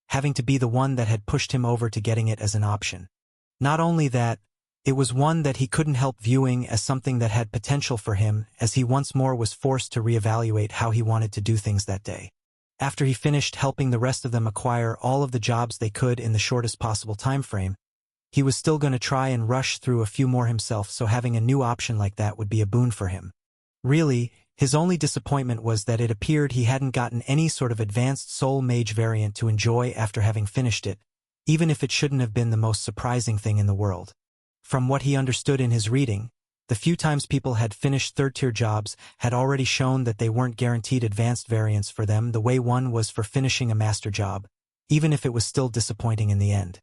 having to be the one that had pushed him over to getting it as an option. Not only that, it was one that he couldn't help viewing as something that had potential for him, as he once more was forced to reevaluate how he wanted to do things that day. After he finished helping the rest of them acquire all of the jobs they could in the shortest possible time frame, he was still going to try and rush through a few more himself, so having a new option like that would be a boon for him. Really, his only disappointment was that it appeared he hadn't gotten any sort of advanced soul mage variant to enjoy after having finished it, even if it shouldn't have been the most surprising thing in the world. From what he understood in his reading, the few times people had finished third-tier jobs had already shown that they weren't guaranteed advanced variants for them the way one was for finishing a master job, even if it was still disappointing in the end.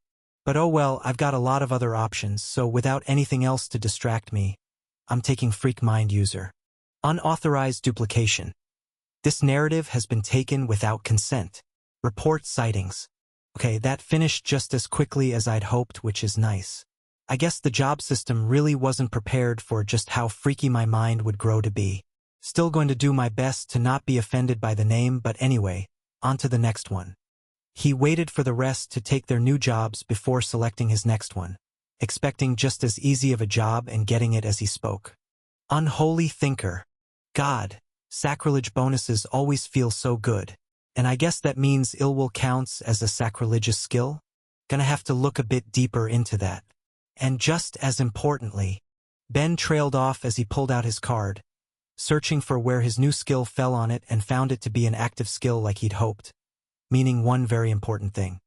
But oh well, I've got a lot of other options, so without anything else to distract me, I'm taking Freak Mind User. Unauthorized duplication. This narrative has been taken without consent. Report sightings. Okay, that finished just as quickly as I'd hoped, which is nice. I guess the job system really wasn't prepared for just how freaky my mind would grow to be. Still going to do my best to not be offended by the name, but anyway, on to the next one. He waited for the rest to take their new jobs before selecting his next one, expecting just as easy of a job and getting it as he spoke. Unholy thinker. God, sacrilege bonuses always feel so good. And I guess that means ill will counts as a sacrilegious skill? Gonna have to look a bit deeper into that. And just as importantly, Ben trailed off as he pulled out his card, searching for where his new skill fell on it and found it to be an active skill like he'd hoped. Meaning one very important thing.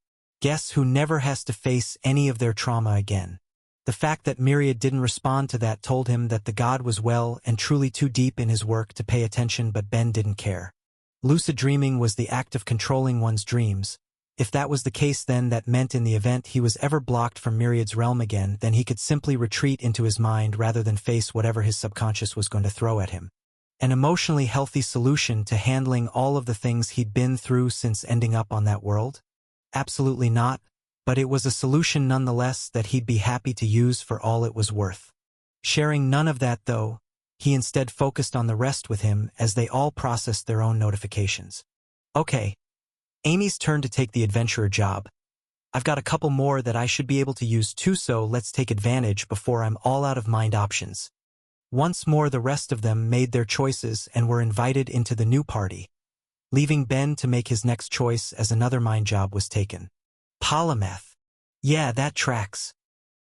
Guess who never has to face any of their trauma again? The fact that Myriad didn't respond to that told him that the god was well and truly too deep in his work to pay attention, but Ben didn't care. Lucid dreaming was the act of controlling one's dreams. If that was the case, then that meant in the event he was ever blocked from Myriad's realm again, then he could simply retreat into his mind rather than face whatever his subconscious was going to throw at him. An emotionally healthy solution to handling all of the things he'd been through since ending up on that world? Absolutely not, but it was a solution nonetheless that he'd be happy to use for all it was worth. Sharing none of that though, he instead focused on the rest with him as they all processed their own notifications. Okay, Amy's turn to take the adventurer job. I've got a couple more that I should be able to use too, so let's take advantage before I'm all out of mind options. Once more the rest of them made their choices and were invited into the new party, leaving Ben to make his next choice as another mind job was taken. Polymath. Yeah, that tracks.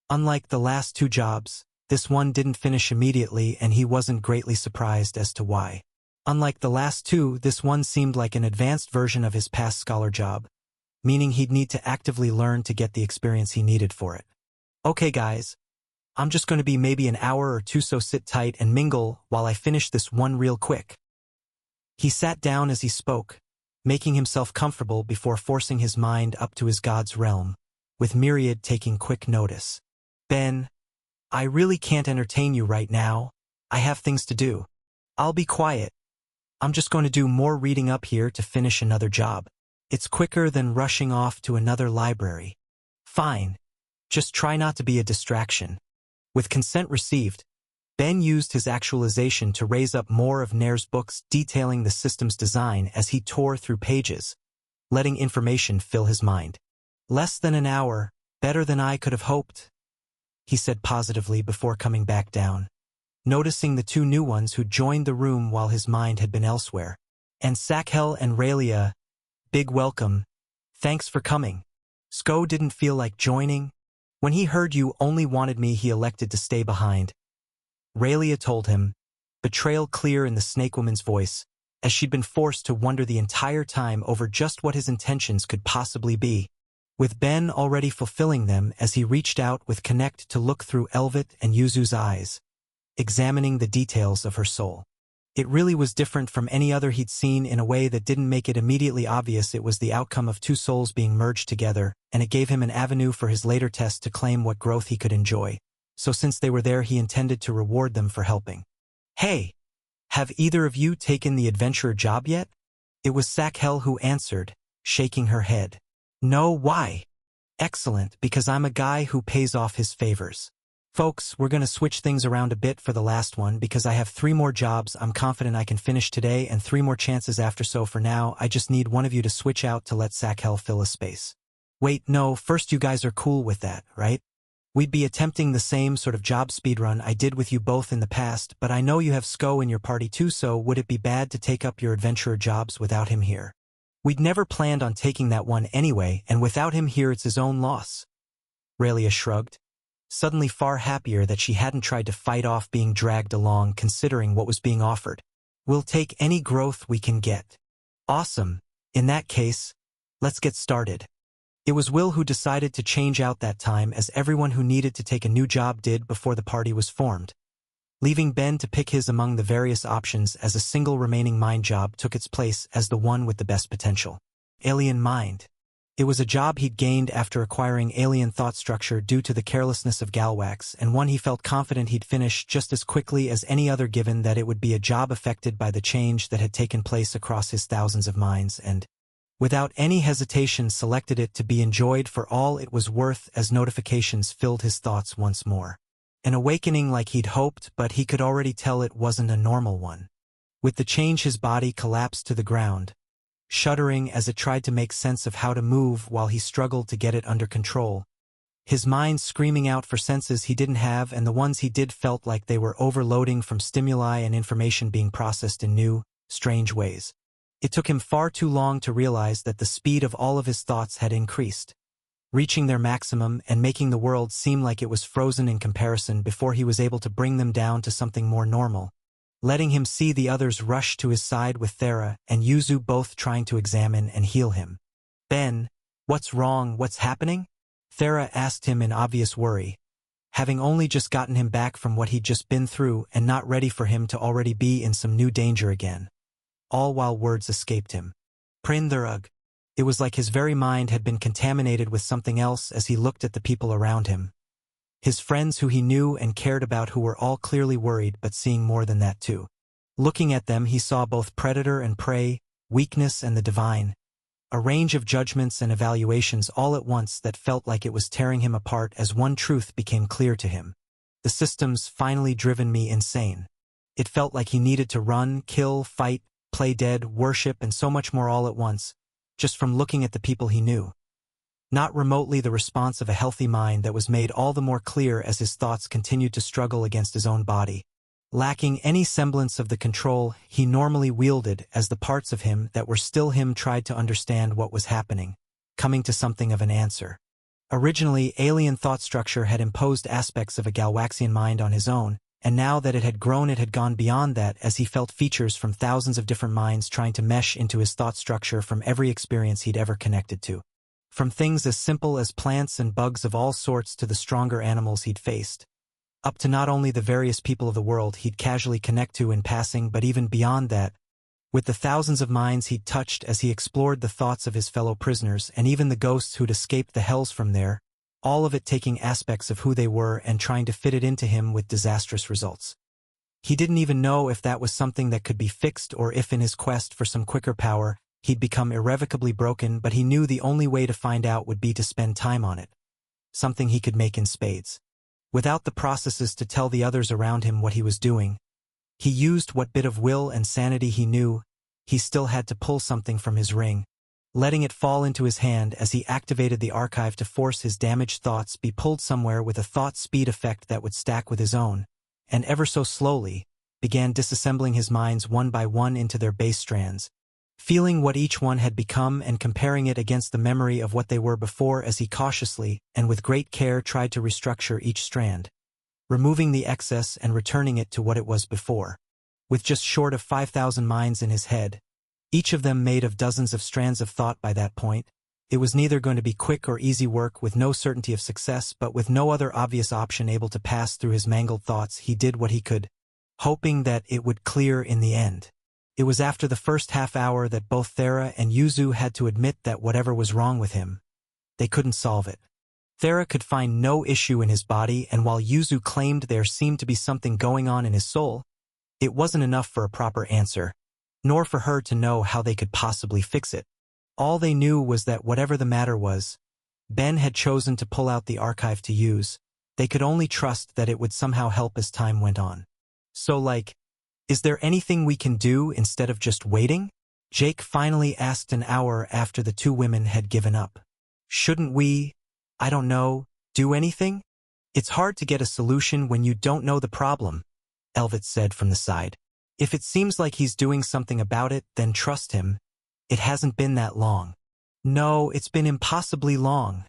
Unlike the last two jobs, this one didn't finish immediately and he wasn't greatly surprised as to why. Unlike the last two, this one seemed like an advanced version of his past scholar job, meaning he'd need to actively learn to get the experience he needed for it. Okay guys, I'm just going to be maybe an hour or two, so sit tight and mingle while I finish this one real quick. He sat down as he spoke, making himself comfortable before forcing his mind up to his god's realm, with Myriad taking quick notice. Ben, I really can't entertain you right now. I have things to do. I'll be quiet. I'm just going to do more reading up here to finish another job. It's quicker than rushing off to another library. Fine. Just try not to be a distraction. With consent received, Ben used his actualization to raise up more of Nair's books detailing the system's design as he tore through pages, letting information fill his mind. Less than an hour, better than I could have hoped, he said positively before coming back down, noticing the two new ones who joined the room while his mind had been elsewhere. And Sakhel and Raelia, big welcome. Thanks for coming. Sko didn't feel like joining. When he heard you only wanted me, he elected to stay behind. Raelia told him, betrayal clear in the snakewoman's voice, as she'd been forced to wonder the entire time over just what his intentions could possibly be, with Ben already fulfilling them as he reached out with Connect to look through Elvit and Yuzu's eyes, examining the details of her soul. It really was different from any other he'd seen in a way that didn't make it immediately obvious it was the outcome of two souls being merged together, and it gave him an avenue for his later test to claim what growth he could enjoy. So since they were there, he intended to reward them for helping. Hey, have either of you taken the adventurer job yet? It was Sakhel who answered, shaking her head. No, why? Excellent, because I'm a guy who pays off his favors. Folks, we're gonna switch things around a bit for the last one because I have 3 more jobs I'm confident I can finish today and 3 more chances after, so for now, I just need one of you to switch out to let Sakhel fill a space. Wait, no, first you guys are cool with that, right? We'd be attempting the same sort of job speedrun I did with you both in the past, but I know you have Sko in your party too, so would it be bad to take up your adventurer jobs without him here? We'd never planned on taking that one anyway, and without him here it's his own loss. Raelia shrugged, suddenly far happier that she hadn't tried to fight off being dragged along considering what was being offered. We'll take any growth we can get. Awesome. In that case, let's get started. It was Will who decided to change out that time, as everyone who needed to take a new job did before the party was formed, leaving Ben to pick his among the various options as a single remaining mind job took its place as the one with the best potential. Alien Mind. It was a job he'd gained after acquiring alien thought structure due to the carelessness of Galwax, and one he felt confident he'd finish just as quickly as any other, given that it would be a job affected by the change that had taken place across his thousands of minds, and without any hesitation selected it to be enjoyed for all it was worth as notifications filled his thoughts once more. An awakening like he'd hoped, but he could already tell it wasn't a normal one. With the change, his body collapsed to the ground, shuddering as it tried to make sense of how to move while he struggled to get it under control. His mind screaming out for senses he didn't have, and the ones he did felt like they were overloading from stimuli and information being processed in new, strange ways. It took him far too long to realize that the speed of all of his thoughts had increased, reaching their maximum and making the world seem like it was frozen in comparison before he was able to bring them down to something more normal, letting him see the others rush to his side with Thera and Yuzu both trying to examine and heal him. Ben, what's wrong, what's happening? Thera asked him in obvious worry, having only just gotten him back from what he'd just been through and not ready for him to already be in some new danger again. All while words escaped him. Prindurug. It was like his very mind had been contaminated with something else as he looked at the people around him. His friends who he knew and cared about, who were all clearly worried but seeing more than that too. Looking at them, he saw both predator and prey, weakness and the divine, a range of judgments and evaluations all at once that felt like it was tearing him apart as one truth became clear to him. The system's finally driven me insane. It felt like he needed to run, kill, fight, play dead, worship, and so much more all at once, just from looking at the people he knew. Not remotely the response of a healthy mind that was made all the more clear as his thoughts continued to struggle against his own body, lacking any semblance of the control he normally wielded as the parts of him that were still him tried to understand what was happening, coming to something of an answer. Originally, alien thought structure had imposed aspects of a Galwaxian mind on his own, and now that it had grown, it had gone beyond that as he felt features from thousands of different minds trying to mesh into his thought structure from every experience he'd ever connected to. From things as simple as plants and bugs of all sorts to the stronger animals he'd faced, up to not only the various people of the world he'd casually connect to in passing, but even beyond that, with the thousands of minds he'd touched as he explored the thoughts of his fellow prisoners and even the ghosts who'd escaped the hells from there, all of it taking aspects of who they were and trying to fit it into him with disastrous results. He didn't even know if that was something that could be fixed or if in his quest for some quicker power, he'd become irrevocably broken, but he knew the only way to find out would be to spend time on it. Something he could make in spades. Without the processes to tell the others around him what he was doing, he used what bit of will and sanity he knew. He still had to pull something from his ring, letting it fall into his hand as he activated the archive to force his damaged thoughts be pulled somewhere with a thought speed effect that would stack with his own, and ever so slowly, began disassembling his minds one by one into their base strands, feeling what each one had become and comparing it against the memory of what they were before as he cautiously and with great care tried to restructure each strand, removing the excess and returning it to what it was before. With just short of 5,000 minds in his head, each of them made of dozens of strands of thought by that point, it was neither going to be quick or easy work with no certainty of success, but with no other obvious option able to pass through his mangled thoughts, he did what he could, hoping that it would clear in the end. It was after the first half hour that both Thera and Yuzu had to admit that whatever was wrong with him, they couldn't solve it. Thera could find no issue in his body, and while Yuzu claimed there seemed to be something going on in his soul, it wasn't enough for a proper answer, nor for her to know how they could possibly fix it. All they knew was that whatever the matter was, Ben had chosen to pull out the archive to use. They could only trust that it would somehow help as time went on. So like, is there anything we can do instead of just waiting? Jake finally asked an hour after the two women had given up. Shouldn't we, I don't know, do anything? It's hard to get a solution when you don't know the problem, Elvit said from the side. If it seems like he's doing something about it, then trust him. It hasn't been that long. No, it's been impossibly long,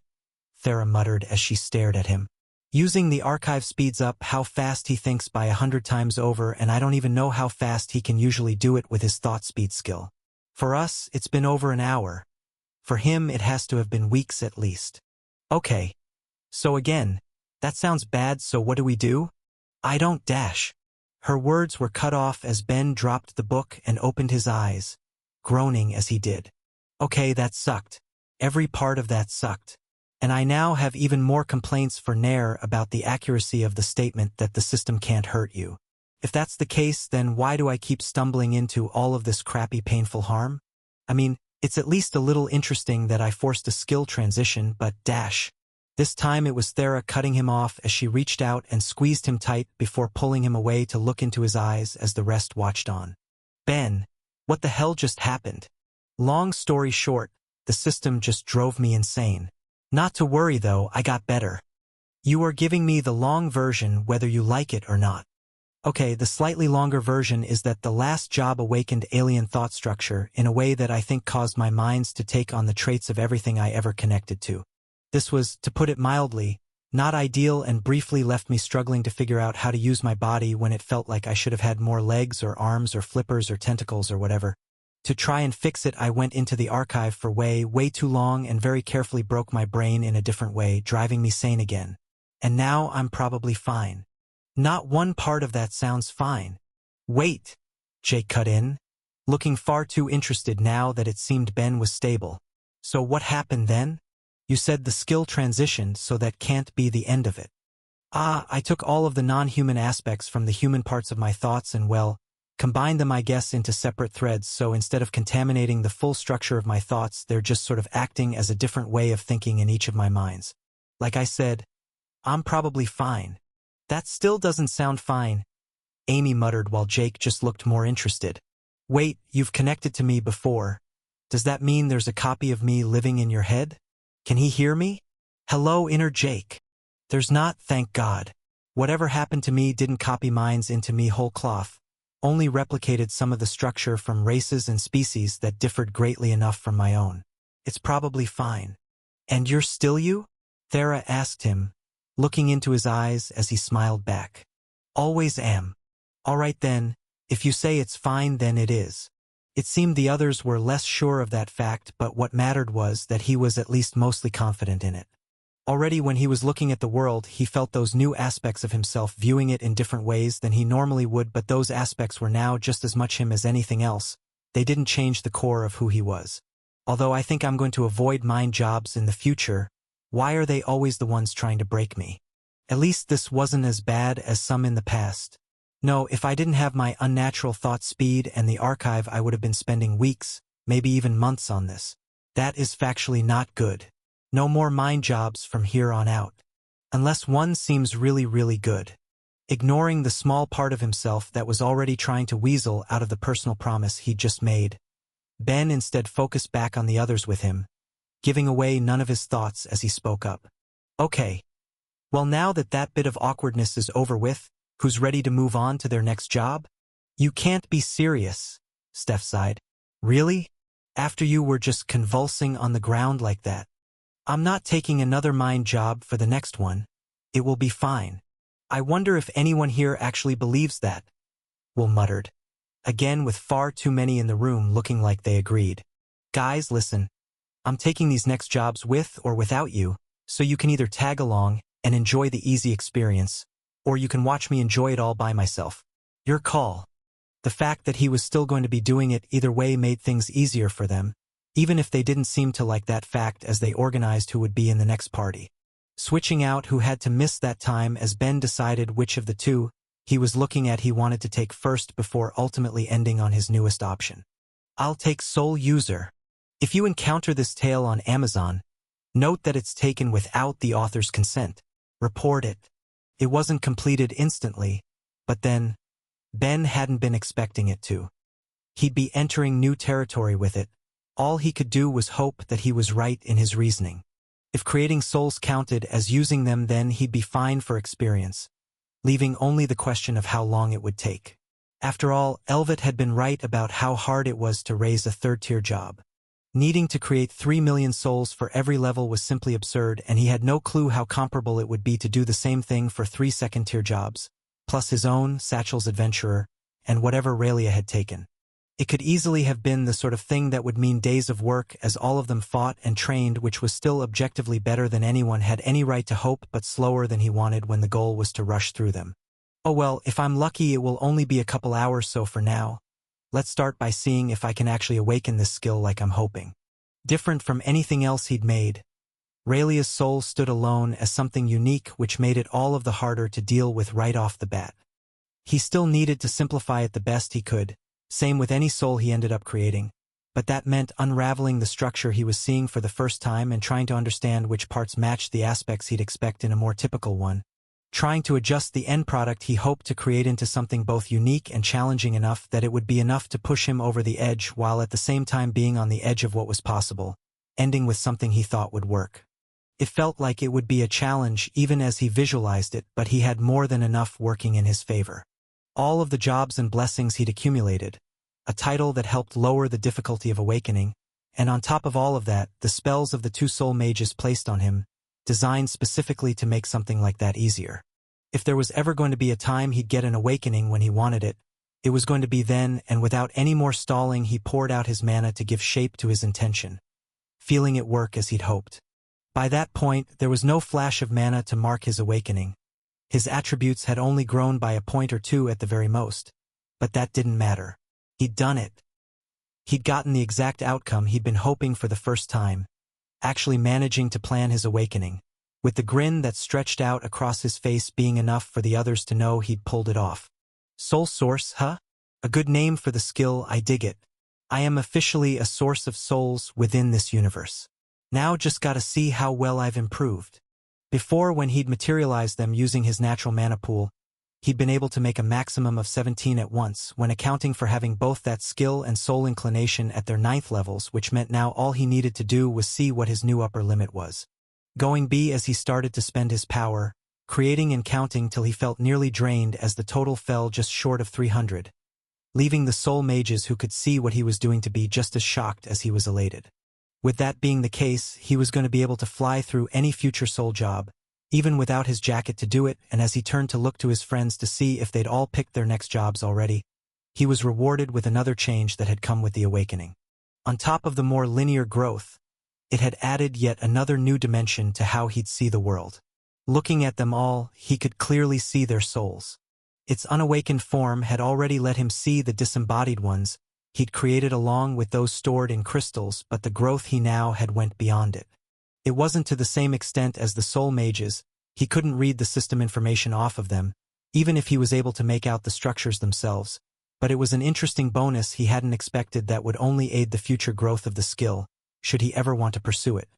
Thera muttered as she stared at him. Using the archive speeds up how fast he thinks by 100 times over, and I don't even know how fast he can usually do it with his thought speed skill. For us, it's been over an hour. For him, it has to have been weeks at least. Okay. So again, that sounds bad, so what do we do? I don't dash. Her words were cut off as Ben dropped the book and opened his eyes, groaning as he did. Okay, that sucked. Every part of that sucked. And I now have even more complaints for Nair about the accuracy of the statement that the system can't hurt you. If that's the case, then why do I keep stumbling into all of this crappy painful harm? I mean, it's at least a little interesting that I forced a skill transition, but dash. This time it was Thera cutting him off as she reached out and squeezed him tight before pulling him away to look into his eyes as the rest watched on. Ben, what the hell just happened? Long story short, the system just drove me insane. Not to worry though, I got better. You are giving me the long version whether you like it or not. Okay, the slightly longer version is that the last job awakened alien thought structure in a way that I think caused my minds to take on the traits of everything I ever connected to. This was, to put it mildly, not ideal and briefly left me struggling to figure out how to use my body when it felt like I should have had more legs or arms or flippers or tentacles or whatever. To try and fix it, I went into the archive for way too long and very carefully broke my brain in a different way, driving me sane again. And now I'm probably fine. Not one part of that sounds fine. Wait, Jake cut in, looking far too interested now that it seemed Ben was stable. So what happened then? You said the skill transitioned, so that can't be the end of it. I took all of the non-human aspects from the human parts of my thoughts and, well, combined them, I guess, into separate threads, so instead of contaminating the full structure of my thoughts, they're just sort of acting as a different way of thinking in each of my minds. Like I said, I'm probably fine. That still doesn't sound fine, Amy muttered while Jake just looked more interested. Wait, you've connected to me before. Does that mean there's a copy of me living in your head? Can he hear me? Hello, inner Jake. There's not, thank God. Whatever happened to me didn't copy minds into me whole cloth, only replicated some of the structure from races and species that differed greatly enough from my own. It's probably fine. And you're still you? Thera asked him, looking into his eyes as he smiled back. Always am. All right then, if you say it's fine, then it is. It seemed the others were less sure of that fact, but what mattered was that he was at least mostly confident in it. Already when he was looking at the world, he felt those new aspects of himself, viewing it in different ways than he normally would, but those aspects were now just as much him as anything else. They didn't change the core of who he was. Although I think I'm going to avoid mind jobs in the future, why are they always the ones trying to break me? At least this wasn't as bad as some in the past. No, if I didn't have my unnatural thought speed and the archive, I would have been spending weeks, maybe even months on this. That is factually not good. No more mind jobs from here on out. Unless one seems really good. Ignoring the small part of himself that was already trying to weasel out of the personal promise he'd just made, Ben instead focused back on the others with him, giving away none of his thoughts as he spoke up. Okay. Well, now that that bit of awkwardness is over with, who's ready to move on to their next job? You can't be serious, Steph sighed. Really? After you were just convulsing on the ground like that? I'm not taking another mind job for the next one. It will be fine. I wonder if anyone here actually believes that, Will muttered, again with far too many in the room looking like they agreed. Guys, listen. I'm taking these next jobs with or without you, so you can either tag along and enjoy the easy experience, or you can watch me enjoy it all by myself. Your call. The fact that he was still going to be doing it either way made things easier for them, even if they didn't seem to like that fact as they organized who would be in the next party. Switching out who had to miss that time as Ben decided which of the two he was looking at he wanted to take first before ultimately ending on his newest option. I'll take Sole User. If you encounter this tale on Amazon, note that it's taken without the author's consent. Report it. It wasn't completed instantly, but then, Ben hadn't been expecting it to. He'd be entering new territory with it. All he could do was hope that he was right in his reasoning. If creating souls counted as using them, then he'd be fine for experience, leaving only the question of how long it would take. After all, Elvet had been right about how hard it was to raise a third-tier job. Needing to create 3 million souls for every level was simply absurd, and he had no clue how comparable it would be to do the same thing for 3 second-tier jobs, plus his own, Satchel's Adventurer, and whatever Raylia had taken. It could easily have been the sort of thing that would mean days of work as all of them fought and trained, which was still objectively better than anyone had any right to hope, but slower than he wanted when the goal was to rush through them. Oh well, if I'm lucky it will only be a couple hours, so for now, let's start by seeing if I can actually awaken this skill like I'm hoping. Different from anything else he'd made, Raylia's soul stood alone as something unique, which made it all of the harder to deal with right off the bat. He still needed to simplify it the best he could, same with any soul he ended up creating, but that meant unraveling the structure he was seeing for the first time and trying to understand which parts matched the aspects he'd expect in a more typical one, trying to adjust the end product he hoped to create into something both unique and challenging enough that it would be enough to push him over the edge while at the same time being on the edge of what was possible, ending with something he thought would work. It felt like it would be a challenge even as he visualized it, but he had more than enough working in his favor. All of the jobs and blessings he'd accumulated, a title that helped lower the difficulty of awakening, and on top of all of that, the spells of the 2 soul mages placed on him, designed specifically to make something like that easier. If there was ever going to be a time he'd get an awakening when he wanted it, it was going to be then, and without any more stalling he poured out his mana to give shape to his intention, feeling it work as he'd hoped. By that point, there was no flash of mana to mark his awakening. His attributes had only grown by a point or two at the very most, but that didn't matter. He'd done it. He'd gotten the exact outcome he'd been hoping for the first time, actually managing to plan his awakening, with the grin that stretched out across his face being enough for the others to know he'd pulled it off. Soul Source, huh? A good name for the skill, I dig it. I am officially a source of souls within this universe. Now just gotta see how well I've improved. Before, when he'd materialized them using his natural mana pool, he'd been able to make a maximum of 17 at once, when accounting for having both that skill and soul inclination at their 9th levels, which meant now all he needed to do was see what his new upper limit was. Going B as he started to spend his power, creating and counting till he felt nearly drained as the total fell just short of 300, leaving the soul mages who could see what he was doing to be just as shocked as he was elated. With that being the case, he was going to be able to fly through any future soul job, even without his jacket to do it, and as he turned to look to his friends to see if they'd all picked their next jobs already, he was rewarded with another change that had come with the awakening. On top of the more linear growth, it had added yet another new dimension to how he'd see the world. Looking at them all, he could clearly see their souls. Its unawakened form had already let him see the disembodied ones he'd created along with those stored in crystals, but the growth he now had went beyond it. It wasn't to the same extent as the soul mages. He couldn't read the system information off of them, even if he was able to make out the structures themselves, but it was an interesting bonus he hadn't expected that would only aid the future growth of the skill, should he ever want to pursue it.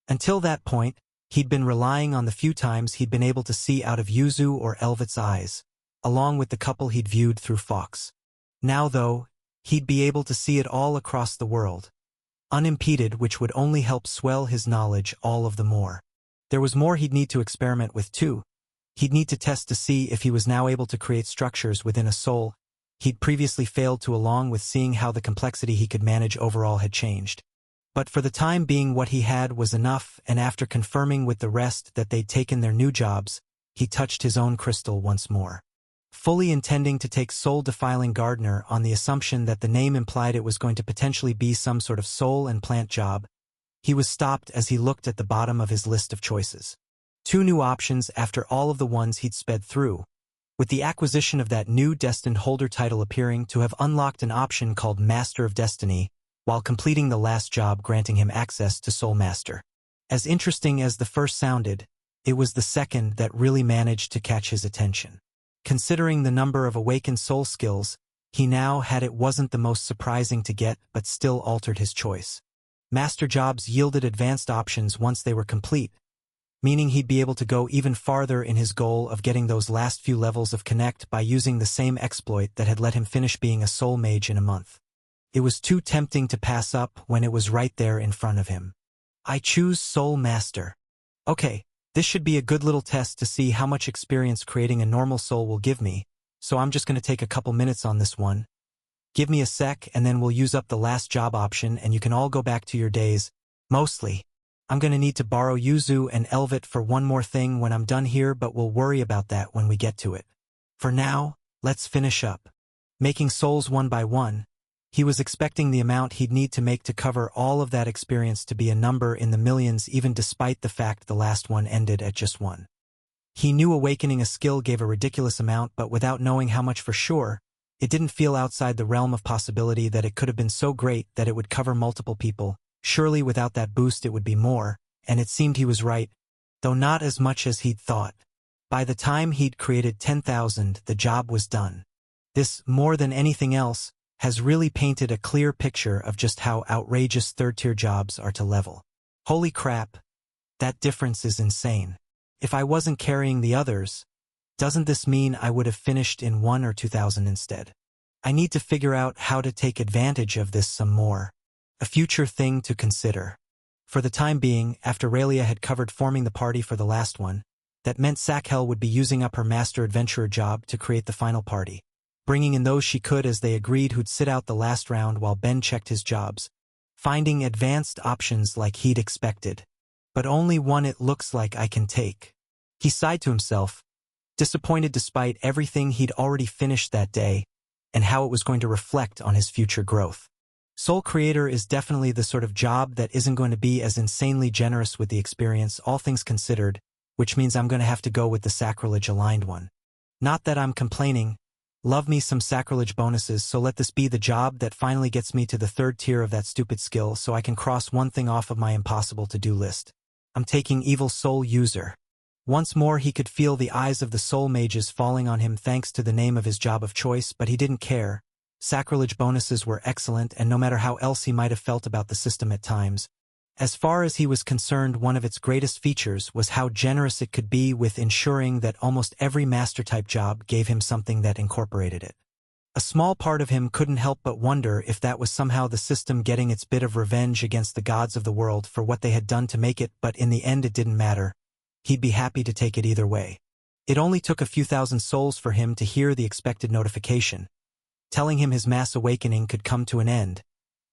Until that point, he'd been relying on the few times he'd been able to see out of Yuzu or Elvet's eyes, along with the couple he'd viewed through Fox. Now, though, he'd be able to see it all across the world, unimpeded, which would only help swell his knowledge all of the more. There was more he'd need to experiment with too. He'd need to test to see if he was now able to create structures within a soul he'd previously failed to, along with seeing how the complexity he could manage overall had changed. But for the time being, what he had was enough, and after confirming with the rest that they'd taken their new jobs, he touched his own crystal once more. Fully intending to take Soul-Defiling Gardener on the assumption that the name implied it was going to potentially be some sort of soul and plant job, he was stopped as he looked at the bottom of his list of choices. 2 new options after all of the ones he'd sped through, with the acquisition of that new Destined Holder title appearing to have unlocked an option called Master of Destiny, while completing the last job granting him access to Soul Master. As interesting as the first sounded, it was the second that really managed to catch his attention. Considering the number of awakened soul skills he now had, it wasn't the most surprising to get, but still altered his choice. Master jobs yielded advanced options once they were complete, meaning he'd be able to go even farther in his goal of getting those last few levels of Connect by using the same exploit that had let him finish being a soul mage in a month. It was too tempting to pass up when it was right there in front of him. I choose Soul Master. Okay, this should be a good little test to see how much experience creating a normal soul will give me, so I'm just going to take a couple minutes on this one. Give me a sec and then we'll use up the last job option and you can all go back to your days. Mostly. I'm going to need to borrow Yuzu and Elvit for one more thing when I'm done here, but we'll worry about that when we get to it. For now, let's finish up. Making souls one by one. He was expecting the amount he'd need to make to cover all of that experience to be a number in the millions, even despite the fact the last one ended at just one. He knew awakening a skill gave a ridiculous amount, but without knowing how much for sure, it didn't feel outside the realm of possibility that it could have been so great that it would cover multiple people. Surely without that boost it would be more, and it seemed he was right, though not as much as he'd thought. By the time he'd created 10,000, the job was done. This, more than anything else, has really painted a clear picture of just how outrageous third-tier jobs are to level. Holy crap, that difference is insane. If I wasn't carrying the others, doesn't this mean I would have finished in 1 or 2,000 instead? I need to figure out how to take advantage of this some more. A future thing to consider. For the time being, after Raylia had covered forming the party for the last one, that meant Sakhel would be using up her Master Adventurer job to create the final party, bringing in those she could as they agreed who'd sit out the last round while Ben checked his jobs, finding advanced options like he'd expected. But only one it looks like I can take. He sighed to himself, disappointed despite everything he'd already finished that day and how it was going to reflect on his future growth. Soul Creator is definitely the sort of job that isn't going to be as insanely generous with the experience, all things considered, which means I'm going to have to go with the sacrilege-aligned one. Not that I'm complaining. Love me some sacrilege bonuses, so let this be the job that finally gets me to the third tier of that stupid skill so I can cross one thing off of my impossible to-do list. I'm taking Evil Soul User. Once more he could feel the eyes of the soul mages falling on him thanks to the name of his job of choice, but he didn't care. Sacrilege bonuses were excellent, and no matter how else he might have felt about the system at times, as far as he was concerned, one of its greatest features was how generous it could be with ensuring that almost every master-type job gave him something that incorporated it. A small part of him couldn't help but wonder if that was somehow the system getting its bit of revenge against the gods of the world for what they had done to make it, but in the end it didn't matter. He'd be happy to take it either way. It only took a few thousand souls for him to hear the expected notification, telling him his mass awakening could come to an end,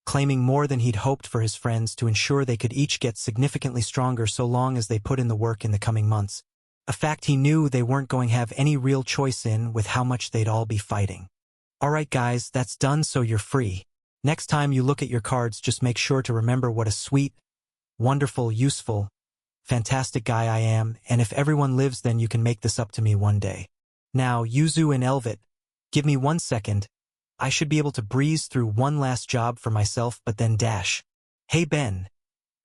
claiming more than he'd hoped for his friends to ensure they could each get significantly stronger so long as they put in the work in the coming months, a fact he knew they weren't going to have any real choice in with how much they'd all be fighting. Alright guys, that's done, so you're free. Next time you look at your cards, just make sure to remember what a sweet, wonderful, useful, fantastic guy I am, and if everyone lives then you can make this up to me one day. Now, Yuzu and Elvit, give me 1 second. I should be able to breeze through one last job for myself, but then dash. Hey Ben.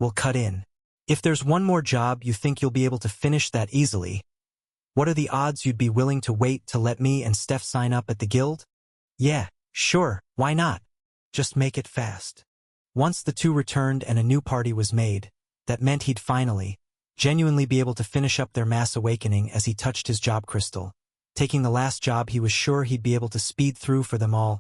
We'll cut in. If there's one more job you think you'll be able to finish that easily, what are the odds you'd be willing to wait to let me and Steph sign up at the guild? Yeah, sure, why not? Just make it fast. Once the two returned and a new party was made, that meant he'd finally, genuinely be able to finish up their mass awakening as he touched his job crystal, taking the last job he was sure he'd be able to speed through for them all.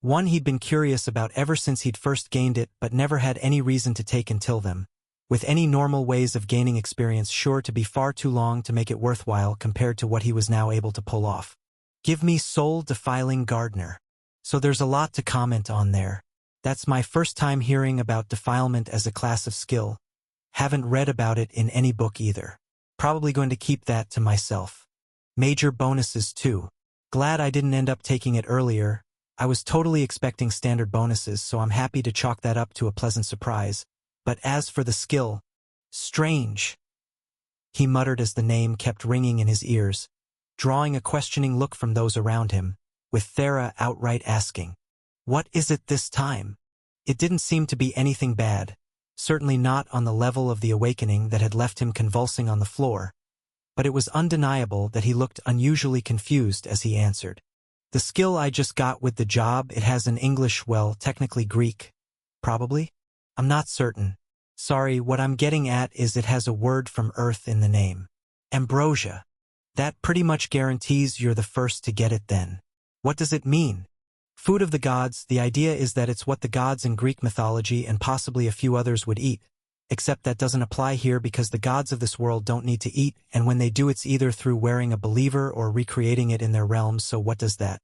One he'd been curious about ever since he'd first gained it but never had any reason to take until then, with any normal ways of gaining experience sure to be far too long to make it worthwhile compared to what he was now able to pull off. Give me Soul Defiling Gardener. So there's a lot to comment on there. That's my first time hearing about defilement as a class of skill. Haven't read about it in any book either. Probably going to keep that to myself. Major bonuses too. Glad I didn't end up taking it earlier. I was totally expecting standard bonuses, so I'm happy to chalk that up to a pleasant surprise. But as for the skill, strange, he muttered as the name kept ringing in his ears, drawing a questioning look from those around him, with Thera outright asking, "What is it this time?" It didn't seem to be anything bad, certainly not on the level of the awakening that had left him convulsing on the floor, but it was undeniable that he looked unusually confused as he answered. The skill I just got with the job, it has an English, well, technically Greek. Probably? I'm not certain. Sorry, what I'm getting at is it has a word from Earth in the name. Ambrosia. That pretty much guarantees you're the first to get it then. What does it mean? Food of the gods. The idea is that it's what the gods in Greek mythology and possibly a few others would eat. Except that doesn't apply here because the gods of this world don't need to eat, and when they do it's either through wearing a believer or recreating it in their realms, so what does that?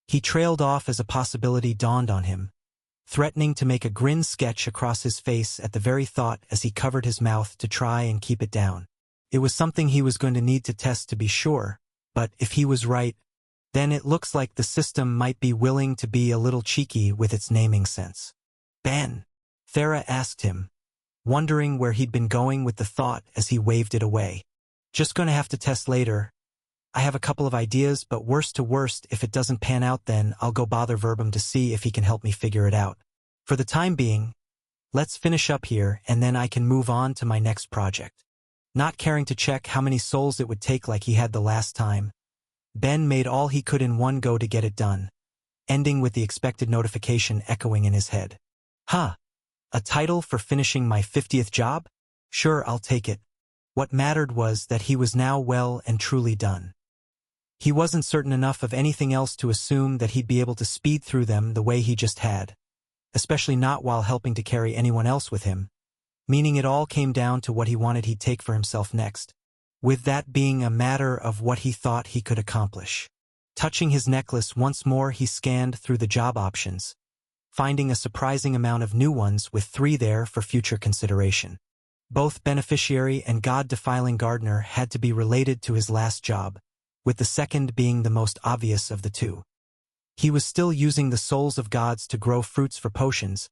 He trailed off as a possibility dawned on him, threatening to make a grin sketch across his face at the very thought as he covered his mouth to try and keep it down. It was something he was going to need to test to be sure, but if he was right, then it looks like the system might be willing to be a little cheeky with its naming sense. Ben? Thera asked him, wondering where he'd been going with the thought as he waved it away. Just gonna have to test later. I have a couple of ideas, but worst to worst, if it doesn't pan out then I'll go bother Verbum to see if he can help me figure it out. For the time being, let's finish up here and then I can move on to my next project. Not caring to check how many souls it would take like he had the last time, Ben made all he could in one go to get it done, ending with the expected notification echoing in his head. Huh. A title for finishing my 50th job? Sure, I'll take it. What mattered was that he was now well and truly done. He wasn't certain enough of anything else to assume that he'd be able to speed through them the way he just had, especially not while helping to carry anyone else with him, meaning it all came down to what he wanted he'd take for himself next, with that being a matter of what he thought he could accomplish. Touching his necklace once more, he scanned through the job options, finding a surprising amount of new ones with 3 there for future consideration. Both beneficiary and god-defiling gardener had to be related to his last job, with the second being the most obvious of the two. He was still using the souls of gods to grow fruits for potions.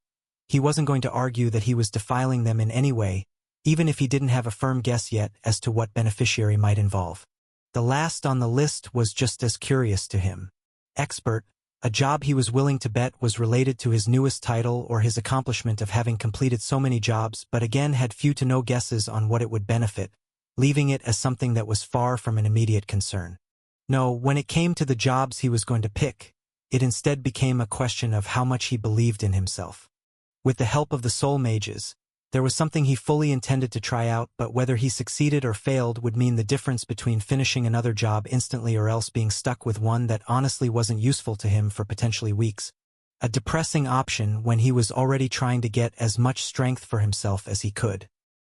He wasn't going to argue that he was defiling them in any way, even if he didn't have a firm guess yet as to what beneficiary might involve. The last on the list was just as curious to him. Expert, a job he was willing to bet was related to his newest title or his accomplishment of having completed so many jobs, but again had few to no guesses on what it would benefit, leaving it as something that was far from an immediate concern. No, when it came to the jobs he was going to pick, it instead became a question of how much he believed in himself. With the help of the soul mages, there was something he fully intended to try out, but whether he succeeded or failed would mean the difference between finishing another job instantly or else being stuck with one that honestly wasn't useful to him for potentially weeks. A depressing option when he was already trying to get as much strength for himself as he could.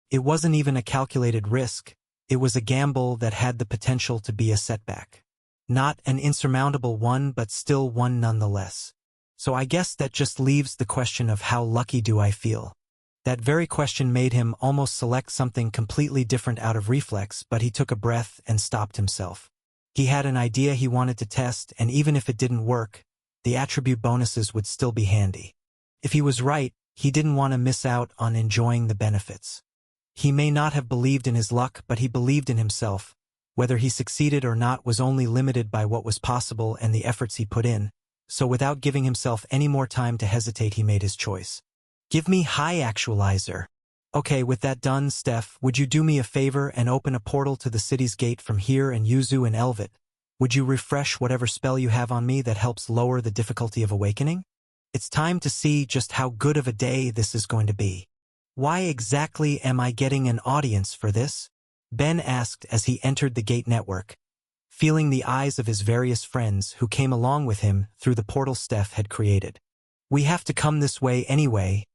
It wasn't even a calculated risk, it was a gamble that had the potential to be a setback. Not an insurmountable one, but still one nonetheless. So I guess that just leaves the question of how lucky do I feel? That very question made him almost select something completely different out of reflex, but he took a breath and stopped himself. He had an idea he wanted to test, and even if it didn't work, the attribute bonuses would still be handy. If he was right, he didn't want to miss out on enjoying the benefits. He may not have believed in his luck, but he believed in himself. Whether he succeeded or not was only limited by what was possible and the efforts he put in, so without giving himself any more time to hesitate he made his choice. Give me High Actualizer. Okay, with that done, Steph, would you do me a favor and open a portal to the city's gate from here and Yuzu and Elvit? Would you refresh whatever spell you have on me that helps lower the difficulty of awakening? It's time to see just how good of a day this is going to be. Why exactly am I getting an audience for this? Ben asked as he entered the gate network, feeling the eyes of his various friends who came along with him through the portal Steph had created. We have to come this way anyway,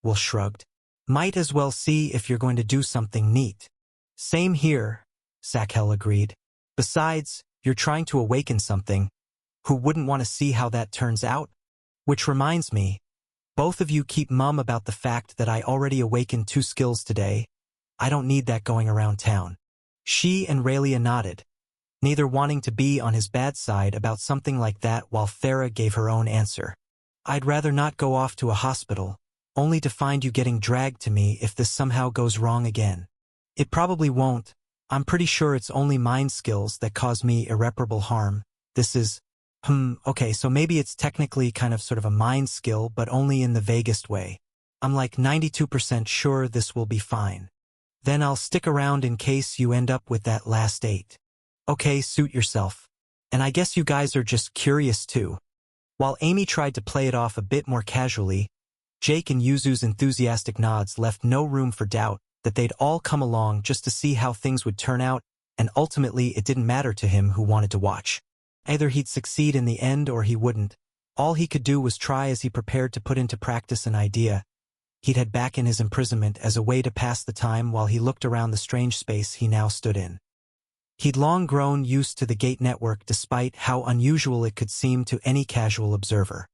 Will shrugged. Might as well see if you're going to do something neat. Same here, Sakhel agreed. Besides, you're trying to awaken something. Who wouldn't want to see how that turns out? Which reminds me, both of you keep mum about the fact that I already awakened 2 skills today. I don't need that going around town. She and Raylia nodded, neither wanting to be on his bad side about something like that, while Thera gave her own answer. I'd rather not go off to a hospital, only to find you getting dragged to me if this somehow goes wrong again. It probably won't. I'm pretty sure it's only mind skills that cause me irreparable harm. This is, okay, so maybe it's technically kind of sort of a mind skill, but only in the vaguest way. I'm like 92% sure this will be fine. Then I'll stick around in case you end up with that last 8. Okay, suit yourself. And I guess you guys are just curious too. While Amy tried to play it off a bit more casually, Jake and Yuzu's enthusiastic nods left no room for doubt that they'd all come along just to see how things would turn out, and ultimately it didn't matter to him who wanted to watch. Either he'd succeed in the end or he wouldn't. All he could do was try as he prepared to put into practice an idea. He'd head back in his imprisonment as a way to pass the time while he looked around the strange space he now stood in. He'd long grown used to the gate network despite how unusual it could seem to any casual observer.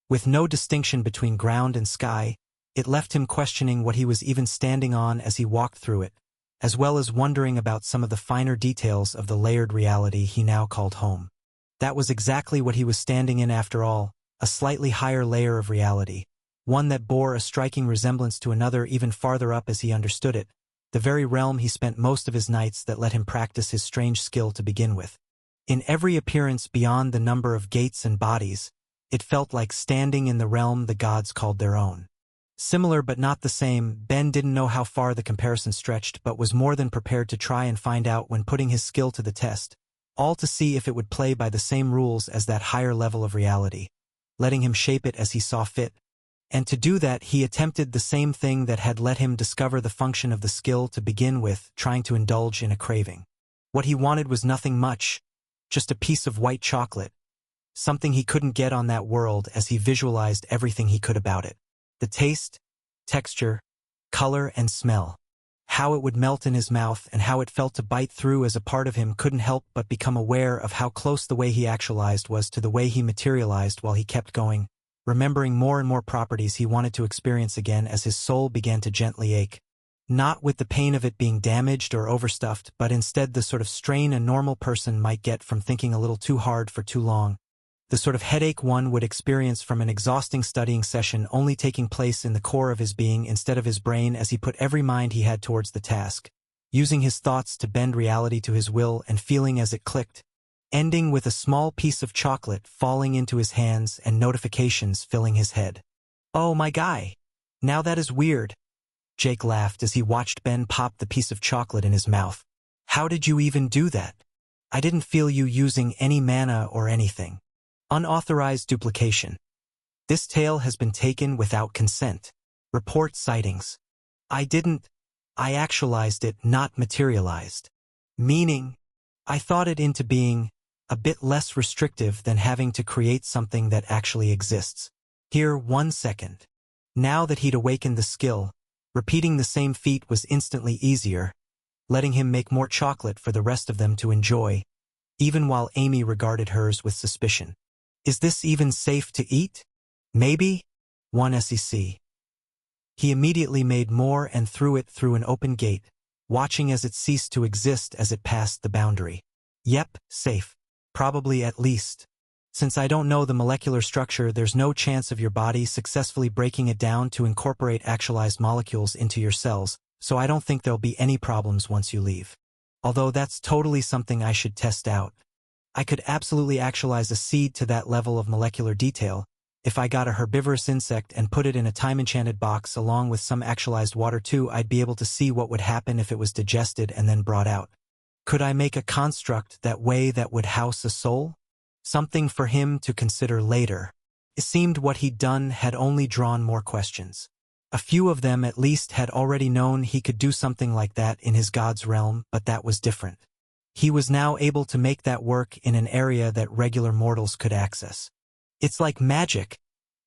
With no distinction between ground and sky, it left him questioning what he was even standing on as he walked through it, as well as wondering about some of the finer details of the layered reality he now called home. That was exactly what he was standing in after all, a slightly higher layer of reality, one that bore a striking resemblance to another even farther up as he understood it, the very realm he spent most of his nights that let him practice his strange skill to begin with. In every appearance beyond the number of gates and bodies, it felt like standing in the realm the gods called their own. Similar but not the same, Ben didn't know how far the comparison stretched but was more than prepared to try and find out when putting his skill to the test, all to see if it would play by the same rules as that higher level of reality, letting him shape it as he saw fit. And to do that he attempted the same thing that had let him discover the function of the skill to begin with, trying to indulge in a craving. What he wanted was nothing much, just a piece of white chocolate, something he couldn't get on that world as he visualized everything he could about it. The taste, texture, color, and smell. How it would melt in his mouth and how it felt to bite through as a part of him couldn't help but become aware of how close the way he actualized was to the way he materialized while he kept going, remembering more and more properties he wanted to experience again as his soul began to gently ache. Not with the pain of it being damaged or overstuffed, but instead the sort of strain a normal person might get from thinking a little too hard for too long. The sort of headache one would experience from an exhausting studying session only taking place in the core of his being instead of his brain as he put every mind he had towards the task, using his thoughts to bend reality to his will and feeling as it clicked, ending with a small piece of chocolate falling into his hands and notifications filling his head. "Oh, my guy. Now that is weird." Jake laughed as he watched Ben pop the piece of chocolate in his mouth. "How did you even do that? I didn't feel you using any mana or anything." Unauthorized duplication. This tale has been taken without consent. Report sightings. I actualized it, not materialized. Meaning, I thought it into being a bit less restrictive than having to create something that actually exists. Here, 1 second. Now that he'd awakened the skill, repeating the same feat was instantly easier, letting him make more chocolate for the rest of them to enjoy, even while Amy regarded hers with suspicion. "Is this even safe to eat? Maybe?" 1 SEC. He immediately made more and threw it through an open gate, watching as it ceased to exist as it passed the boundary. "Yep, safe. Probably at least. Since I don't know the molecular structure, there's no chance of your body successfully breaking it down to incorporate actualized molecules into your cells, so I don't think there'll be any problems once you leave. Although that's totally something I should test out. I could absolutely actualize a seed to that level of molecular detail. If I got a herbivorous insect and put it in a time-enchanted box along with some actualized water too, I'd be able to see what would happen if it was digested and then brought out. Could I make a construct that way that would house a soul? Something for him to consider later. It seemed what he'd done had only drawn more questions. A few of them at least had already known he could do something like that in his god's realm, but that was different. He was now able to make that work in an area that regular mortals could access. "It's like magic,"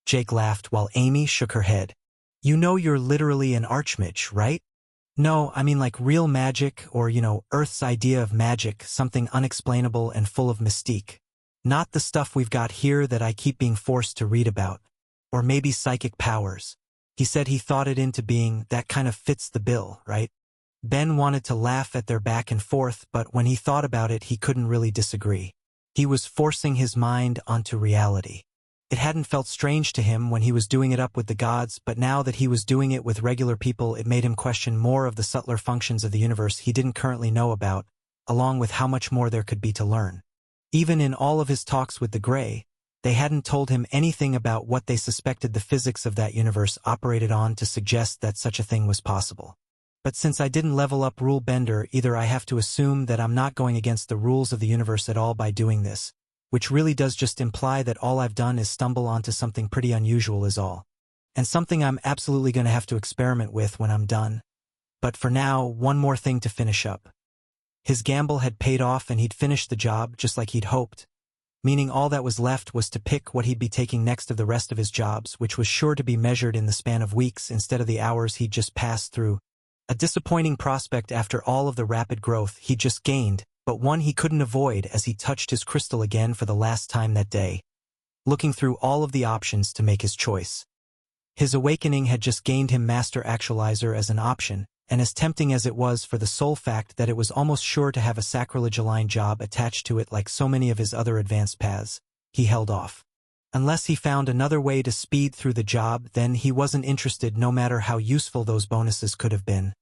Jake laughed while Amy shook her head. "You know you're literally an archmage, right?" "No, I mean like real magic or, Earth's idea of magic, something unexplainable and full of mystique. Not the stuff we've got here that I keep being forced to read about. Or maybe psychic powers." He said he thought it into being, that kind of fits the bill, right? Ben wanted to laugh at their back and forth, but when he thought about it, he couldn't really disagree. He was forcing his mind onto reality. It hadn't felt strange to him when he was doing it up with the gods, but now that he was doing it with regular people, it made him question more of the subtler functions of the universe he didn't currently know about, along with how much more there could be to learn. Even in all of his talks with the Grey, they hadn't told him anything about what they suspected the physics of that universe operated on to suggest that such a thing was possible. But since I didn't level up Rule Bender, either I have to assume that I'm not going against the rules of the universe at all by doing this, which really does just imply that all I've done is stumble onto something pretty unusual is all. and something I'm absolutely going to have to experiment with when I'm done. But for now, one more thing to finish up. His gamble had paid off and he'd finished the job just like he'd hoped, meaning all that was left was to pick what he'd be taking next of the rest of his jobs, which was sure to be measured in the span of weeks instead of the hours he'd just passed through. A disappointing prospect after all of the rapid growth he'd just gained, but one he couldn't avoid as he touched his crystal again for the last time that day, looking through all of the options to make his choice. His awakening had just gained him Master Actualizer as an option, and as tempting as it was for the sole fact that it was almost sure to have a sacrilege-aligned job attached to it like so many of his other advanced paths, he held off. Unless he found another way to speed through the job, then he wasn't interested no matter how useful those bonuses could have been,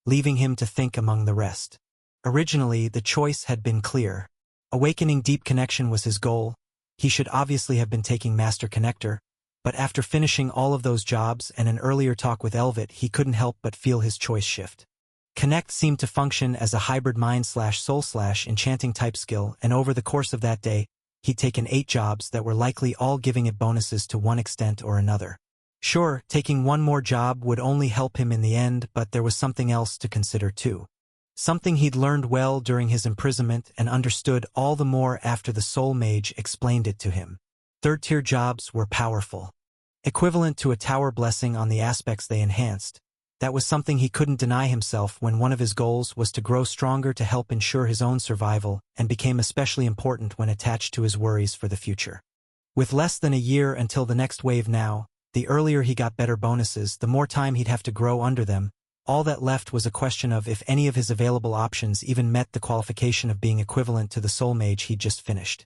leaving him to think among the rest. Originally, the choice had been clear. Awakening Deep Connection was his goal. He should obviously have been taking Master Connector, but after finishing all of those jobs and an earlier talk with Elvit, he couldn't help but feel his choice shift. Connect seemed to function as a hybrid mind/soul/enchanting type skill, and over the course of that day, he'd taken 8 jobs that were likely all giving it bonuses to one extent or another. Sure, taking one more job would only help him in the end, but there was something else to consider too. Something he'd learned well during his imprisonment and understood all the more after the Soul Mage explained it to him. Third-tier jobs were powerful. Equivalent to a tower blessing on the aspects they enhanced. That was something he couldn't deny himself when one of his goals was to grow stronger to help ensure his own survival, and became especially important when attached to his worries for the future. With less than a year until the next wave now, the earlier he got better bonuses, the more time he'd have to grow under them. All that left was a question of if any of his available options even met the qualification of being equivalent to the Soul Mage he'd just finished.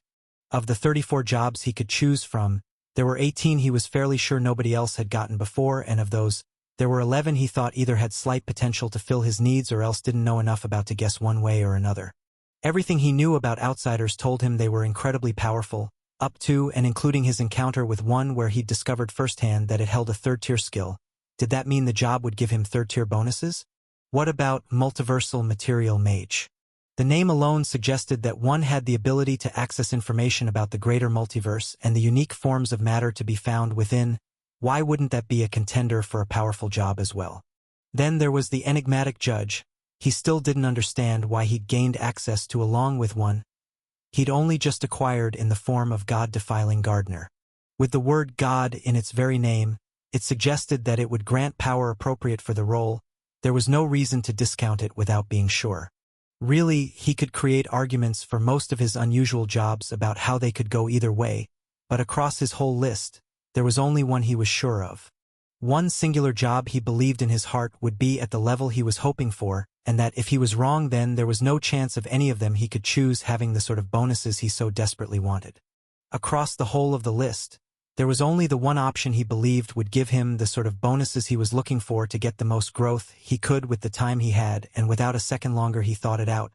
Of the 34 jobs he could choose from, there were 18 he was fairly sure nobody else had gotten before, and of those, there were 11 he thought either had slight potential to fill his needs or else didn't know enough about to guess one way or another. Everything he knew about outsiders told him they were incredibly powerful, up to and including his encounter with one where he'd discovered firsthand that it held a third-tier skill. Did that mean the job would give him third-tier bonuses? What about Multiversal Material Mage? The name alone suggested that one had the ability to access information about the greater multiverse and the unique forms of matter to be found within. Why wouldn't that be a contender for a powerful job as well? Then there was the enigmatic judge. He still didn't understand why he'd gained access to along with one he'd only just acquired in the form of God-defiling gardener. With the word God in its very name, it suggested that it would grant power appropriate for the role. There was no reason to discount it without being sure. Really, he could create arguments for most of his unusual jobs about how they could go either way, but across his whole list, there was only one he was sure of. One singular job he believed in his heart would be at the level he was hoping for, and that if he was wrong then there was no chance of any of them he could choose having the sort of bonuses he so desperately wanted. Across the whole of the list, there was only the one option he believed would give him the sort of bonuses he was looking for to get the most growth he could with the time he had, and without a second longer he thought it out,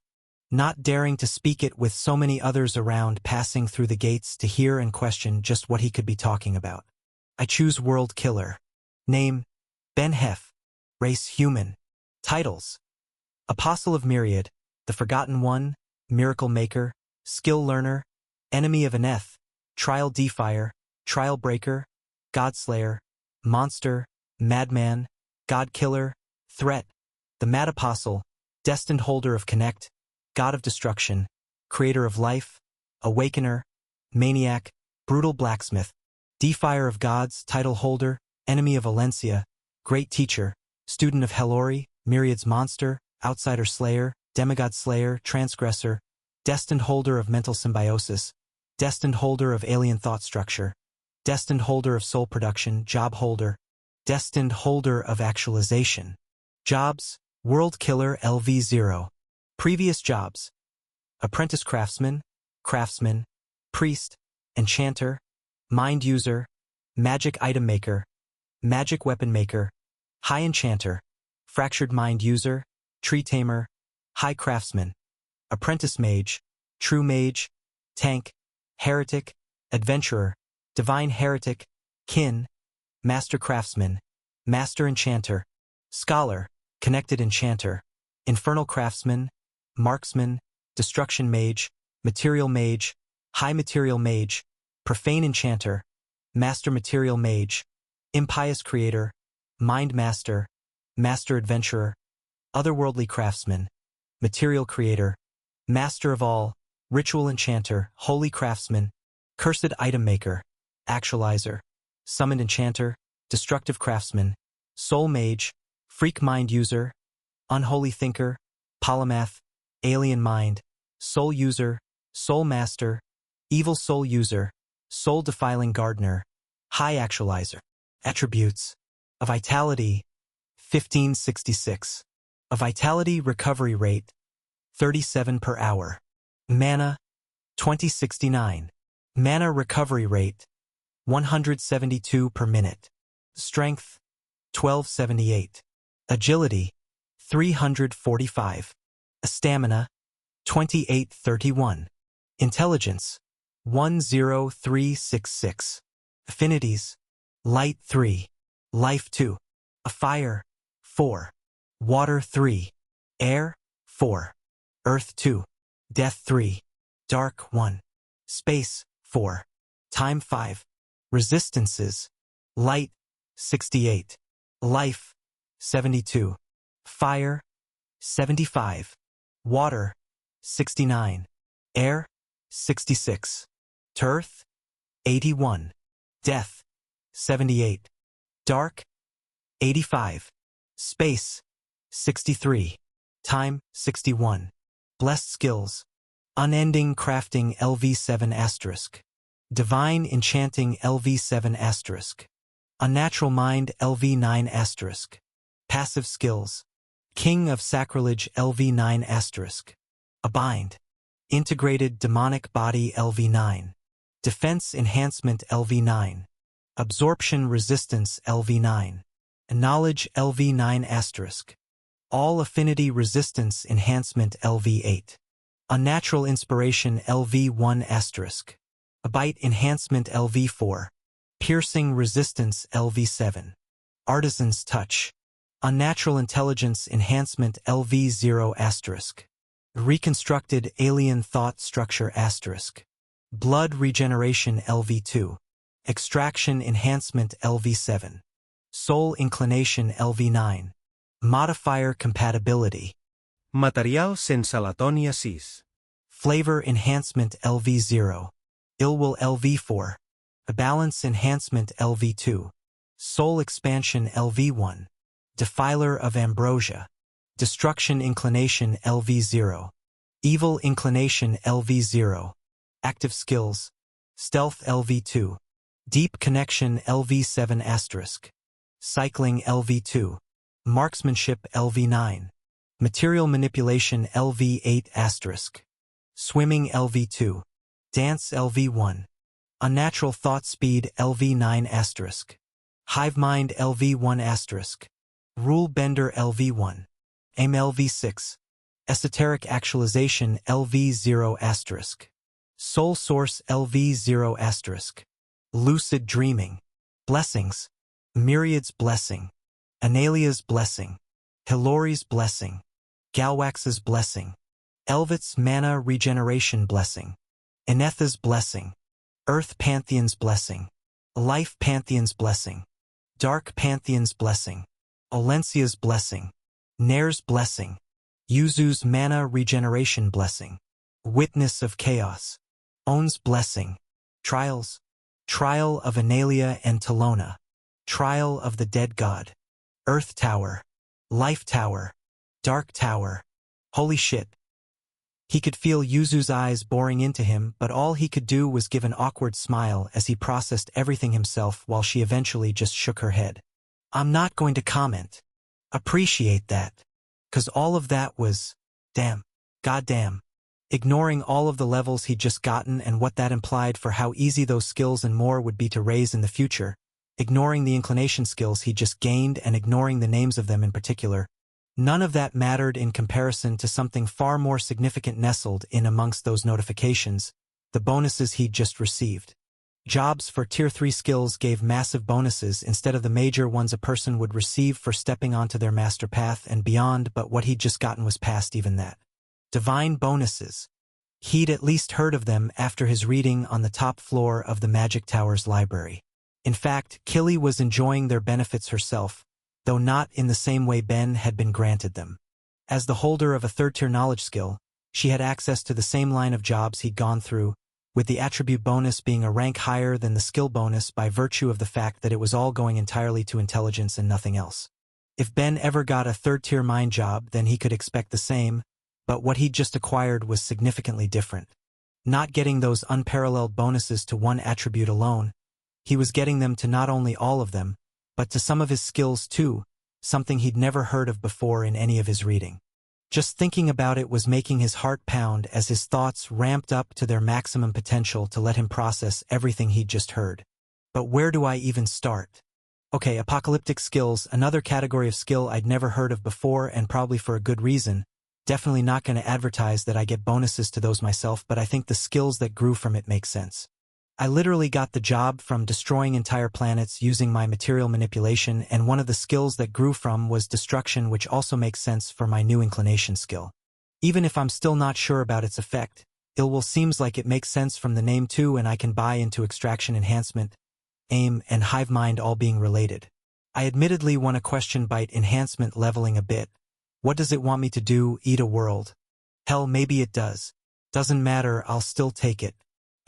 not daring to speak it with so many others around passing through the gates to hear and question just what he could be talking about. I choose World Killer. Name: Ben Hef. Race: human. Titles: Apostle of Myriad, the Forgotten One, Miracle Maker, Skill Learner, Enemy of Aneth, Trial Defier, Trial Breaker, Godslayer, Monster, Madman, God Killer, Threat, the Mad Apostle, Destined Holder of Connect, God of Destruction, Creator of Life, Awakener, Maniac, Brutal Blacksmith, Defier of Gods, Title Holder, Enemy of Valencia, Great Teacher, Student of Helori, Myriad's Monster, Outsider Slayer, Demigod Slayer, Transgressor, Destined Holder of Mental Symbiosis, Destined Holder of Alien Thought Structure, Destined Holder of Soul Production, Job Holder, Destined Holder of Actualization. Jobs: World Killer LV0. Previous jobs: Apprentice Craftsman, Craftsman, Priest, Enchanter, Mind User, Magic Item Maker, Magic Weapon Maker, High Enchanter, Fractured Mind User, Tree Tamer, High Craftsman, Apprentice Mage, True Mage, Tank, Heretic, Adventurer, Divine Heretic, Kin, Master Craftsman, Master Enchanter, Scholar, Connected Enchanter, Infernal Craftsman, Marksman, Destruction Mage, Material Mage, High Material Mage, Profane Enchanter, Master Material Mage, Impious creator, mind master, master adventurer, otherworldly craftsman, material creator, master of all, ritual enchanter, holy craftsman, cursed item maker, actualizer, summoned enchanter, destructive craftsman, soul mage, freak mind user, unholy thinker, polymath, alien mind, soul user, soul master, evil soul user, soul defiling gardener, high actualizer. Attributes: a vitality 1566, a vitality recovery rate 37 per hour, mana 2069, mana recovery rate 172 per minute, strength 1278, agility 345, stamina 2831, intelligence 10366, affinities light 3, life 2, a fire 4, water 3, air 4, earth 2, death 3, dark 1, space 4, time 5, resistances, light 68, life 72, fire 75, water 69, air 66, earth 81, death 78, dark 85, space 63, time 61, blessed skills, unending crafting LV7 asterisk, divine enchanting LV7 asterisk, unnatural mind LV9 asterisk, passive skills, king of sacrilege LV9 asterisk, a bind, integrated demonic body LV9, defense enhancement LV9, absorption resistance LV9, knowledge LV9 asterisk, all affinity resistance enhancement LV8, unnatural inspiration LV1 asterisk, a bite enhancement LV4, piercing resistance LV7, artisan's touch, unnatural intelligence enhancement LV0 asterisk, reconstructed alien thought structure asterisk, blood regeneration LV2, extraction enhancement LV7, soul inclination LV9, modifier compatibility, Material sense latonia 6. flavor enhancement LV0, illwill LV4, a balance enhancement LV2, soul expansion LV1, defiler of ambrosia, destruction inclination LV0, evil inclination LV0, active skills, stealth LV2, deep connection LV7 asterisk, cycling LV2, marksmanship LV9, material manipulation LV8 asterisk, swimming LV2, dance LV1, unnatural thought speed LV9 asterisk, hive mind LV1 asterisk, rule bender LV1, aim LV6, esoteric actualization LV0 asterisk, soul source LV0 asterisk, lucid dreaming, blessings, Myriad's blessing, Analia's blessing, Hilori's blessing, Galwax's blessing, Elvit's mana regeneration blessing, Enetha's blessing, Earth Pantheon's blessing, Life Pantheon's blessing, Dark Pantheon's blessing, Olencia's blessing, Nair's blessing, Yuzu's mana regeneration blessing, Witness of Chaos, On's blessing, Trials, Trial of Analia and Talona, Trial of the Dead God, Earth Tower, Life Tower, Dark Tower, holy shit. He could feel Yuzu's eyes boring into him, but all he could do was give an awkward smile as he processed everything himself while she eventually just shook her head. I'm not going to comment. Appreciate that. 'Cause all of that was, damn, goddamn. Ignoring all of the levels he'd just gotten and what that implied for how easy those skills and more would be to raise in the future, ignoring the inclination skills he just gained and ignoring the names of them in particular, none of that mattered in comparison to something far more significant nestled in amongst those notifications, the bonuses he'd just received. Jobs for Tier 3 skills gave massive bonuses instead of the major ones a person would receive for stepping onto their master path and beyond, but what he'd just gotten was past even that. Divine bonuses. He'd at least heard of them after his reading on the top floor of the Magic Tower's library. In fact, Killy was enjoying their benefits herself, though not in the same way Ben had been granted them. As the holder of a third-tier knowledge skill, she had access to the same line of jobs he'd gone through, with the attribute bonus being a rank higher than the skill bonus by virtue of the fact that it was all going entirely to intelligence and nothing else. If Ben ever got a third-tier mind job, then he could expect the same, but what he'd just acquired was significantly different. Not getting those unparalleled bonuses to one attribute alone, he was getting them to not only all of them, but to some of his skills too, something he'd never heard of before in any of his reading. Just thinking about it was making his heart pound as his thoughts ramped up to their maximum potential to let him process everything he'd just heard. But where do I even start? Okay, apocalyptic skills, another category of skill I'd never heard of before and probably for a good reason. Definitely not going to advertise that I get bonuses to those myself, but I think the skills that grew from it make sense. I literally got the job from destroying entire planets using my material manipulation, and one of the skills that grew from was destruction, which also makes sense for my new inclination skill. Even if I'm still not sure about its effect, Ill Will seems like it makes sense from the name too, and I can buy into extraction enhancement, aim, and hive mind all being related. I admittedly want to question bite enhancement leveling a bit. What does it want me to do, eat a world? Hell, maybe it does. Doesn't matter, I'll still take it.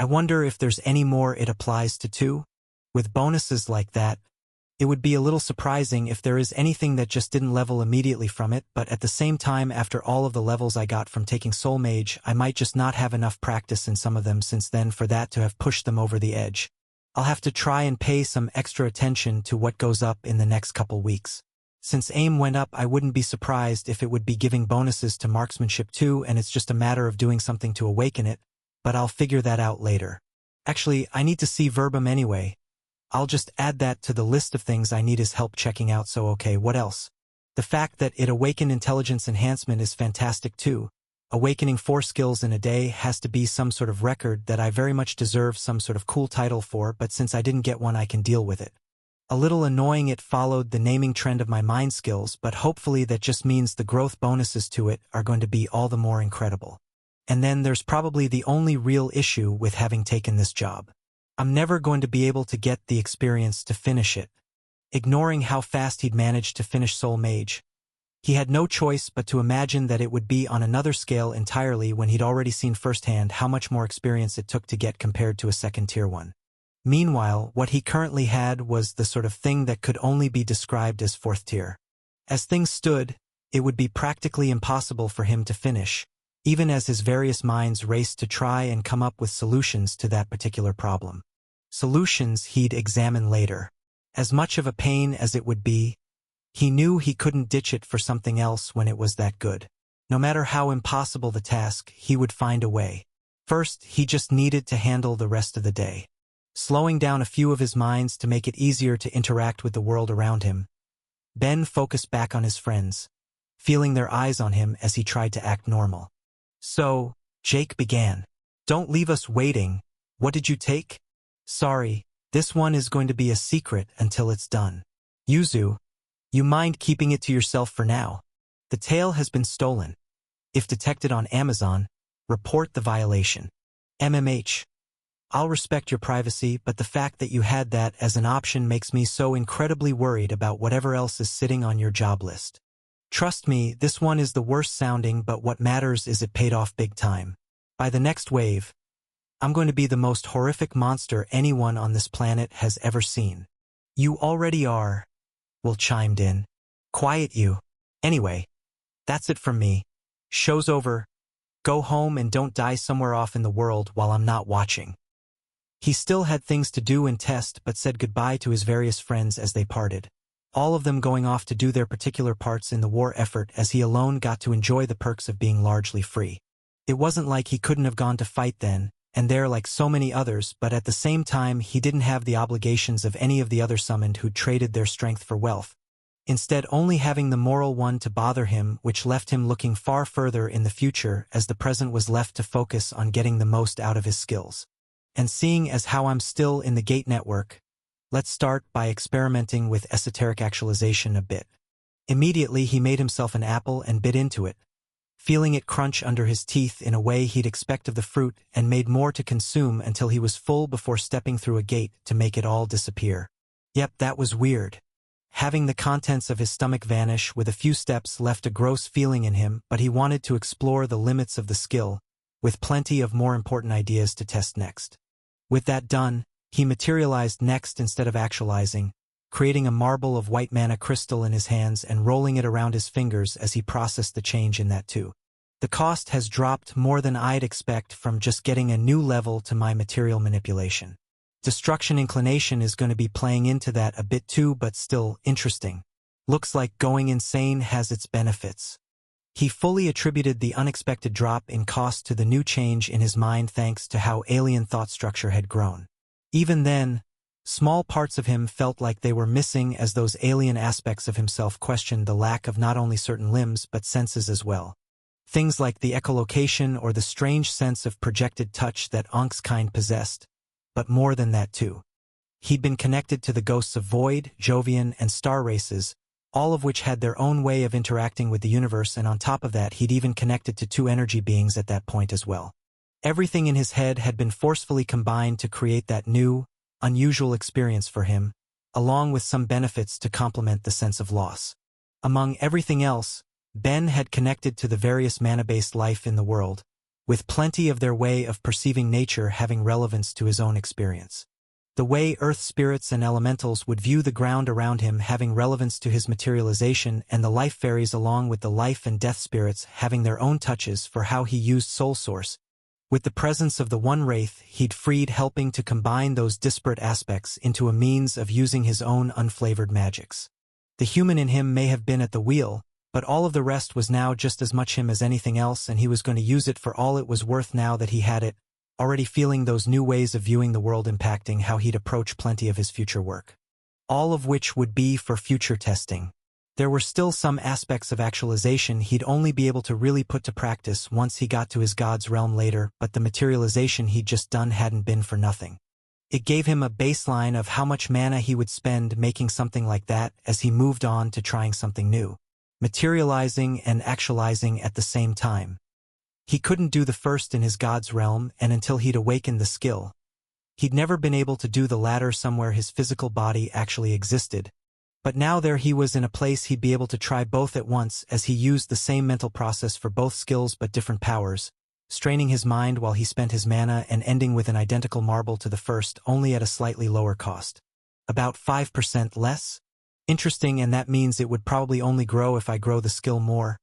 I wonder if there's any more it applies to too? With bonuses like that, it would be a little surprising if there is anything that just didn't level immediately from it, but at the same time, after all of the levels I got from taking Soul Mage, I might just not have enough practice in some of them since then for that to have pushed them over the edge. I'll have to try and pay some extra attention to what goes up in the next couple weeks. Since aim went up, I wouldn't be surprised if it would be giving bonuses to marksmanship too, and it's just a matter of doing something to awaken it, but I'll figure that out later. Actually, I need to see Verbum anyway. I'll just add that to the list of things I need his help checking out. So okay, what else? The fact that it awakened intelligence enhancement is fantastic too. Awakening 4 skills in a day has to be some sort of record that I very much deserve some sort of cool title for, but since I didn't get one, I can deal with it. A little annoying it followed the naming trend of my mind skills, but hopefully that just means the growth bonuses to it are going to be all the more incredible. And then there's probably the only real issue with having taken this job. I'm never going to be able to get the experience to finish it. Ignoring how fast he'd managed to finish Soul Mage, he had no choice but to imagine that it would be on another scale entirely when he'd already seen firsthand how much more experience it took to get compared to a second-tier one. Meanwhile, what he currently had was the sort of thing that could only be described as 4th tier. As things stood, it would be practically impossible for him to finish, even as his various minds raced to try and come up with solutions to that particular problem. Solutions he'd examine later. As much of a pain as it would be, he knew he couldn't ditch it for something else when it was that good. No matter how impossible the task, he would find a way. First, he just needed to handle the rest of the day. Slowing down a few of his minds to make it easier to interact with the world around him, Ben focused back on his friends, feeling their eyes on him as he tried to act normal. So, Jake began. Don't leave us waiting. What did you take? Sorry, this one is going to be a secret until it's done. Yuzu, you mind keeping it to yourself for now? The tail has been stolen. If detected on Amazon, report the violation. MMH. I'll respect your privacy, but the fact that you had that as an option makes me so incredibly worried about whatever else is sitting on your job list. Trust me, this one is the worst sounding, but what matters is it paid off big time. By the next wave, I'm going to be the most horrific monster anyone on this planet has ever seen. You already are, Will chimed in. Quiet you. Anyway, that's it from me. Show's over. Go home and don't die somewhere off in the world while I'm not watching. He still had things to do and test, but said goodbye to his various friends as they parted, all of them going off to do their particular parts in the war effort, as he alone got to enjoy the perks of being largely free. It wasn't like he couldn't have gone to fight then and there like so many others, but at the same time he didn't have the obligations of any of the other summoned who'd traded their strength for wealth, instead only having the moral one to bother him, which left him looking far further in the future as the present was left to focus on getting the most out of his skills. And seeing as how I'm still in the Gate network, let's start by experimenting with esoteric actualization a bit. Immediately he made himself an apple and bit into it, feeling it crunch under his teeth in a way he'd expect of the fruit, and made more to consume until he was full before stepping through a gate to make it all disappear. Yep, that was weird. Having the contents of his stomach vanish with a few steps left a gross feeling in him, but he wanted to explore the limits of the skill, with plenty of more important ideas to test next. With that done, he materialized next instead of actualizing, creating a marble of white mana crystal in his hands and rolling it around his fingers as he processed the change in that too. The cost has dropped more than I'd expect from just getting a new level to my material manipulation. Destruction inclination is going to be playing into that a bit too, but still interesting. Looks like going insane has its benefits. He fully attributed the unexpected drop in cost to the new change in his mind thanks to how alien thought structure had grown. Even then, small parts of him felt like they were missing as those alien aspects of himself questioned the lack of not only certain limbs but senses as well. Things like the echolocation or the strange sense of projected touch that Ank's kind possessed. But more than that too. He'd been connected to the ghosts of Void, Jovian, and Star races, all of which had their own way of interacting with the universe, and on top of that he'd even connected to two energy beings at that point as well. Everything in his head had been forcefully combined to create that new, unusual experience for him, along with some benefits to complement the sense of loss. Among everything else, Ben had connected to the various mana-based life in the world, with plenty of their way of perceiving nature having relevance to his own experience. The way earth spirits and elementals would view the ground around him having relevance to his materialization, and the life fairies along with the life and death spirits having their own touches for how he used Soul Source, with the presence of the one wraith he'd freed helping to combine those disparate aspects into a means of using his own unflavored magics. The human in him may have been at the wheel, but all of the rest was now just as much him as anything else, and he was going to use it for all it was worth now that he had it, already feeling those new ways of viewing the world impacting how he'd approach plenty of his future work. All of which would be for future testing. There were still some aspects of actualization he'd only be able to really put to practice once he got to his God's realm later, but the materialization he'd just done hadn't been for nothing. It gave him a baseline of how much mana he would spend making something like that as he moved on to trying something new. Materializing and actualizing at the same time. He couldn't do the first in his God's realm, and until he'd awakened the skill, he'd never been able to do the latter somewhere his physical body actually existed. But now there he was in a place he'd be able to try both at once as he used the same mental process for both skills but different powers, straining his mind while he spent his mana and ending with an identical marble to the first, only at a slightly lower cost. About 5% less? Interesting, and that means it would probably only grow if I grow the skill more.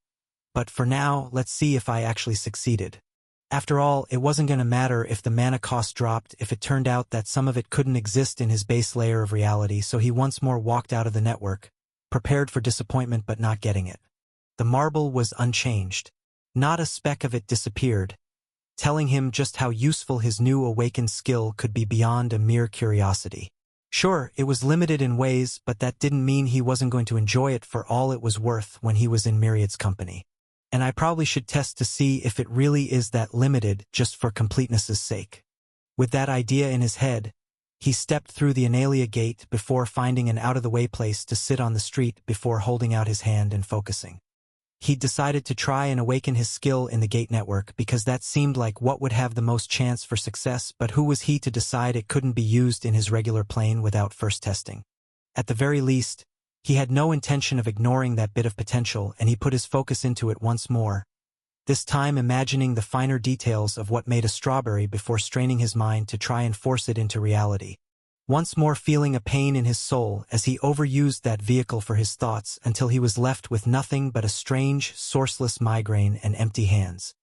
But for now, let's see if I actually succeeded. After all, it wasn't going to matter if the mana cost dropped if it turned out that some of it couldn't exist in his base layer of reality, so he once more walked out of the network, prepared for disappointment but not getting it. The marble was unchanged. Not a speck of it disappeared, telling him just how useful his new awakened skill could be beyond a mere curiosity. Sure, it was limited in ways, but that didn't mean he wasn't going to enjoy it for all it was worth when he was in Myriad's company. And I probably should test to see if it really is that limited just for completeness' sake. With that idea in his head, he stepped through the Analia gate before finding an out-of-the-way place to sit on the street before holding out his hand and focusing. He'd decided to try and awaken his skill in the gate network because that seemed like what would have the most chance for success, but who was he to decide it couldn't be used in his regular plane without first testing? At the very least, he had no intention of ignoring that bit of potential, and he put his focus into it once more, this time imagining the finer details of what made a strawberry before straining his mind to try and force it into reality. Once more feeling a pain in his soul as he overused that vehicle for his thoughts until he was left with nothing but a strange, sourceless migraine and empty hands.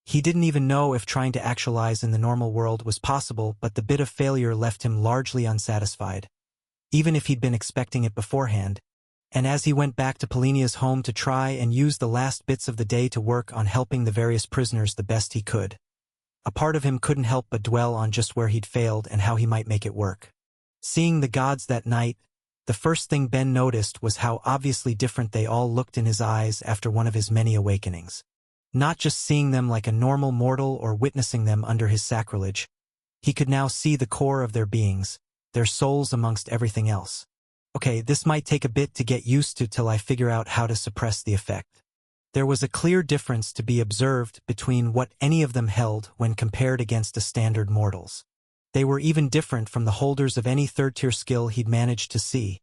He didn't even know if trying to actualize in the normal world was possible, but the bit of failure left him largely unsatisfied, even if he'd been expecting it beforehand, and as he went back to Polinia's home to try and use the last bits of the day to work on helping the various prisoners the best he could, a part of him couldn't help but dwell on just where he'd failed and how he might make it work. Seeing the gods that night, the first thing Ben noticed was how obviously different they all looked in his eyes after one of his many awakenings. Not just seeing them like a normal mortal or witnessing them under his sacrilege, he could now see the core of their beings, their souls amongst everything else. Okay, this might take a bit to get used to till I figure out how to suppress the effect. There was a clear difference to be observed between what any of them held when compared against a standard mortal's. They were even different from the holders of any third-tier skill he'd managed to see,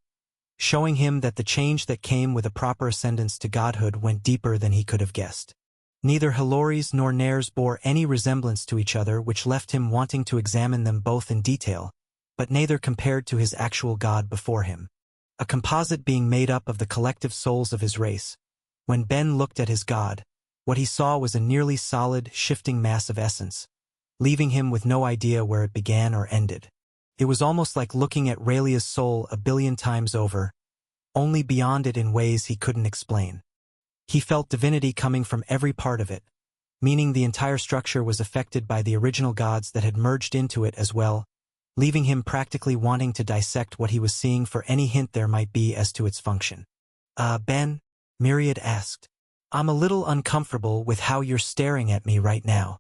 showing him that the change that came with a proper ascendance to godhood went deeper than he could have guessed. Neither Halloris nor Nares bore any resemblance to each other, which left him wanting to examine them both in detail, but neither compared to his actual god before him, a composite being made up of the collective souls of his race. When Ben looked at his god, what he saw was a nearly solid, shifting mass of essence, leaving him with no idea where it began or ended. It was almost like looking at Raelia's soul a billion times over, only beyond it in ways he couldn't explain. He felt divinity coming from every part of it, meaning the entire structure was affected by the original gods that had merged into it as well, leaving him practically wanting to dissect what he was seeing for any hint there might be as to its function. Ben?" Myriad asked. "I'm a little uncomfortable with how you're staring at me right now."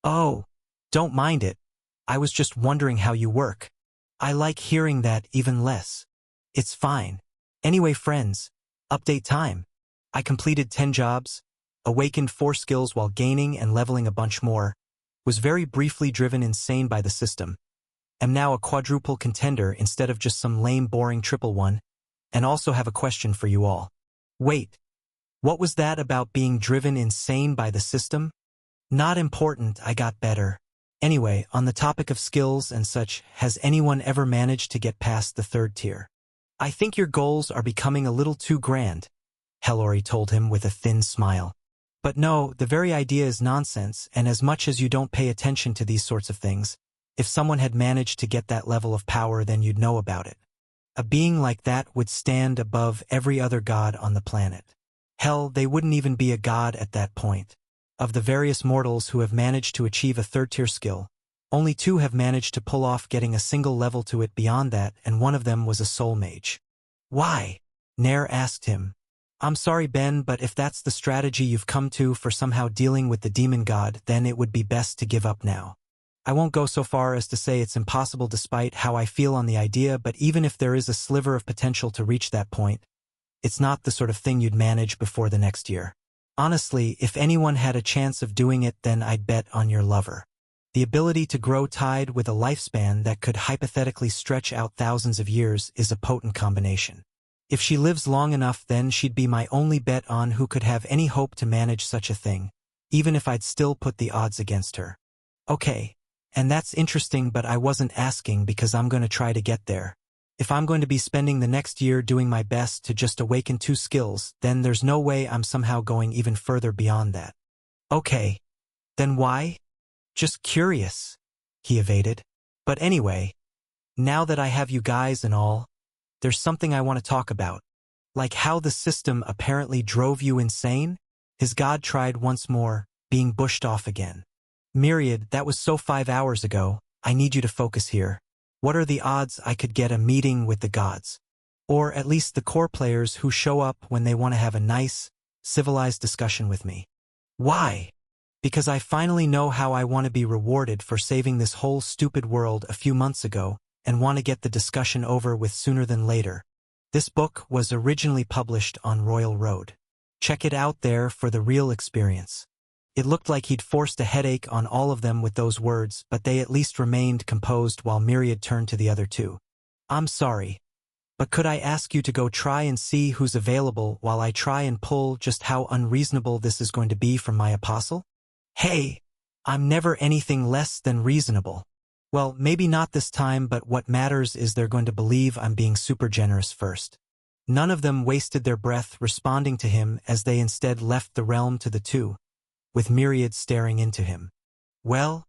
"Oh, don't mind it. I was just wondering how you work." "I like hearing that even less. It's fine. Anyway, friends, update time. I completed 10 jobs, awakened 4 skills while gaining and leveling a bunch more, was very briefly driven insane by the system, am now a quadruple contender instead of just some lame boring triple one, and also have a question for you all." "Wait, what was that about being driven insane by the system?" "Not important, I got better. Anyway, on the topic of skills and such, has anyone ever managed to get past the 3rd tier? I think your goals are becoming a little too grand," Hallori told him with a thin smile. "But no, the very idea is nonsense, and as much as you don't pay attention to these sorts of things, if someone had managed to get that level of power, then you'd know about it. A being like that would stand above every other god on the planet. Hell, they wouldn't even be a god at that point. Of the various mortals who have managed to achieve a 3rd-tier skill, only 2 have managed to pull off getting a single level to it beyond that, and one of them was a soul mage." "Why?" Nair asked him. "I'm sorry, Ben, but if that's the strategy you've come to for somehow dealing with the demon god, then it would be best to give up now. I won't go so far as to say it's impossible despite how I feel on the idea, but even if there is a sliver of potential to reach that point, it's not the sort of thing you'd manage before the next year. Honestly, if anyone had a chance of doing it, then I'd bet on your lover. The ability to grow tied with a lifespan that could hypothetically stretch out thousands of years is a potent combination. If she lives long enough, then she'd be my only bet on who could have any hope to manage such a thing, even if I'd still put the odds against her." "Okay, and that's interesting, but I wasn't asking because I'm going to try to get there. If I'm going to be spending the next year doing my best to just awaken 2 skills, then there's no way I'm somehow going even further beyond that." "Okay. Then why?" "Just curious," he evaded. "But anyway, now that I have you guys and all, there's something I want to talk about. Like how the system apparently drove you insane?" His god tried once more, being bushed off again. "Myriad, that was so 5 hours ago. I need you to focus here. What are the odds I could get a meeting with the gods? Or at least the core players who show up when they want to have a nice, civilized discussion with me?" "Why?" "Because I finally know how I want to be rewarded for saving this whole stupid world a few months ago, and want to get the discussion over with sooner than later. This book was originally published on Royal Road. Check it out there for the real experience." It looked like he'd forced a headache on all of them with those words, but they at least remained composed while Myriad turned to the other 2. "I'm sorry, but could I ask you to go try and see who's available while I try and pull just how unreasonable this is going to be from my apostle?" "Hey, I'm never anything less than reasonable." "Well, maybe not this time, but what matters is they're going to believe I'm being super generous first." None of them wasted their breath responding to him as they instead left the realm to the 2, with Myriad staring into him. "Well,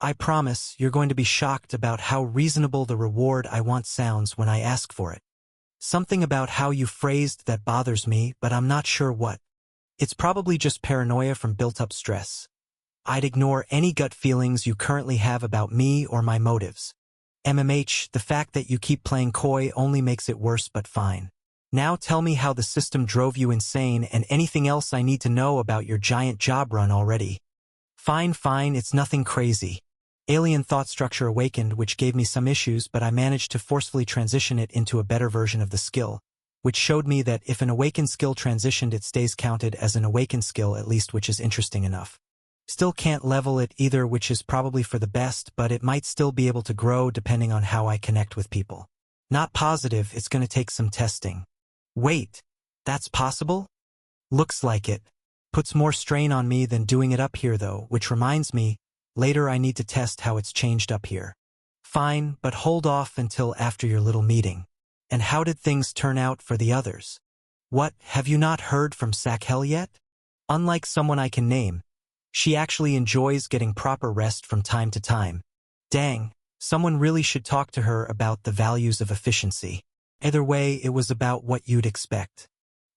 I promise you're going to be shocked about how reasonable the reward I want sounds when I ask for it. Something about how you phrased that bothers me, but I'm not sure what. It's probably just paranoia from built-up stress. I'd ignore any gut feelings you currently have about me or my motives. MMH, the fact that you keep playing coy only makes it worse, but fine. Now tell me how the system drove you insane and anything else I need to know about your giant job run already." Fine, it's nothing crazy. Alien thought structure awakened, which gave me some issues, but I managed to forcefully transition it into a better version of the skill. which showed me that if an awakened skill transitioned it stays counted as an awakened skill at least, which is interesting enough. Still can't level it either, which is probably for the best, but it might still be able to grow depending on how I connect with people. Not positive, it's gonna take some testing. Wait, that's possible? Looks like it. Puts more strain on me than doing it up here though, which reminds me, later I need to test how it's changed up here. Fine, but hold off until after your little meeting. And how did things turn out for the others? What, have you not heard from Sakhel yet? Unlike someone I can name, she actually enjoys getting proper rest from time to time. Dang, someone really should talk to her about the values of efficiency. Either way, it was about what you'd expect.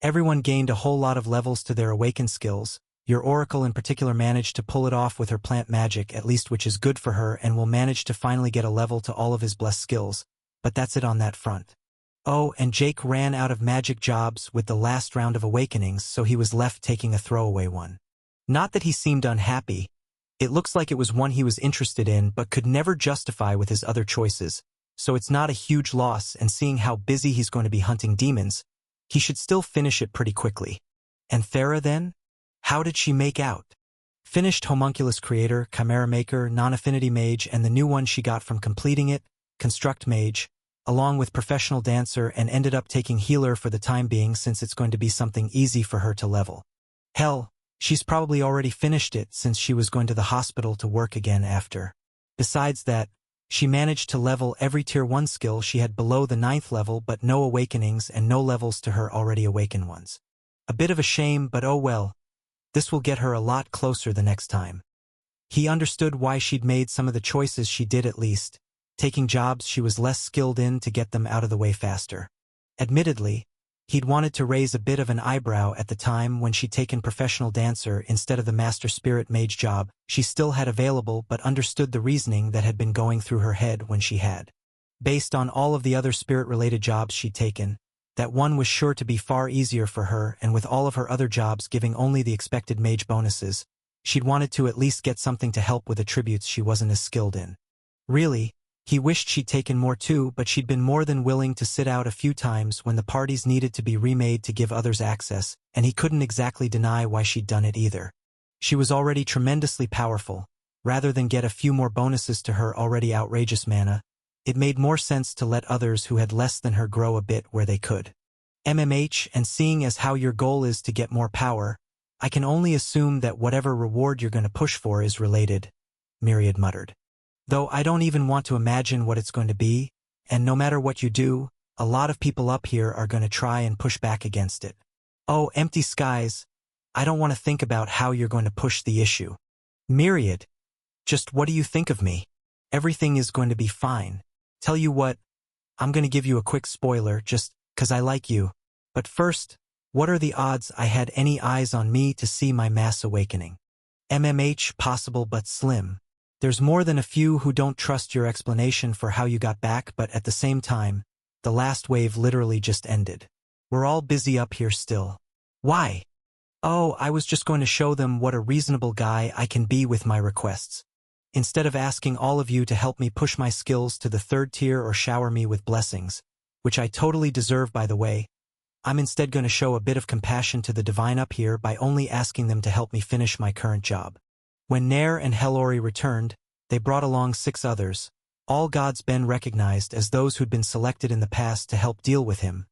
Everyone gained a whole lot of levels to their awakened skills. Your Oracle in particular managed to pull it off with her plant magic, at least, which is good for her, and will manage to finally get a level to all of his blessed skills, but that's it on that front. Oh, and Jake ran out of magic jobs with the last round of awakenings, so he was left taking a throwaway one. Not that he seemed unhappy. It looks like it was one he was interested in but could never justify with his other choices, so it's not a huge loss, and seeing how busy he's going to be hunting demons, he should still finish it pretty quickly. And Thera then? How did she make out? Finished Homunculus Creator, Chimera Maker, Non-Affinity Mage, and the new one she got from completing it, Construct Mage, along with Professional Dancer, and ended up taking Healer for the time being since it's going to be something easy for her to level. Hell, she's probably already finished it since she was going to the hospital to work again after. Besides that, she managed to level every Tier 1 skill she had below the 9th level, but no awakenings and no levels to her already awakened ones. A bit of a shame, but oh well. This will get her a lot closer the next time. He understood why she'd made some of the choices she did, at least, taking jobs she was less skilled in to get them out of the way faster. Admittedly, he'd wanted to raise a bit of an eyebrow at the time when she'd taken Professional Dancer instead of the Master Spirit Mage job she still had available, but understood the reasoning that had been going through her head when she had. Based on all of the other spirit-related jobs she'd taken, that one was sure to be far easier for her, and with all of her other jobs giving only the expected mage bonuses, she'd wanted to at least get something to help with attributes she wasn't as skilled in. Really, he wished she'd taken more too, but she'd been more than willing to sit out a few times when the parties needed to be remade to give others access, and he couldn't exactly deny why she'd done it either. She was already tremendously powerful. Rather than get a few more bonuses to her already outrageous mana, it made more sense to let others who had less than her grow a bit where they could. MMH, and seeing as how your goal is to get more power, I can only assume that whatever reward you're going to push for is related, Myriad muttered. Though I don't even want to imagine what it's going to be, and no matter what you do, a lot of people up here are going to try and push back against it. Oh, empty skies. I don't want to think about how you're going to push the issue. Myriad, just what do you think of me? Everything is going to be fine. Tell you what, I'm going to give you a quick spoiler just 'cause I like you. But first, what are the odds I had any eyes on me to see my mass awakening? MMH, possible but slim. There's more than a few who don't trust your explanation for how you got back, but at the same time, the last wave literally just ended. We're all busy up here still. Why? Oh, I was just going to show them what a reasonable guy I can be with my requests. Instead of asking all of you to help me push my skills to the 3rd tier or shower me with blessings, which I totally deserve by the way, I'm instead going to show a bit of compassion to the divine up here by only asking them to help me finish my current job. When Nair and Hellori returned, they brought along 6 others, all gods Ben recognized as those who'd been selected in the past to help deal with him,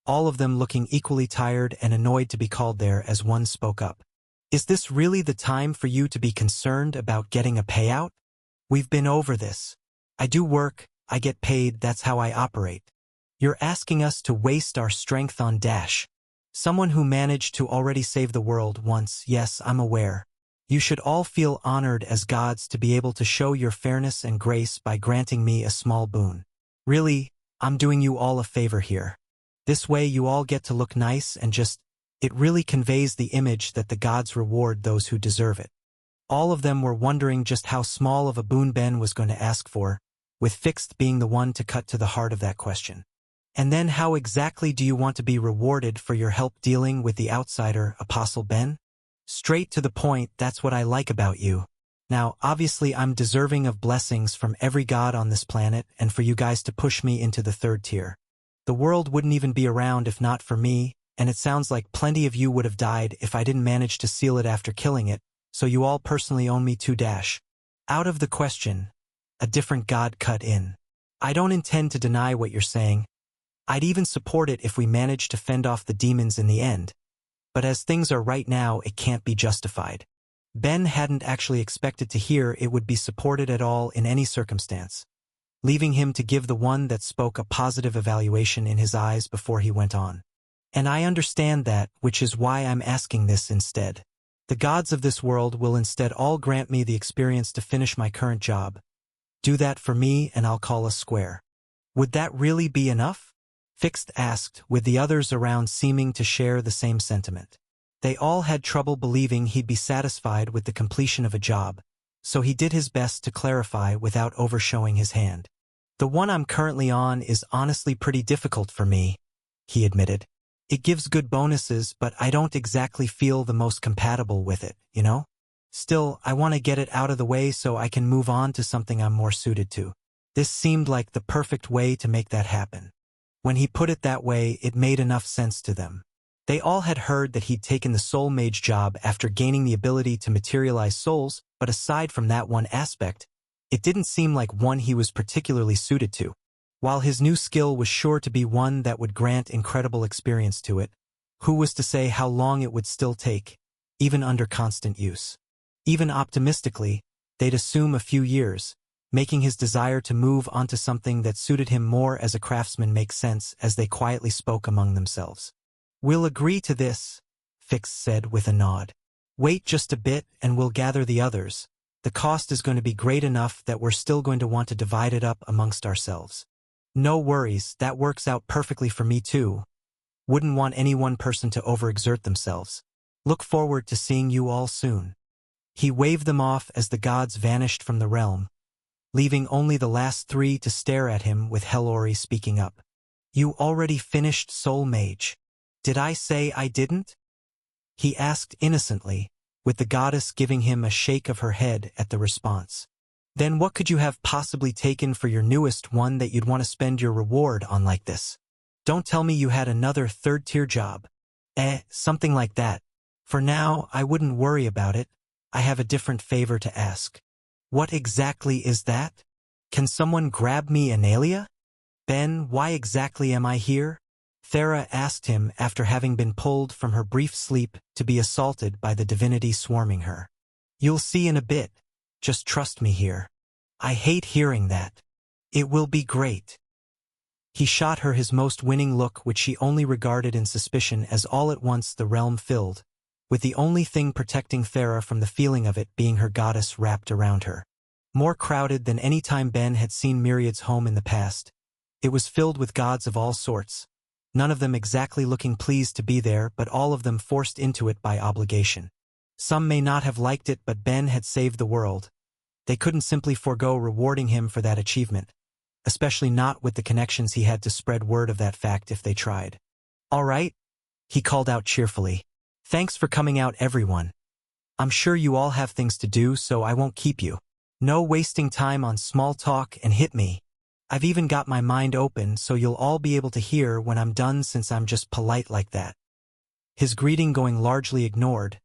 all of them looking equally tired and annoyed to be called there as one spoke up. Is this really the time for you to be concerned about getting a payout? We've been over this. I do work, I get paid, that's how I operate. You're asking us to waste our strength on Dash. Someone who managed to already save the world once, yes, I'm aware. You should all feel honored as gods to be able to show your fairness and grace by granting me a small boon. Really, I'm doing you all a favor here. This way you all get to look nice and just, it really conveys the image that the gods reward those who deserve it. All of them were wondering just how small of a boon Ben was going to ask for, with Fixed being the one to cut to the heart of that question. And then how exactly do you want to be rewarded for your help dealing with the outsider, Apostle Ben? Straight to the point, that's what I like about you. Now, obviously I'm deserving of blessings from every god on this planet and for you guys to push me into the 3rd tier. The world wouldn't even be around if not for me, and it sounds like plenty of you would have died if I didn't manage to seal it after killing it, so you all personally own me too. Out of the question, a different god cut in. I don't intend to deny what you're saying. I'd even support it if we managed to fend off the demons in the end. But as things are right now, it can't be justified. Ben hadn't actually expected to hear it would be supported at all in any circumstance, leaving him to give the one that spoke a positive evaluation in his eyes before he went on. And I understand that, which is why I'm asking this instead. The gods of this world will instead all grant me the experience to finish my current job. Do that for me and I'll call us square. Would that really be enough? Fixed asked, with the others around seeming to share the same sentiment. They all had trouble believing he'd be satisfied with the completion of a job, so he did his best to clarify without overshowing his hand. The one I'm currently on is honestly pretty difficult for me, he admitted. It gives good bonuses, but I don't exactly feel the most compatible with it, you know? Still, I want to get it out of the way so I can move on to something I'm more suited to. This seemed like the perfect way to make that happen. When he put it that way, it made enough sense to them. They all had heard that he'd taken the soul mage job after gaining the ability to materialize souls, but aside from that one aspect, it didn't seem like one he was particularly suited to. While his new skill was sure to be one that would grant incredible experience to it, who was to say how long it would still take, even under constant use? Even optimistically, they'd assume a few years, making his desire to move onto something that suited him more as a craftsman make sense as they quietly spoke among themselves. We'll agree to this, Fix said with a nod. Wait just a bit and we'll gather the others. The cost is going to be great enough that we're still going to want to divide it up amongst ourselves. No worries, that works out perfectly for me too. Wouldn't want any one person to overexert themselves. Look forward to seeing you all soon. He waved them off as the gods vanished from the realm, leaving only the last three to stare at him with Hellori speaking up. You already finished Soul Mage. Did I say I didn't? He asked innocently, with the goddess giving him a shake of her head at the response. Then what could you have possibly taken for your newest one that you'd want to spend your reward on like this? Don't tell me you had another third-tier job. Something like that. For now, I wouldn't worry about it. I have a different favor to ask. What exactly is that? Can someone grab me Analia? Ben, why exactly am I here? Thera asked him after having been pulled from her brief sleep to be assaulted by the divinity swarming her. You'll see in a bit. Just trust me here. I hate hearing that. It will be great. He shot her his most winning look, which she only regarded in suspicion, as all at once the realm filled, with the only thing protecting Thera from the feeling of it being her goddess wrapped around her. More crowded than any time Ben had seen Myriad's home in the past, it was filled with gods of all sorts, none of them exactly looking pleased to be there, but all of them forced into it by obligation. Some may not have liked it, but Ben had saved the world. They couldn't simply forego rewarding him for that achievement, especially not with the connections he had to spread word of that fact if they tried. All right, he called out cheerfully. Thanks for coming out, everyone. I'm sure you all have things to do, so I won't keep you. No wasting time on small talk and hit me. I've even got my mind open so you'll all be able to hear when I'm done since I'm just polite like that. His greeting going largely ignored.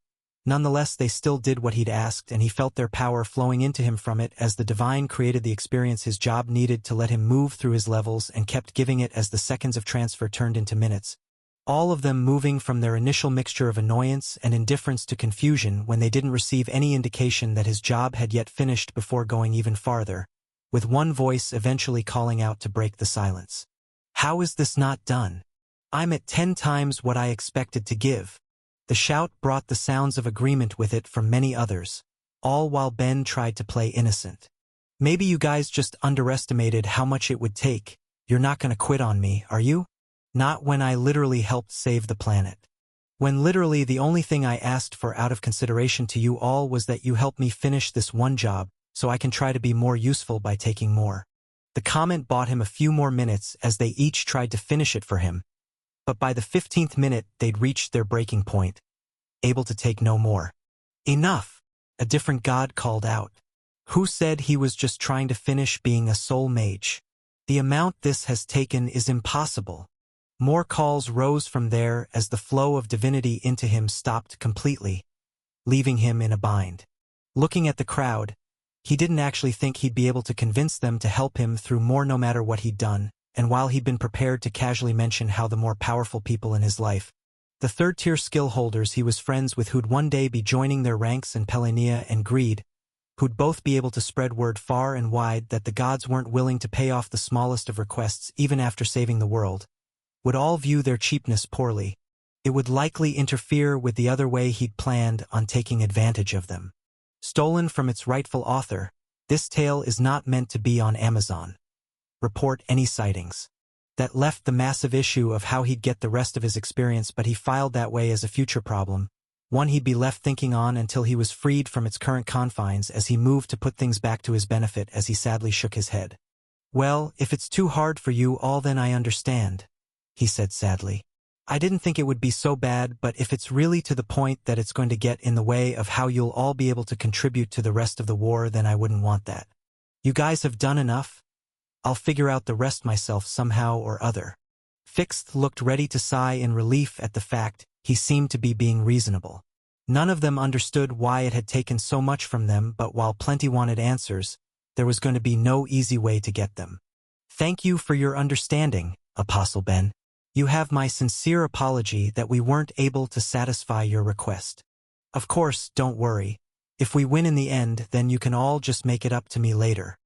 Nonetheless, they still did what he'd asked, and he felt their power flowing into him from it as the divine created the experience his job needed to let him move through his levels and kept giving it as the seconds of transfer turned into minutes. All of them moving from their initial mixture of annoyance and indifference to confusion when they didn't receive any indication that his job had yet finished before going even farther, with one voice eventually calling out to break the silence. How is this not done? I'm at 10 times what I expected to give. The shout brought the sounds of agreement with it from many others, all while Ben tried to play innocent. Maybe you guys just underestimated how much it would take. You're not gonna quit on me, are you? Not when I literally helped save the planet. When literally the only thing I asked for out of consideration to you all was that you help me finish this one job, so I can try to be more useful by taking more. The comment bought him a few more minutes as they each tried to finish it for him, but by the 15th minute they'd reached their breaking point, able to take no more. Enough, a different god called out. Who said he was just trying to finish being a soul mage? The amount this has taken is impossible. More calls rose from there as the flow of divinity into him stopped completely, leaving him in a bind. Looking at the crowd, he didn't actually think he'd be able to convince them to help him through more no matter what he'd done, and while he'd been prepared to casually mention how the more powerful people in his life, the third-tier skill holders he was friends with who'd one day be joining their ranks in Pelania and Greed, who'd both be able to spread word far and wide that the gods weren't willing to pay off the smallest of requests even after saving the world, would all view their cheapness poorly. It would likely interfere with the other way he'd planned on taking advantage of them. Stolen from its rightful author, this tale is not meant to be on Amazon. Report any sightings. That left the massive issue of how he'd get the rest of his experience, but he filed that way as a future problem, one he'd be left thinking on until he was freed from its current confines as he moved to put things back to his benefit as he sadly shook his head. Well, if it's too hard for you all then I understand, he said sadly. I didn't think it would be so bad, but if it's really to the point that it's going to get in the way of how you'll all be able to contribute to the rest of the war, then I wouldn't want that. You guys have done enough. I'll figure out the rest myself somehow or other. Fixed looked ready to sigh in relief at the fact he seemed to be being reasonable. None of them understood why it had taken so much from them, but while plenty wanted answers, there was going to be no easy way to get them. Thank you for your understanding, Apostle Ben. You have my sincere apology that we weren't able to satisfy your request. Of course, don't worry. If we win in the end, then you can all just make it up to me later.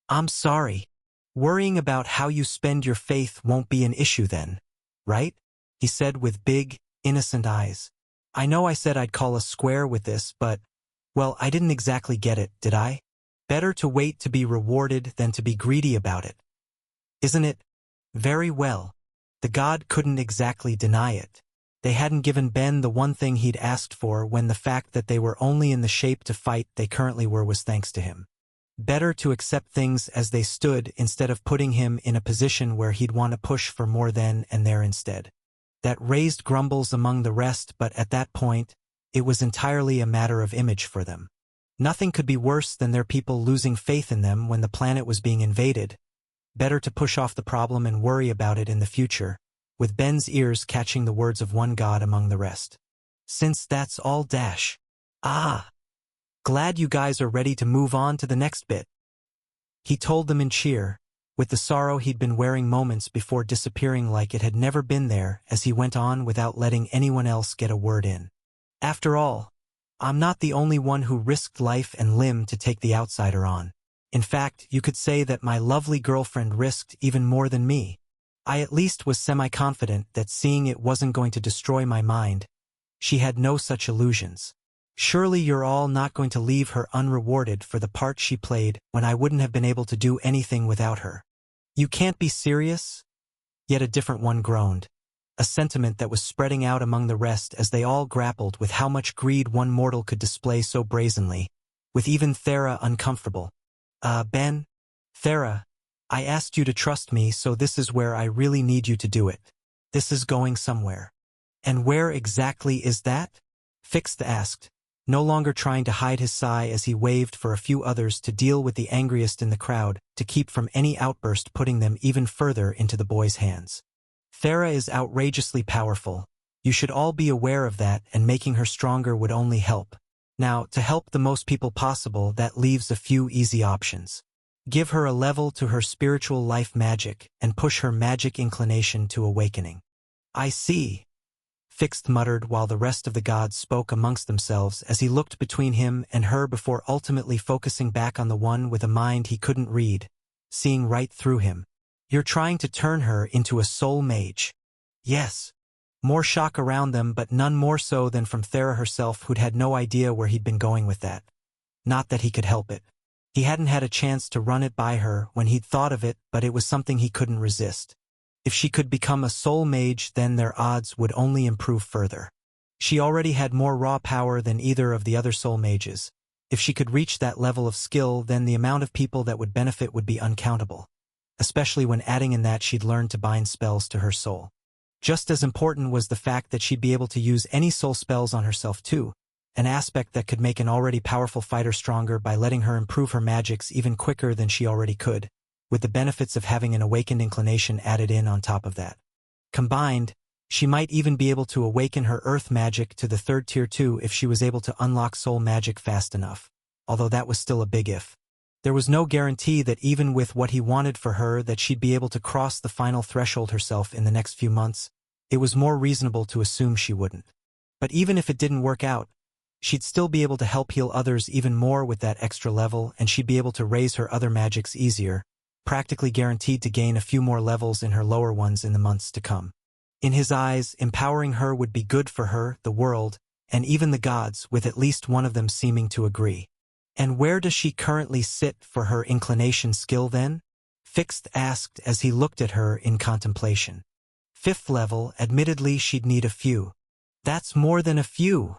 I'm sorry. Worrying about how you spend your faith won't be an issue then, right? He said with big, innocent eyes. I know I said I'd call a square with this, but, well, I didn't exactly get it, did I? Better to wait to be rewarded than to be greedy about it. Isn't it? Very well. The god couldn't exactly deny it. They hadn't given Ben the one thing he'd asked for when the fact that they were only in the shape to fight they currently were was thanks to him. Better to accept things as they stood instead of putting him in a position where he'd want to push for more then and there instead. That raised grumbles among the rest, but at that point, it was entirely a matter of image for them. Nothing could be worse than their people losing faith in them when the planet was being invaded. Better to push off the problem and worry about it in the future, with Ben's ears catching the words of one god among the rest. Since that's all dash. Ah! Glad you guys are ready to move on to the next bit. He told them in cheer, with the sorrow he'd been wearing moments before disappearing like it had never been there as he went on without letting anyone else get a word in. After all, I'm not the only one who risked life and limb to take the outsider on. In fact, you could say that my lovely girlfriend risked even more than me. I at least was semi-confident that seeing it wasn't going to destroy my mind. She had no such illusions. Surely you're all not going to leave her unrewarded for the part she played when I wouldn't have been able to do anything without her. You can't be serious? Yet a different one groaned, a sentiment that was spreading out among the rest as they all grappled with how much greed one mortal could display so brazenly, with even Thera uncomfortable. Ben? Thera, I asked you to trust me, so this is where I really need you to do it. This is going somewhere. And where exactly is that? Fixed asked, no longer trying to hide his sigh as he waved for a few others to deal with the angriest in the crowd to keep from any outburst putting them even further into the boy's hands. Thera is outrageously powerful. You should all be aware of that, and making her stronger would only help. Now, to help the most people possible, that leaves a few easy options. Give her a level to her spiritual life magic and push her magic inclination to awakening. I see. Fixed muttered while the rest of the gods spoke amongst themselves as he looked between him and her before ultimately focusing back on the one with a mind he couldn't read, seeing right through him. You're trying to turn her into a soul mage. Yes. More shock around them, but none more so than from Thera herself, who'd had no idea where he'd been going with that. Not that he could help it. He hadn't had a chance to run it by her when he'd thought of it, but it was something he couldn't resist. If she could become a soul mage, then their odds would only improve further. She already had more raw power than either of the other soul mages. If she could reach that level of skill, then the amount of people that would benefit would be uncountable. Especially when adding in that she'd learned to bind spells to her soul. Just as important was the fact that she'd be able to use any soul spells on herself too, an aspect that could make an already powerful fighter stronger by letting her improve her magics even quicker than she already could, with the benefits of having an awakened inclination added in on top of that. Combined, she might even be able to awaken her earth magic to the 3rd tier too if she was able to unlock soul magic fast enough, although that was still a big if. There was no guarantee that even with what he wanted for her that she'd be able to cross the final threshold herself in the next few months. It was more reasonable to assume she wouldn't. But even if it didn't work out, she'd still be able to help heal others even more with that extra level, and she'd be able to raise her other magics easier, practically guaranteed to gain a few more levels in her lower ones in the months to come. In his eyes, empowering her would be good for her, the world, and even the gods, with at least one of them seeming to agree. And where does she currently sit for her inclination skill then? Fixed asked as he looked at her in contemplation. 5th level, admittedly she'd need a few. That's more than a few,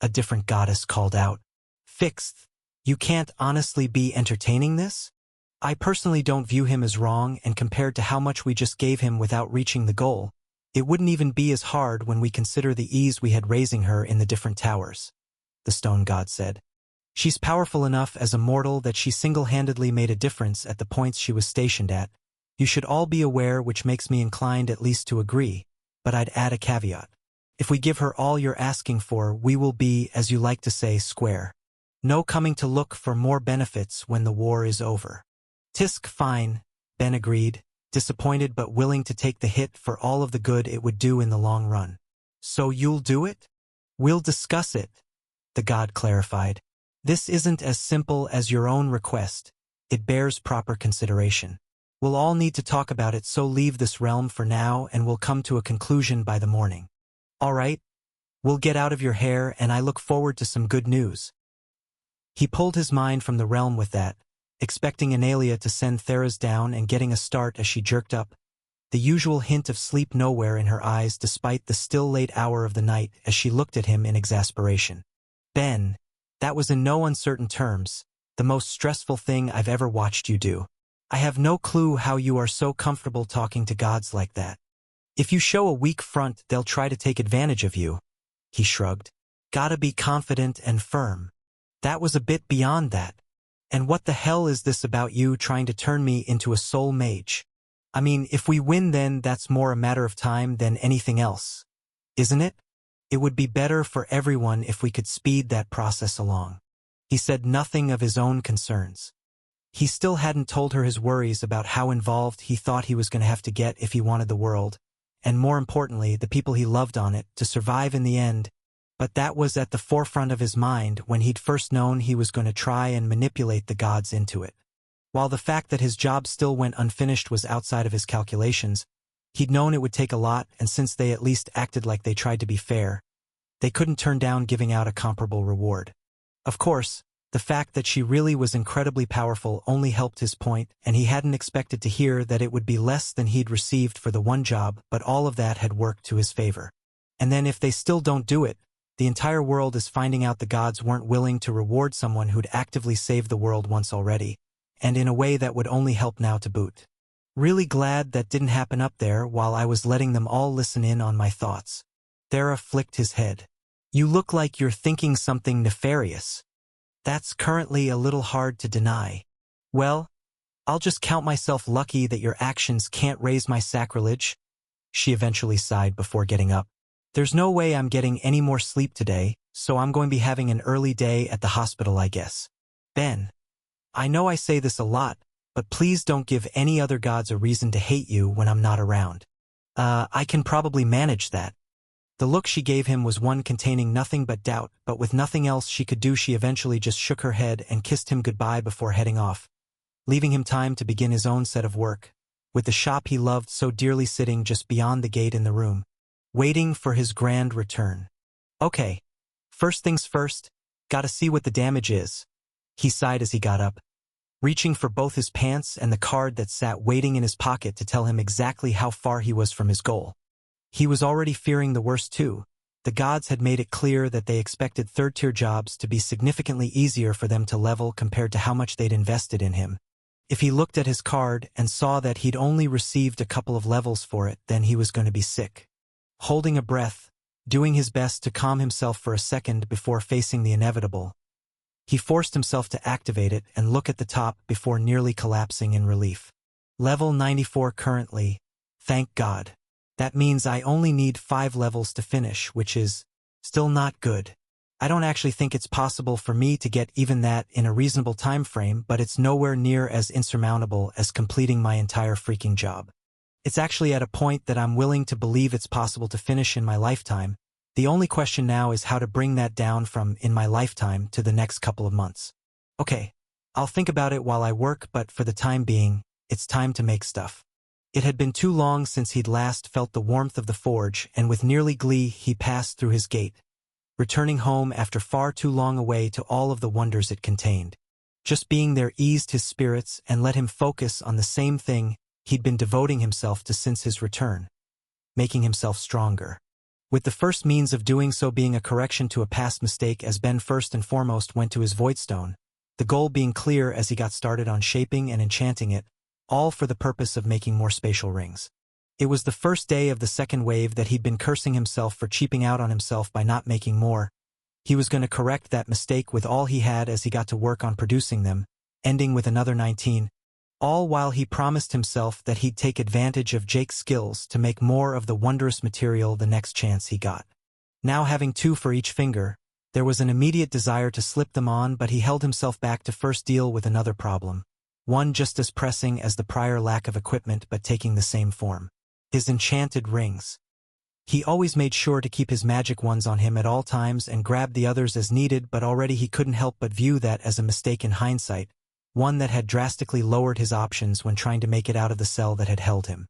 a different goddess called out. Fixed, you can't honestly be entertaining this? I personally don't view him as wrong, and compared to how much we just gave him without reaching the goal, it wouldn't even be as hard when we consider the ease we had raising her in the different towers, the stone god said. She's powerful enough as a mortal that she single-handedly made a difference at the points she was stationed at. You should all be aware, which makes me inclined at least to agree, but I'd add a caveat. If we give her all you're asking for, we will be, as you like to say, square. No coming to look for more benefits when the war is over. Tisk, fine, Ben agreed, disappointed but willing to take the hit for all of the good it would do in the long run. So you'll do it? We'll discuss it, the god clarified. This isn't as simple as your own request. It bears proper consideration. We'll all need to talk about it, so leave this realm for now and we'll come to a conclusion by the morning. All right? We'll get out of your hair and I look forward to some good news. He pulled his mind from the realm with that, expecting Analia to send Theras down and getting a start as she jerked up, the usual hint of sleep nowhere in her eyes despite the still late hour of the night as she looked at him in exasperation. Ben, that was in no uncertain terms, the most stressful thing I've ever watched you do. I have no clue how you are so comfortable talking to gods like that. If you show a weak front, they'll try to take advantage of you. He shrugged. Gotta be confident and firm. That was a bit beyond that. And what the hell is this about you trying to turn me into a soul mage? I mean, if we win then that's more a matter of time than anything else. Isn't it? It would be better for everyone if we could speed that process along. He said nothing of his own concerns. He still hadn't told her his worries about how involved he thought he was going to have to get if he wanted the world, and more importantly, the people he loved on it, to survive in the end. But that was at the forefront of his mind when he'd first known he was going to try and manipulate the gods into it. While the fact that his job still went unfinished was outside of his calculations, he'd known it would take a lot, and since they at least acted like they tried to be fair, they couldn't turn down giving out a comparable reward. Of course, the fact that she really was incredibly powerful only helped his point, and he hadn't expected to hear that it would be less than he'd received for the one job, but all of that had worked to his favor. And then if they still don't do it, the entire world is finding out the gods weren't willing to reward someone who'd actively saved the world once already, and in a way that would only help now to boot. Really glad that didn't happen up there while I was letting them all listen in on my thoughts. Thera flicked his head. You look like you're thinking something nefarious. That's currently a little hard to deny. Well, I'll just count myself lucky that your actions can't raise my sacrilege, she eventually sighed before getting up. There's no way I'm getting any more sleep today, so I'm going to be having an early day at the hospital, I guess. Ben, I know I say this a lot, but please don't give any other gods a reason to hate you when I'm not around. I can probably manage that. The look she gave him was one containing nothing but doubt, but with nothing else she could do she eventually just shook her head and kissed him goodbye before heading off, leaving him time to begin his own set of work, with the shop he loved so dearly sitting just beyond the gate in the room, waiting for his grand return. Okay, first things first, gotta see what the damage is, he sighed as he got up, reaching for both his pants and the card that sat waiting in his pocket to tell him exactly how far he was from his goal. He was already fearing the worst too. The gods had made it clear that they expected third-tier jobs to be significantly easier for them to level compared to how much they'd invested in him. If he looked at his card and saw that he'd only received a couple of levels for it, then he was going to be sick. Holding a breath, doing his best to calm himself for a second before facing the inevitable, he forced himself to activate it and look at the top before nearly collapsing in relief. Level 94 currently, thank God. That means I only need 5 levels to finish, which is still not good. I don't actually think it's possible for me to get even that in a reasonable time frame, but it's nowhere near as insurmountable as completing my entire freaking job. It's actually at a point that I'm willing to believe it's possible to finish in my lifetime. The only question now is how to bring that down from in my lifetime to the next couple of months. Okay, I'll think about it while I work, but for the time being, it's time to make stuff. It had been too long since he'd last felt the warmth of the forge, and with nearly glee he passed through his gate, returning home after far too long away to all of the wonders it contained. Just being there eased his spirits and let him focus on the same thing he'd been devoting himself to since his return, making himself stronger. With the first means of doing so being a correction to a past mistake, as Ben first and foremost went to his Voidstone, the goal being clear as he got started on shaping and enchanting it, all for the purpose of making more spatial rings. It was the first day of the second wave that he'd been cursing himself for cheaping out on himself by not making more. He was going to correct that mistake with all he had as he got to work on producing them, ending with another 19, all while he promised himself that he'd take advantage of Jake's skills to make more of the wondrous material the next chance he got. Now having 2 for each finger, there was an immediate desire to slip them on, but he held himself back to first deal with another problem, one just as pressing as the prior lack of equipment but taking the same form. His enchanted rings. He always made sure to keep his magic ones on him at all times and grabbed the others as needed, but already he couldn't help but view that as a mistake in hindsight, one that had drastically lowered his options when trying to make it out of the cell that had held him.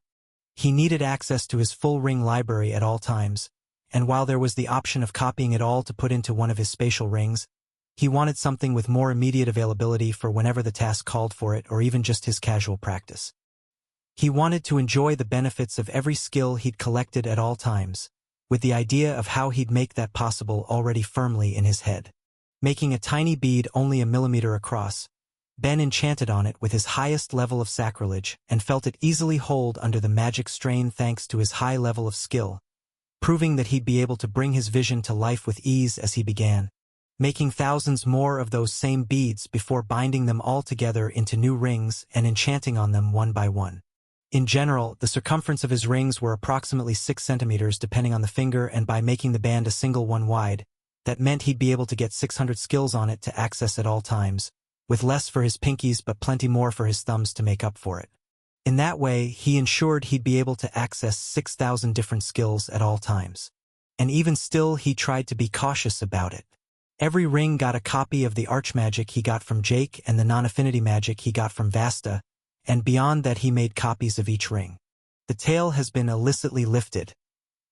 He needed access to his full ring library at all times, and while there was the option of copying it all to put into one of his spatial rings, he wanted something with more immediate availability for whenever the task called for it, or even just his casual practice. He wanted to enjoy the benefits of every skill he'd collected at all times, with the idea of how he'd make that possible already firmly in his head. Making a tiny bead only a millimeter across, Ben enchanted on it with his highest level of sacrilege and felt it easily hold under the magic strain thanks to his high level of skill, proving that he'd be able to bring his vision to life with ease as he began, making thousands more of those same beads before binding them all together into new rings and enchanting on them one by one. In general, the circumference of his rings were approximately 6 centimeters depending on the finger, and by making the band a single one wide, that meant he'd be able to get 600 skills on it to access at all times, with less for his pinkies but plenty more for his thumbs to make up for it. In that way, he ensured he'd be able to access 6,000 different skills at all times. And even still, he tried to be cautious about it. Every ring got a copy of the archmagic he got from Jake and the non-affinity magic he got from Vasta, and beyond that he made copies of each ring. The tail has been illicitly lifted.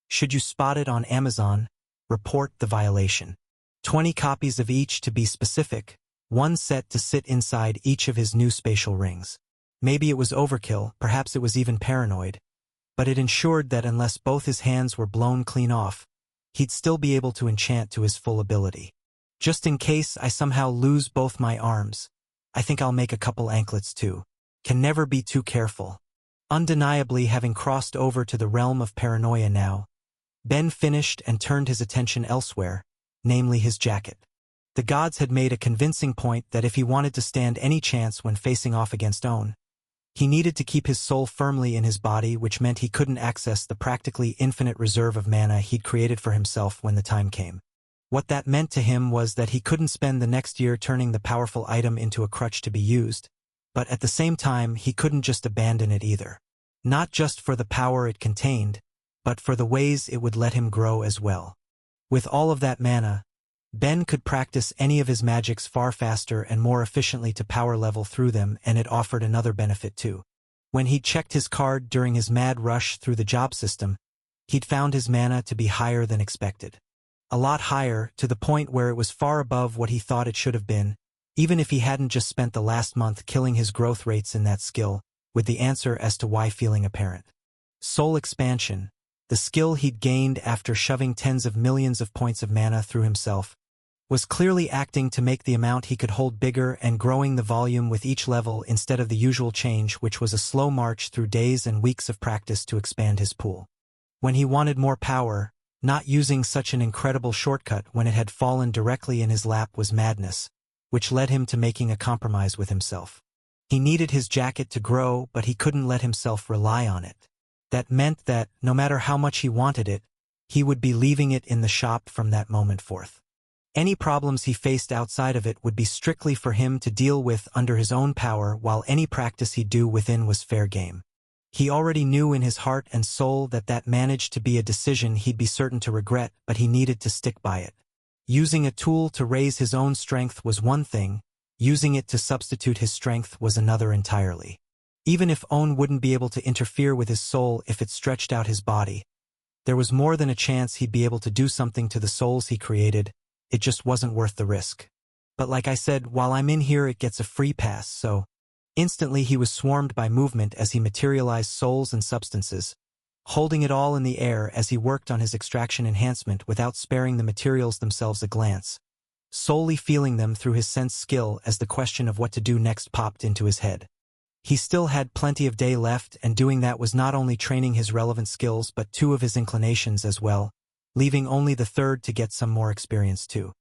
Should you spot it on Amazon, report the violation. 20 copies of each to be specific, one set to sit inside each of his new spatial rings. Maybe it was overkill, perhaps it was even paranoid, but it ensured that unless both his hands were blown clean off, he'd still be able to enchant to his full ability. Just in case I somehow lose both my arms, I think I'll make a couple anklets too. Can never be too careful. Undeniably, having crossed over to the realm of paranoia now, Ben finished and turned his attention elsewhere, namely his jacket. The gods had made a convincing point that if he wanted to stand any chance when facing off against Own, he needed to keep his soul firmly in his body, which meant he couldn't access the practically infinite reserve of mana he'd created for himself when the time came. What that meant to him was that he couldn't spend the next year turning the powerful item into a crutch to be used, but at the same time he couldn't just abandon it either. Not just for the power it contained, but for the ways it would let him grow as well. With all of that mana, Ben could practice any of his magics far faster and more efficiently to power level through them, and it offered another benefit too. When he'd checked his card during his mad rush through the job system, he'd found his mana to be higher than expected. A lot higher, to the point where it was far above what he thought it should have been, even if he hadn't just spent the last month killing his growth rates in that skill, with the answer as to why feeling apparent. Soul Expansion, the skill he'd gained after shoving tens of millions of points of mana through himself, was clearly acting to make the amount he could hold bigger and growing the volume with each level instead of the usual change, which was a slow march through days and weeks of practice to expand his pool. When he wanted more power, not using such an incredible shortcut when it had fallen directly in his lap was madness, which led him to making a compromise with himself. He needed his jacket to grow, but he couldn't let himself rely on it. That meant that, no matter how much he wanted it, he would be leaving it in the shop from that moment forth. Any problems he faced outside of it would be strictly for him to deal with under his own power, while any practice he'd do within was fair game. He already knew in his heart and soul that managed to be a decision he'd be certain to regret, but he needed to stick by it. Using a tool to raise his own strength was one thing, using it to substitute his strength was another entirely. Even if Own wouldn't be able to interfere with his soul if it stretched out his body, there was more than a chance he'd be able to do something to the souls he created. It just wasn't worth the risk. But like I said, while I'm in here it gets a free pass, so... Instantly he was swarmed by movement as he materialized souls and substances, holding it all in the air as he worked on his extraction enhancement without sparing the materials themselves a glance, solely feeling them through his sense skill as the question of what to do next popped into his head. He still had plenty of day left, and doing that was not only training his relevant skills but two of his inclinations as well, leaving only the third to get some more experience too.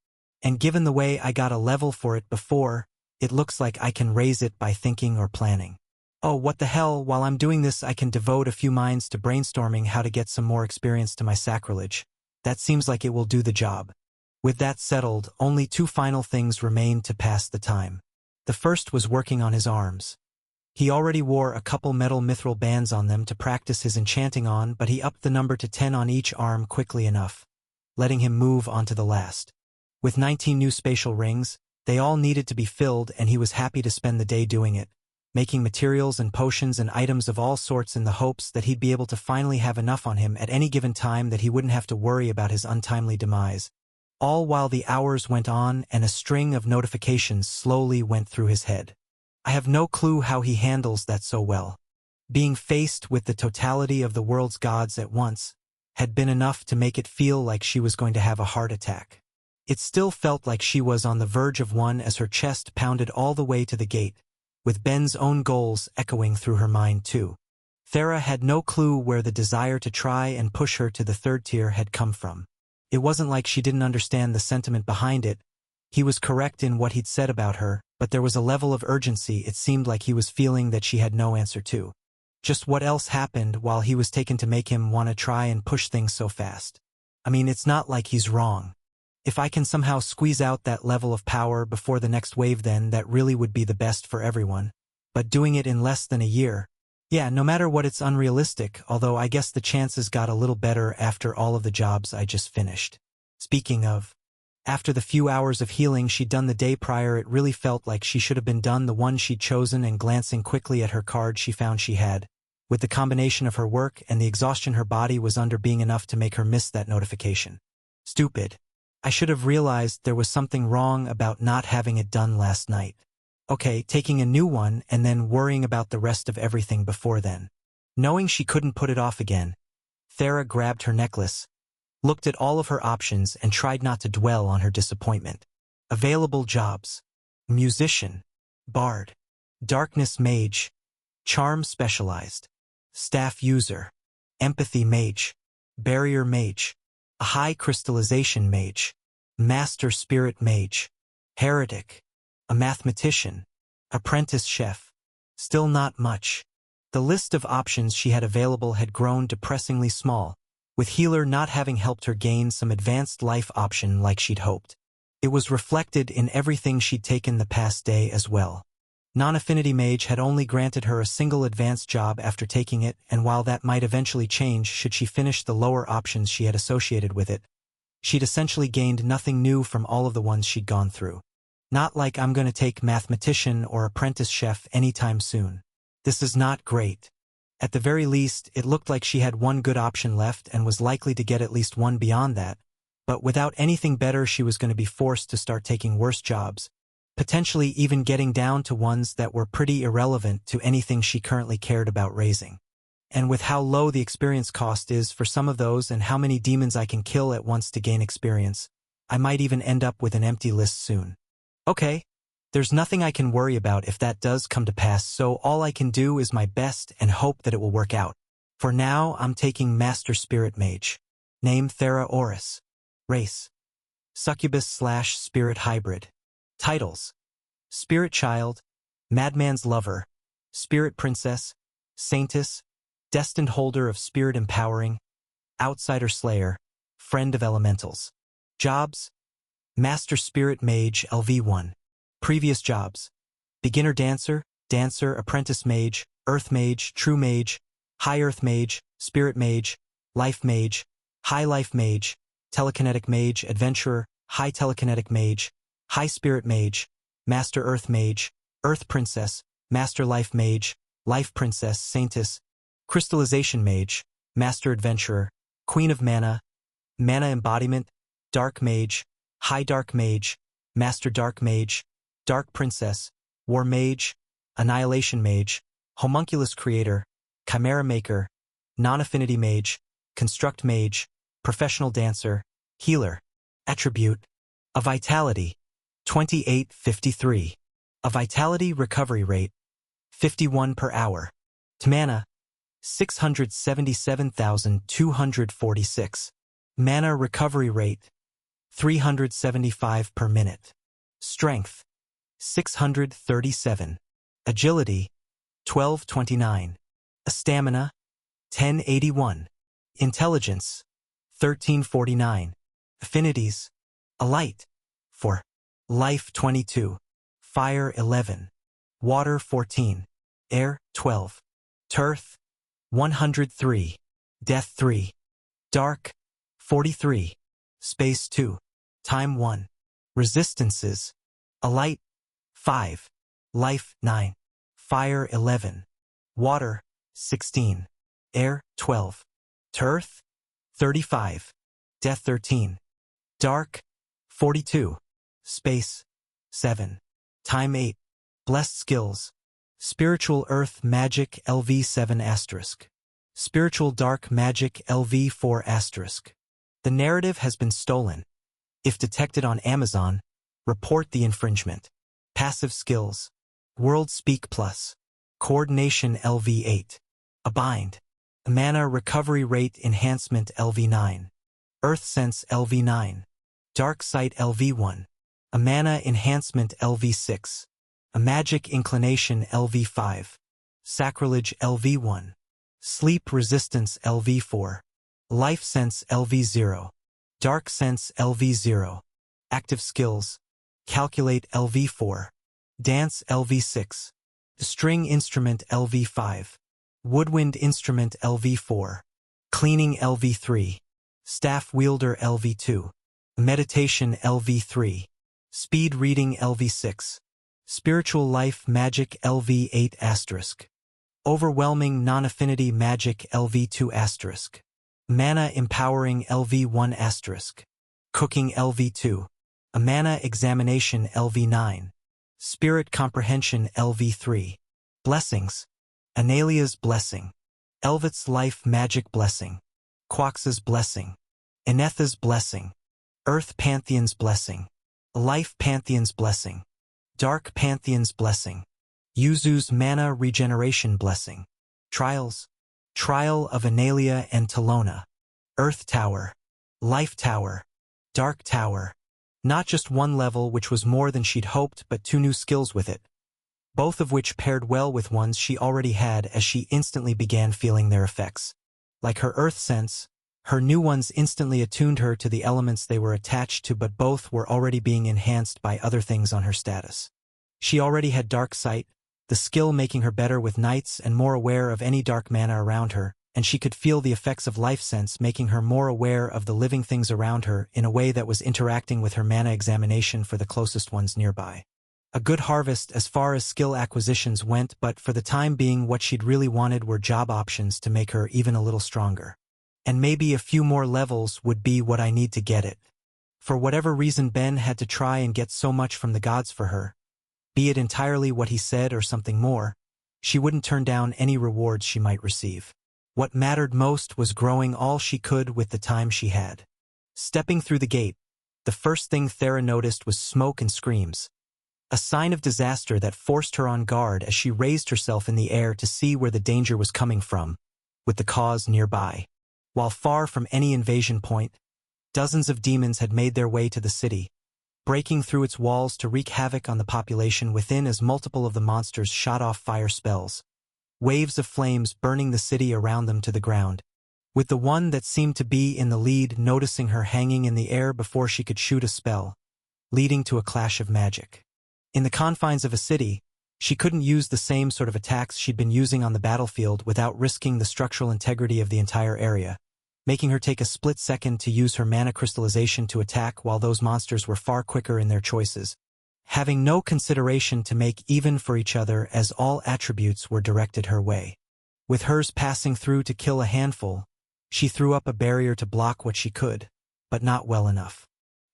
And given the way I got a level for it before, it looks like I can raise it by thinking or planning. Oh, what the hell, while I'm doing this I can devote a few minds to brainstorming how to get some more experience to my sacrilege. That seems like it will do the job. With that settled, only two final things remained to pass the time. The first was working on his arms. He already wore a couple metal mithril bands on them to practice his enchanting on, but he upped the number to 10 on each arm quickly enough, letting him move on to the last. With 19 new spatial rings, they all needed to be filled, and he was happy to spend the day doing it, making materials and potions and items of all sorts in the hopes that he'd be able to finally have enough on him at any given time that he wouldn't have to worry about his untimely demise. All while the hours went on and a string of notifications slowly went through his head. I have no clue how he handles that so well. Being faced with the totality of the world's gods at once had been enough to make it feel like she was going to have a heart attack. It still felt like she was on the verge of one as her chest pounded all the way to the gate, with Ben's own goals echoing through her mind too. Thera had no clue where the desire to try and push her to the third tier had come from. It wasn't like she didn't understand the sentiment behind it. He was correct in what he'd said about her, but there was a level of urgency it seemed like he was feeling that she had no answer to. Just what else happened while he was taken to make him want to try and push things so fast? I mean, it's not like he's wrong. If I can somehow squeeze out that level of power before the next wave, then that really would be the best for everyone. But doing it in less than a year, yeah, no matter what, it's unrealistic, although I guess the chances got a little better after all of the jobs I just finished. Speaking of, after the few hours of healing she'd done the day prior, it really felt like she should have been done the one she'd chosen, and glancing quickly at her card she found she had, with the combination of her work and the exhaustion her body was under being enough to make her miss that notification. Stupid. I should have realized there was something wrong about not having it done last night. Okay, taking a new one and then worrying about the rest of everything before then. Knowing she couldn't put it off again, Thera grabbed her necklace, looked at all of her options, and tried not to dwell on her disappointment. Available jobs: musician, bard, darkness mage, charm specialized, staff user, empathy mage, barrier mage, a high crystallization mage, master spirit mage, heretic, a mathematician, apprentice chef. Still not much. The list of options she had available had grown depressingly small, with healer not having helped her gain some advanced life option like she'd hoped. It was reflected in everything she'd taken the past day as well. Non-affinity mage had only granted her a single advanced job after taking it, and while that might eventually change should she finish the lower options she had associated with it, she'd essentially gained nothing new from all of the ones she'd gone through. Not like I'm going to take mathematician or apprentice chef anytime soon. This is not great. At the very least, it looked like she had one good option left and was likely to get at least one beyond that, but without anything better she was going to be forced to start taking worse jobs, potentially even getting down to ones that were pretty irrelevant to anything she currently cared about raising. And with how low the experience cost is for some of those and how many demons I can kill at once to gain experience, I might even end up with an empty list soon. Okay, there's nothing I can worry about if that does come to pass, so all I can do is my best and hope that it will work out. For now, I'm taking Master Spirit Mage. Name: Thera Oris. Race: Succubus/Spirit Hybrid. Titles: Spirit Child, Madman's Lover, Spirit Princess, Saintess, destined holder of spirit empowering, outsider slayer, friend of elementals. Jobs: Master Spirit Mage LV1. Previous jobs: Beginner Dancer, Dancer, Apprentice Mage, Earth Mage, True Mage, High Earth Mage, Spirit Mage, Life Mage, High Life Mage, Telekinetic Mage, Adventurer, High Telekinetic Mage, High Spirit Mage, Master Earth Mage, Earth Princess, Master Life Mage, Life Princess, Saintess, Crystallization Mage, Master Adventurer, Queen of Mana, Mana Embodiment, Dark Mage, High Dark Mage, Master Dark Mage, Dark Princess, War Mage, Annihilation Mage, Homunculus Creator, Chimera Maker, Non-Affinity Mage, Construct Mage, Professional Dancer, Healer. Attribute: A Vitality, 2853. A Vitality Recovery Rate, 51 per hour. Mana, 677,246. Mana Recovery Rate, 375 per minute. Strength, 637. Agility, 1229. Stamina, 1081. Intelligence, 1349. Affinities: A Light, 4. Life 22. Fire 11. Water 14. Air 12. Earth 103. Death 3. Dark 43. Space 2. Time 1. Resistances: A Light 5. Life 9. Fire 11. Water 16. Air 12. Earth 35. Death 13. Dark 42. Space 7. Time 8. Blessed Skills: Spiritual Earth Magic LV7*. Spiritual Dark Magic LV4*. The narrative has been stolen. If detected on Amazon, report the infringement. Passive Skills: World Speak Plus. Coordination LV8. A Bind. Mana Recovery Rate Enhancement LV9. Earth Sense LV9. Dark Sight LV1. A Mana Enhancement LV6. A Magic Inclination LV5. Sacrilege LV1. Sleep Resistance LV4. Life Sense LV0. Dark Sense LV0. Active Skills: Calculate LV4. Dance LV6. String Instrument LV5. Woodwind Instrument LV4. Cleaning LV3. Staff Wielder LV2. Meditation LV3. Speed Reading LV6. Spiritual Life Magic LV8*. Overwhelming Non-Affinity Magic LV2*. Mana Empowering LV1*. Cooking LV2. A Mana Examination LV9. Spirit Comprehension LV3. Blessings: Analia's Blessing. Elvet's Life Magic Blessing. Quaxa's Blessing. Enetha's Blessing. Earth Pantheon's Blessing. Life Pantheon's Blessing. Dark Pantheon's Blessing. Yuzu's Mana Regeneration Blessing. Trials: Trial of Analia and Talona. Earth Tower. Life Tower. Dark Tower. Not just one level, which was more than she'd hoped, but 2 new skills with it, both of which paired well with ones she already had, as she instantly began feeling their effects. Like her Earth Sense, her new ones instantly attuned her to the elements they were attached to, but both were already being enhanced by other things on her status. She already had Dark Sight, the skill making her better with nights and more aware of any dark mana around her, and she could feel the effects of Life Sense, making her more aware of the living things around her in a way that was interacting with her mana examination for the closest ones nearby. A good harvest as far as skill acquisitions went, but for the time being what she'd really wanted were job options to make her even a little stronger. And maybe a few more levels would be what I need to get it. For whatever reason, Ben had to try and get so much from the gods for her. Be it entirely what he said or something more, she wouldn't turn down any rewards she might receive. What mattered most was growing all she could with the time she had. Stepping through the gate, the first thing Thera noticed was smoke and screams. A sign of disaster that forced her on guard as she raised herself in the air to see where the danger was coming from, with the cause nearby. While far from any invasion point, dozens of demons had made their way to the city, breaking through its walls to wreak havoc on the population within as multiple of the monsters shot off fire spells, waves of flames burning the city around them to the ground, with the one that seemed to be in the lead noticing her hanging in the air before she could shoot a spell, leading to a clash of magic. In the confines of a city, she couldn't use the same sort of attacks she'd been using on the battlefield without risking the structural integrity of the entire area, making her take a split second to use her mana crystallization to attack while those monsters were far quicker in their choices, having no consideration to make even for each other as all attributes were directed her way. With hers passing through to kill a handful, she threw up a barrier to block what she could, but not well enough.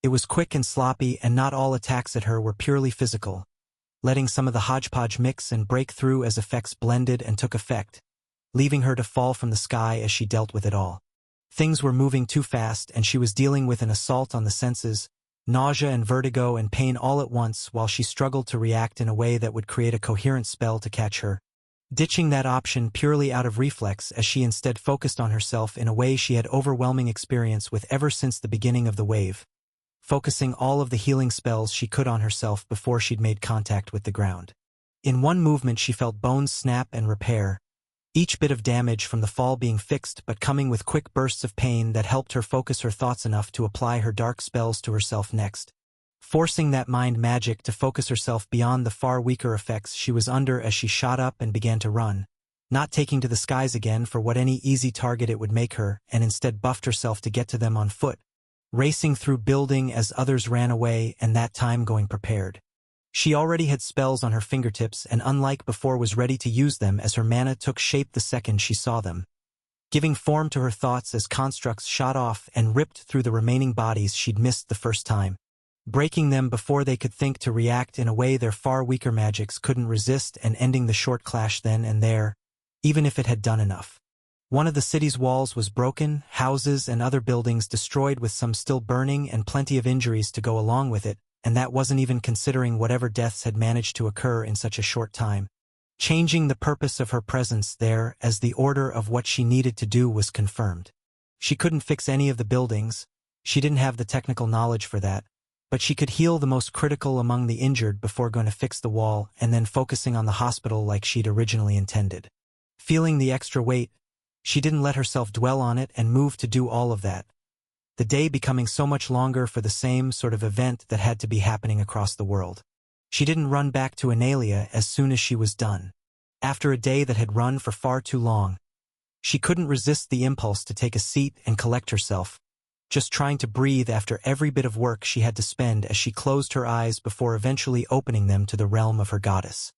It was quick and sloppy, and not all attacks at her were purely physical, letting some of the hodgepodge mix and break through as effects blended and took effect, leaving her to fall from the sky as she dealt with it all. Things were moving too fast, and she was dealing with an assault on the senses, nausea and vertigo and pain all at once while she struggled to react in a way that would create a coherent spell to catch her, ditching that option purely out of reflex as she instead focused on herself in a way she had overwhelming experience with ever since the beginning of the wave, focusing all of the healing spells she could on herself before she'd made contact with the ground. In one movement she felt bones snap and repair, each bit of damage from the fall being fixed but coming with quick bursts of pain that helped her focus her thoughts enough to apply her dark spells to herself next, forcing that mind magic to focus herself beyond the far weaker effects she was under as she shot up and began to run, not taking to the skies again for what any easy target it would make her, and instead buffed herself to get to them on foot, racing through building as others ran away and that time going prepared. She already had spells on her fingertips and unlike before was ready to use them as her mana took shape the second she saw them, giving form to her thoughts as constructs shot off and ripped through the remaining bodies she'd missed the first time, breaking them before they could think to react in a way their far weaker magics couldn't resist and ending the short clash then and there, even if it had done enough. One of the city's walls was broken, houses and other buildings destroyed with some still burning and plenty of injuries to go along with it, and that wasn't even considering whatever deaths had managed to occur in such a short time, changing the purpose of her presence there as the order of what she needed to do was confirmed. She couldn't fix any of the buildings, she didn't have the technical knowledge for that, but she could heal the most critical among the injured before going to fix the wall and then focusing on the hospital like she'd originally intended. Feeling the extra weight, she didn't let herself dwell on it and moved to do all of that, the day becoming so much longer for the same sort of event that had to be happening across the world. She didn't run back to Analia as soon as she was done. After a day that had run for far too long, she couldn't resist the impulse to take a seat and collect herself, just trying to breathe after every bit of work she had to spend as she closed her eyes before eventually opening them to the realm of her goddess.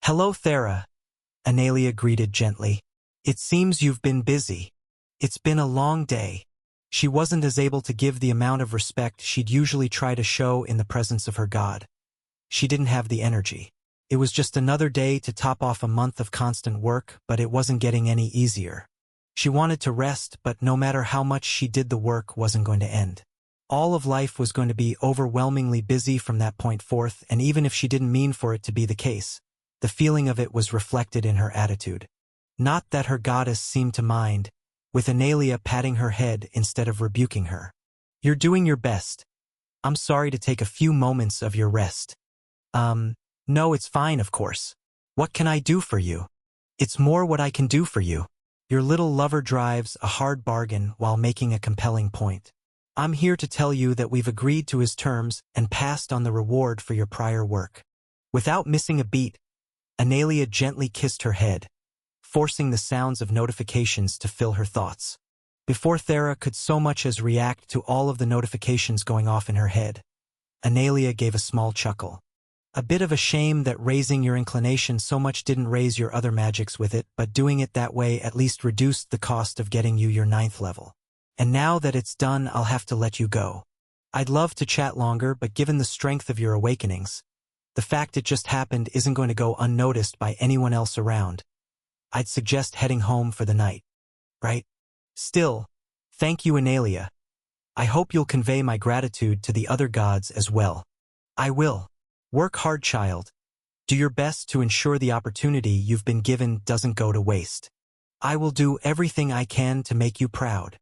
"Hello, Thera," Analia greeted gently. "It seems you've been busy. It's been a long day." She wasn't as able to give the amount of respect she'd usually try to show in the presence of her god. She didn't have the energy. It was just another day to top off a month of constant work, but it wasn't getting any easier. She wanted to rest, but no matter how much she did, the work wasn't going to end. All of life was going to be overwhelmingly busy from that point forth, and even if she didn't mean for it to be the case, the feeling of it was reflected in her attitude. Not that her goddess seemed to mind, with Analia patting her head instead of rebuking her. "You're doing your best. I'm sorry to take a few moments of your rest." No, it's fine, of course. What can I do for you?" "It's more what I can do for you." Your little lover drives a hard bargain while making a compelling point. "I'm here to tell you that we've agreed to his terms and passed on the reward for your prior work." Without missing a beat, Analia gently kissed her head, forcing the sounds of notifications to fill her thoughts. Before Thera could so much as react to all of the notifications going off in her head, Analia gave a small chuckle. A bit of a shame that raising your inclination so much didn't raise your other magics with it, but doing it that way at least reduced the cost of getting you your 9th level. "And now that it's done, I'll have to let you go. I'd love to chat longer, but given the strength of your awakenings, the fact it just happened isn't going to go unnoticed by anyone else around. I'd suggest heading home for the night. Right? Still, thank you, Analia. I hope you'll convey my gratitude to the other gods as well." "I will. Work hard, child. Do your best to ensure the opportunity you've been given doesn't go to waste. I will do everything I can to make you proud."